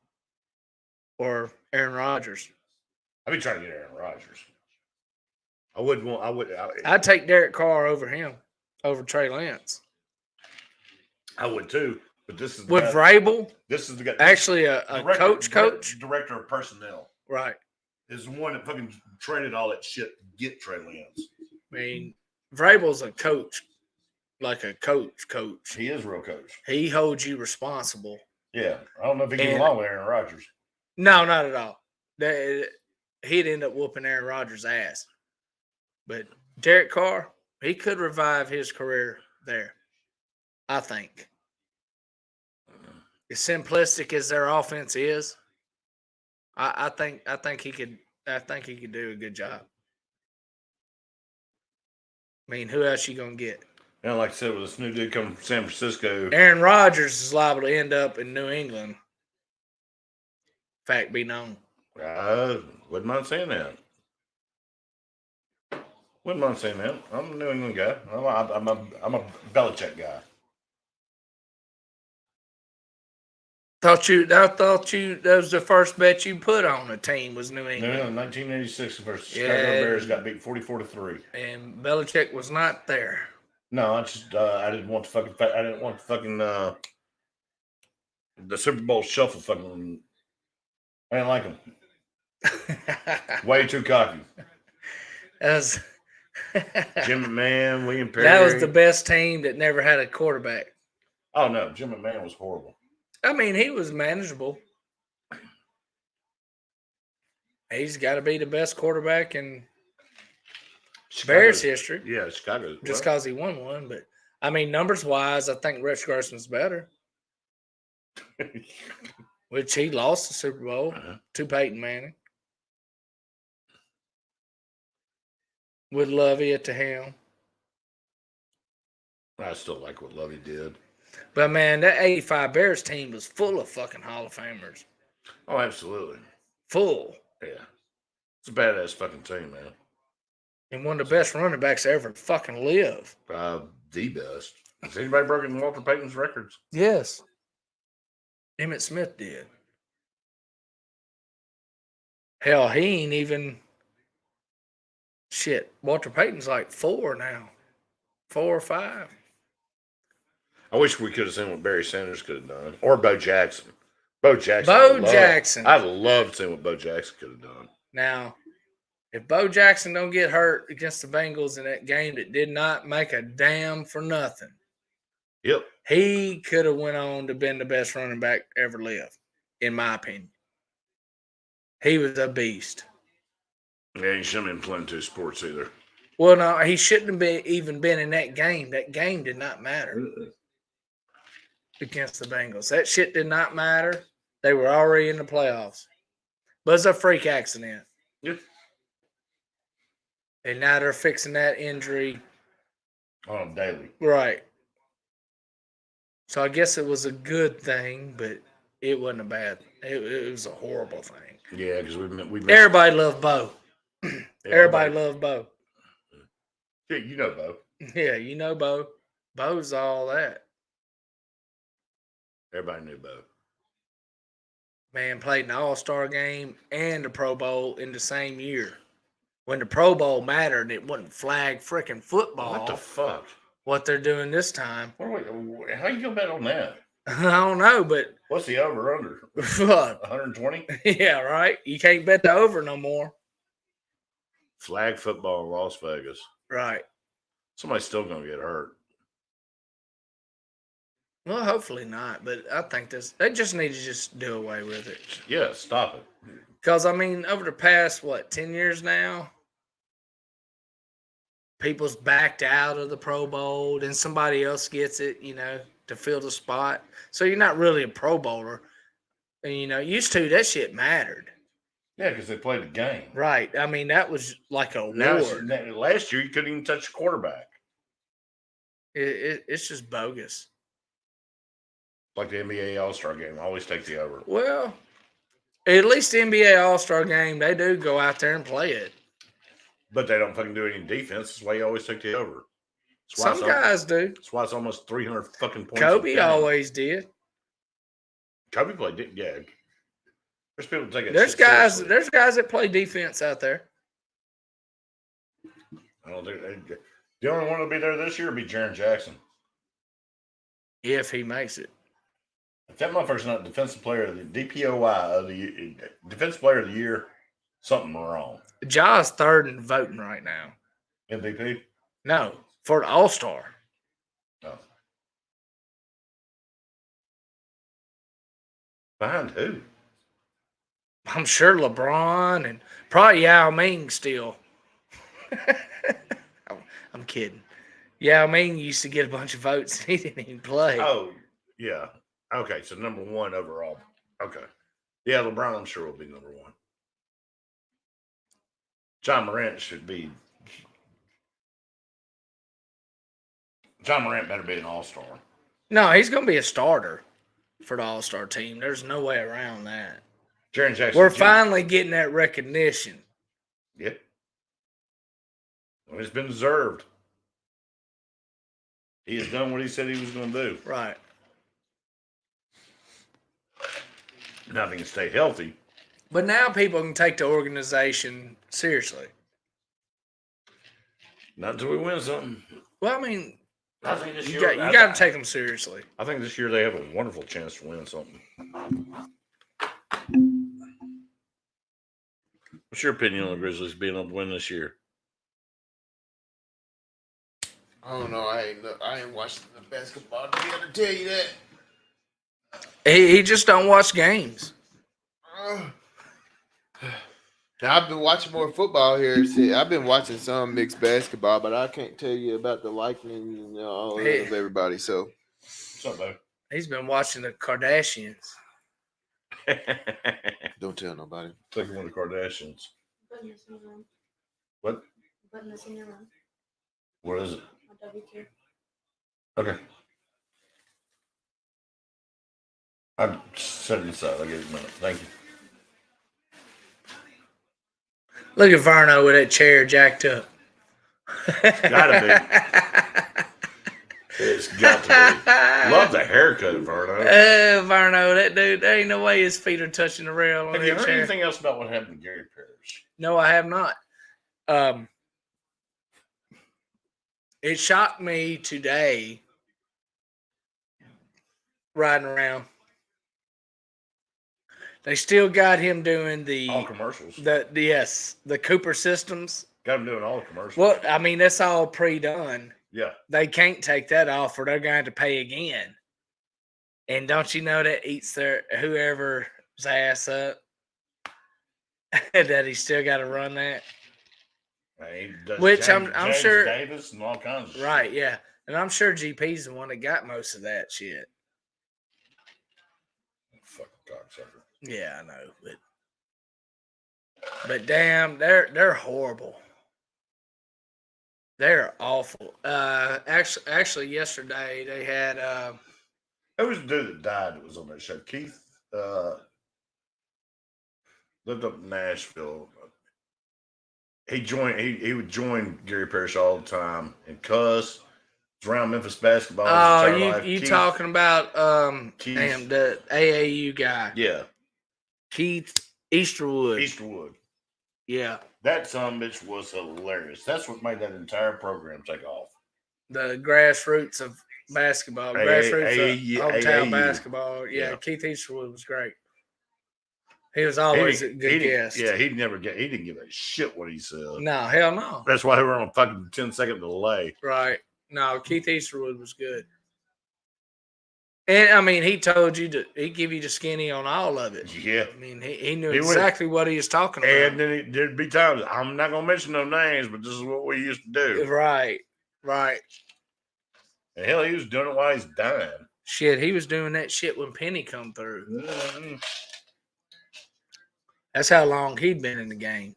or Aaron Rodgers. I'd be trying to get Aaron Rodgers. I'd take Derek Carr over him, over Trey Lance. I would too, but this is with Vrabel. This is the guy. Actually, a coach, director of personnel, right? Is the one that fucking traded all that shit to get Trey Lance. I mean, Vrabel's a coach, like a coach. He is a real coach. He holds you responsible. Yeah, I don't know if he gets along with Aaron Rodgers. No, not at all. He'd end up whooping Aaron Rodgers' ass. But Derek Carr, he could revive his career there. I think. As simplistic as their offense is, I think he could do a good job. I mean, who else you gonna get? And like I said, with this new dude coming from San Francisco, Aaron Rodgers is liable to end up in New England. Fact be known. Wouldn't mind saying that. Wouldn't mind saying that. I'm a New England guy. I'm a Belichick guy. I thought that was the first bet you put on a team was New England. No, 1986 versus Chicago Bears got beat 44-3. And Belichick was not there. No, I didn't want the the Super Bowl shuffle fucking. I didn't like him. Way too cocky. That was Jim McMahon, William Perry. That was the best team that never had a quarterback. Oh no, Jim McMahon was horrible. I mean, he was manageable. He's got to be the best quarterback in Bears history. Yeah, Chicago. Just because he won one. But, I mean, numbers-wise, I think Rex Grossman's better. Which he lost the Super Bowl to Peyton Manning. With Lovey at the helm. I still like what Lovey did. But, man, that 85 Bears team was full of fucking Hall of Famers. Oh, absolutely. Full. Yeah. It's a badass fucking team, man. And one of the best running backs ever fucking live. The best. Has anybody broken Walter Payton's records? Yes. Emmitt Smith did. Hell, he ain't even... Shit, Walter Payton's like 4 now. 4 or 5. I wish we could have seen what Barry Sanders could have done. Or Bo Jackson. Bo Jackson. I loved seeing what Bo Jackson could have done. Now, if Bo Jackson don't get hurt against the Bengals in that game that did not make a damn for nothing. Yep. He could have went on to been the best running back ever lived, in my opinion. He was a beast. Yeah, he shouldn't have been playing 2 sports either. Well, no, he shouldn't have even been in that game. That game did not matter against the Bengals. That shit did not matter. They were already in the playoffs. But it's a freak accident. Yep. And now they're fixing that injury. On daily. Right. So I guess it was a good thing, but it wasn't a bad. It was a horrible thing. Yeah, because we everybody loved Bo. Everybody loved Bo. Yeah, you know Bo. Yeah, you know Bo. Bo's all that. Everybody knew Bo. Man played an All-Star game and the Pro Bowl in the same year. When the Pro Bowl mattered, it wasn't flag freaking football. What the fuck? What they're doing this time. How you go bet on that? I don't know, but what's the over under? What? 120? Yeah, right. You can't bet the over no more. Flag football in Las Vegas. Right. Somebody's still gonna get hurt. Well, hopefully not, but I think they just need to just do away with it. Yeah, stop it. Because, I mean, over the past, 10 years now, people's backed out of the Pro Bowl, then somebody else gets it, to fill the spot. So you're not really a Pro Bowler. And, used to, that shit mattered. Yeah, because they played the game. Right. I mean, that was like a now award. Last year, you couldn't even touch the quarterback. It's just bogus. Like the NBA All-Star game. I always take the over. Well, at least the NBA All-Star game, they do go out there and play it. But they don't fucking do any defense. That's why you always take the over. Some guys do. That's why it's almost 300 fucking points. Kobe always did. Kobe played, yeah. There's people that take it. There's guys that play defense out there. I don't think the only one that'll be there this year will be Jaren Jackson. If he makes it. If that motherfucker's not defensive player of the DPOY of the defensive player of the year, something wrong. Ja's third in voting right now. MVP? No, for the All-Star. Oh. Behind who? I'm sure LeBron and probably Yao Ming still. I'm kidding. Yao Ming used to get a bunch of votes and he didn't even play. Oh, yeah. Okay, so number 1 overall. Okay. Yeah, LeBron, I'm sure, will be number 1. John Morant should be. John Morant better be an all-star. No, he's going to be a starter for the all-star team. There's no way around that. Jaren Jackson. We're finally getting that recognition. Yep. Well, it's been deserved. He has done what he said he was going to do. Right. Now if he can stay healthy. But now people can take the organization seriously. Not until we win something. Well, I mean, I think this you year got to take them seriously. I think this year they have a wonderful chance to win something. What's your opinion on the Grizzlies being able to win this year? I don't know. I ain't watched the basketball to be able to tell you that. He just don't watch games. Now, I've been watching more football here. See, I've been watching some mixed basketball, but I can't tell you about the liking of everybody. So, What's up, babe? He's been watching the Kardashians. don't tell nobody. Like one of the Kardashians. What? Button this in your room. What is it? A W2. Okay. I set it aside. I'll give you a minute. Thank you. Look at Verno with that chair jacked up. Gotta It's got to be. Love the haircut, Verno. Verno, that dude, there ain't no way his feet are touching the rail on Have you that heard chair. anything else about what happened to Gary Parrish? No, I have not. It shocked me today riding around. They still got him doing All commercials. the Cooper systems. Got him doing all the commercials. Well, I mean, that's all pre-done. Yeah. They can't take that off or they're going to have to pay again. And don't you know that eats their whoever's ass up? That he still got to run that. He does Which James I'm sure. Davis and all kinds of Right, shit. yeah. And I'm sure GP's the one that got most of that shit. Fucking cocksucker. Yeah, I know, but damn, they're horrible. They're awful. Actually, yesterday they had Who was the dude that died that was on that show? Keith lived up in Nashville. He would join Gary Parrish all the time and cuss. Was around Memphis basketball. His entire life. you Keith, talking about Keith. damn the AAU guy. Yeah. Keith Easterwood. Easterwood. Yeah. That son bitch was hilarious. That's what made that entire program take off. The grassroots of basketball. Grassroots of hometown basketball. Yeah, Keith Easterwood was great. He was always a good guest. Yeah, he didn't give a shit what he said. No, hell no. That's why we were on a fucking 10-second delay. Right. No, Keith Easterwood was good. And I mean, he told you he'd give you the skinny on all of it. Yeah. I mean, he knew exactly what he was talking about. And then there'd be times, I'm not going to mention no names, but this is what we used to do. Right. And hell, he was doing it while he's dying. Shit, he was doing that shit when Penny come through. Mm-hmm. That's how long he'd been in the game.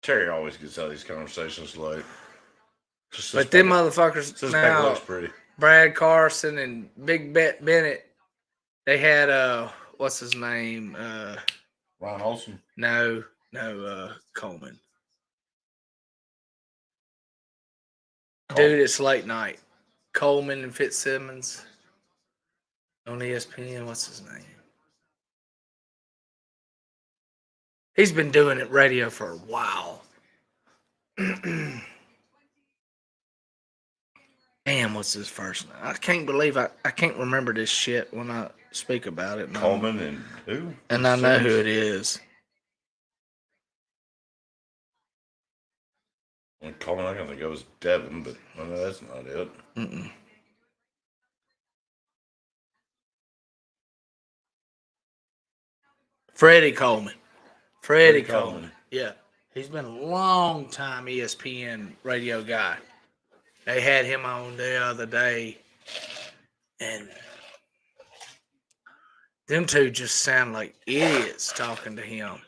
Terry always gets out of these conversations late. But them motherfuckers now, looks pretty. Brad Carson and Big Bet Bennett, they had what's his name? Ron Olson? No, Coleman. Dude, it's late night. Coleman and Fitzsimmons on ESPN. What's his name? He's been doing it radio for a while. Damn, what's his first name? I can't believe I can't remember this shit when I speak about it. Coleman and who? And I know who it is. Well, Coleman, I don't think it was Devin, but I know that's not it. Mm-mm. Freddie Coleman. Freddie Coleman. Yeah. He's been a long time ESPN radio guy. They had him on the other day, and them two just sound like idiots talking to him.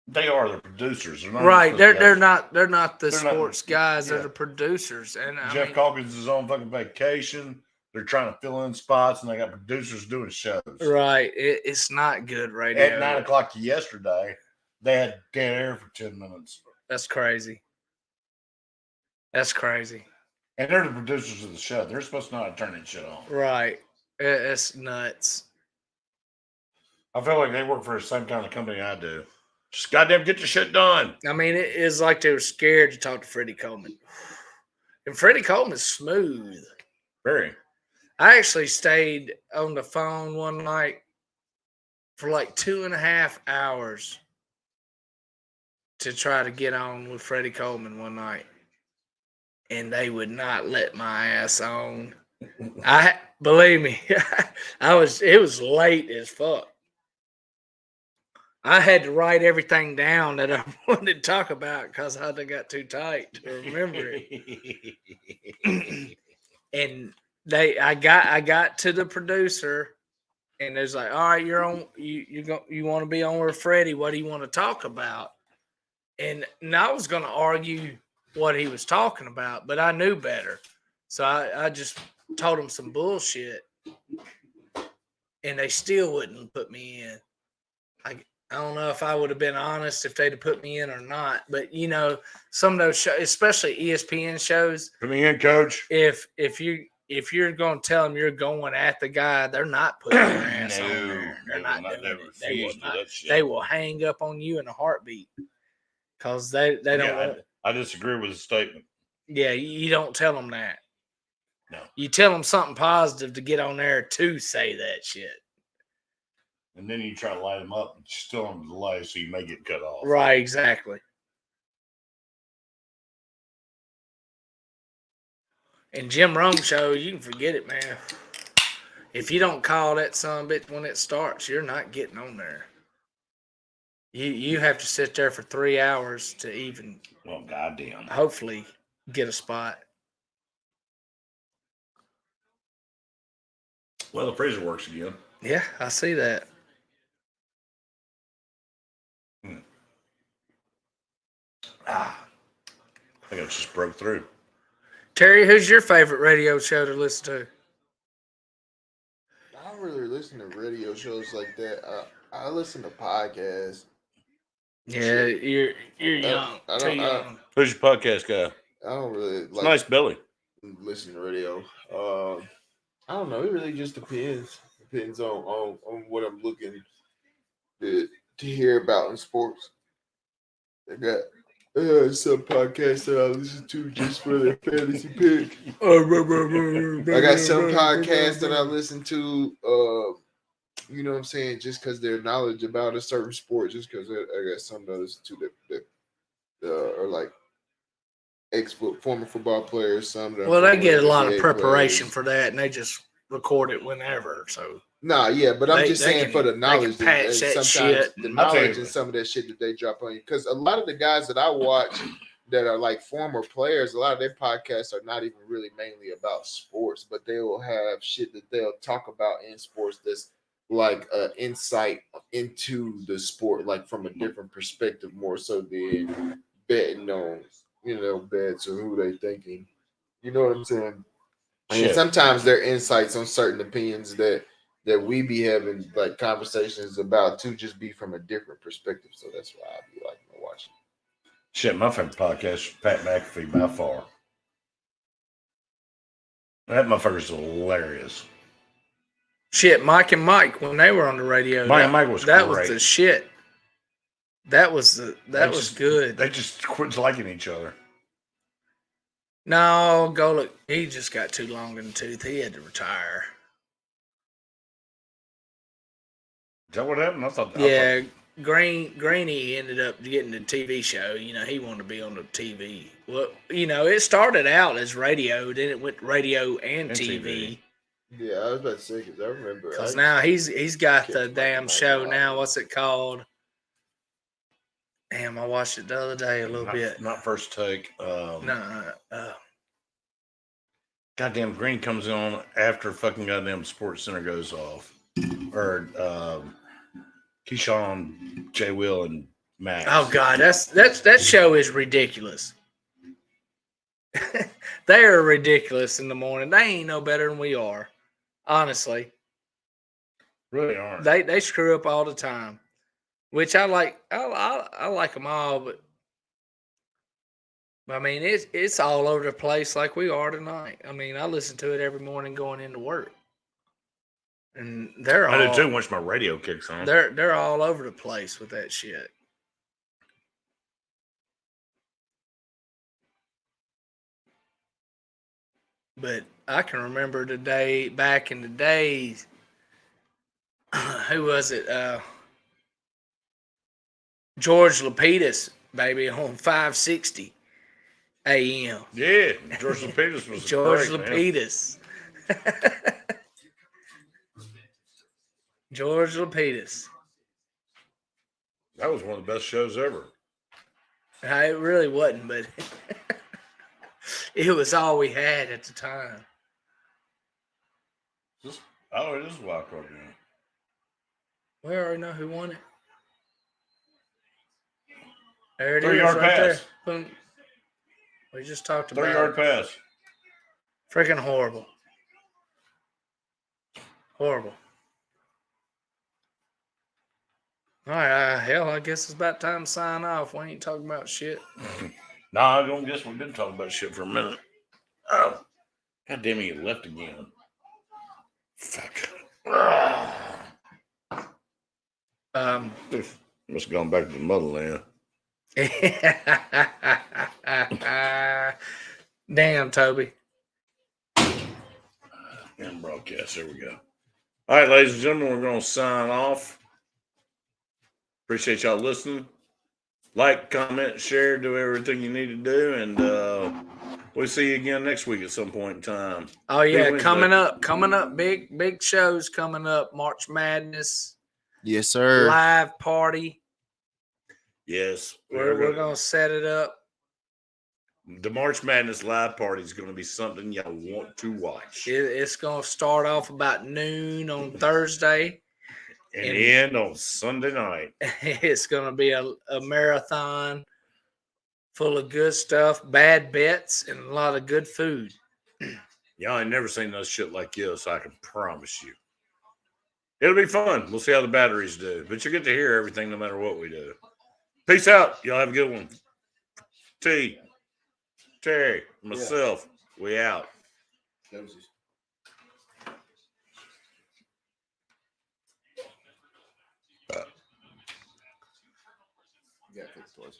They are the producers. Right. They're not the sports guys. They're the producers. And Jeff Calkins is on fucking vacation. They're trying to fill in spots, and they got producers doing shows. Right. It's not good radio. At 9 o'clock yesterday, they had dead air for 10 minutes. That's crazy. That's crazy. And they're the producers of the show. They're supposed to know how to turn that shit on. Right. It's nuts. I feel like they work for the same kind of company I do. Just goddamn get your shit done. I mean, it is like they were scared to talk to Freddie Coleman. And Freddie Coleman's smooth. Very. I actually stayed on the phone one night for like 2.5 hours to try to get on with Freddie Coleman one night. and they would not let my ass on. Believe me, it was late as fuck. I had to write everything down that I wanted to talk about because I got too tight to remember it. And I got to the producer, and there's like, all right, you're on. You want to be on with Freddie? What do you want to talk about? And I was going to argue what he was talking about, but I knew better, so I just told him some bullshit, and they still wouldn't put me in. I don't know if I would have been honest if they'd have put me in or not, but some of those shows, especially ESPN shows, Put me in, coach. If you're going to tell them you're going at the guy, they're not putting their ass on there. They're not doing it. They will hang up on you in a heartbeat because they don't. I disagree with the statement. Yeah, you don't tell them that. No, you tell them something positive to get on there to say that shit. And then you try to light them up and still on delay, so you may get cut off. Right, exactly. And Jim Rome show, you can forget it, man. If you don't call that son of a bitch when it starts, you're not getting on there. You have to sit there for 3 hours to even, well, goddamn, hopefully get a spot. Well, the freezer works again. Yeah, I see that. I think I just broke through. Terry, who's your favorite radio show to listen to? I don't really listen to radio shows like that. I listen to podcasts. Yeah, you're young. Too young. Who's your podcast guy? I don't really like nice Billy. Listen to radio. I don't know. It really just depends. Depends on what I'm looking to hear about in sports. I got some podcasts that I listen to just for their fantasy pick. I got some podcasts that I listen to, you know what I'm saying, just because their knowledge about a certain sport, just because I got some that I listen to that are like former football players, some that they get a lot of NBA preparation players. for that, and they just record it whenever, so. Nah, yeah, but I'm just saying for the knowledge, and sometimes shit. the knowledge and some of that shit that they drop on you. Because a lot of the guys that I watch that are like former players, a lot of their podcasts are not even really mainly about sports, but they will have shit that they'll talk about in sports that's like insight into the sport, like from a different perspective, more so than betting on, bets or who they thinking. You know what I'm saying? And sometimes their insights on certain opinions that we be having like conversations about to just be from a different perspective. So that's why I be liking to watch it. Shit, my favorite podcast is Pat McAfee by far. That motherfucker's hilarious. Shit, Mike and Mike, when they were on the radio, Mike was that great. was the shit. That was good. They just quit liking each other. No, Golick, he just got too long in the tooth. He had to retire. Is that what happened? Greeny ended up getting the TV show. He wanted to be on the TV. Well, it started out as radio, then it went radio and TV. Yeah, I was about to say, because I remember. Because now he's got the damn show now. What's it called? Damn, I watched it the other day a little bit. Not First Take. No. Goddamn, Green comes on after fucking goddamn Sports Center goes off. Or Keyshawn, J. Will, and Max. Oh God, that show is ridiculous. They are ridiculous in the morning. They ain't no better than we are, honestly. Really aren't. They screw up all the time, which I like. I like them all, but I mean it's all over the place like we are tonight. I mean, I listen to it every morning going into work. And I do too once my radio kicks on. They're all over the place with that shit. But I can remember the day back in the days. Who was it? George Lapidus, baby, on 560. a.m. Yeah, George Lapidus was George great, man. Lapidus. George Lapidus. That was one of the best shows ever. It really wasn't, but it was all we had at the time. Oh, it is a wild card game. We already know who won it. There it is, 3-yard right there. pass. Boom. We just talked about 3-yard it. pass. Freaking horrible. Horrible. All right, hell, I guess it's about time to sign off. We ain't talking about shit. Nah, I don't guess we've been talking about shit for a minute. Oh, God damn it, you left again. Fuck. Must have gone back to the motherland. Damn, Toby. And broadcast. There we go. All right, ladies and gentlemen, we're going to sign off. Appreciate y'all listening. Like, comment, share, do everything you need to do, and we'll see you again next week at some point in time. Oh yeah, Wednesday. coming up, big shows coming up. March Madness, Yes, sir. live party. Yes, We're gonna set it up. The March Madness live party is going to be something y'all want to watch. It's gonna start off about noon on Thursday, and end on Sunday night. It's gonna be a marathon full of good stuff, bad bets, and a lot of good food. Y'all ain't never seen no shit like this, I can promise you. It'll be fun. We'll see how the batteries do. But you get to hear everything no matter what we do. Peace out. Y'all have a good one. T, Terry, myself, we out. That was just... You got to fix the toys.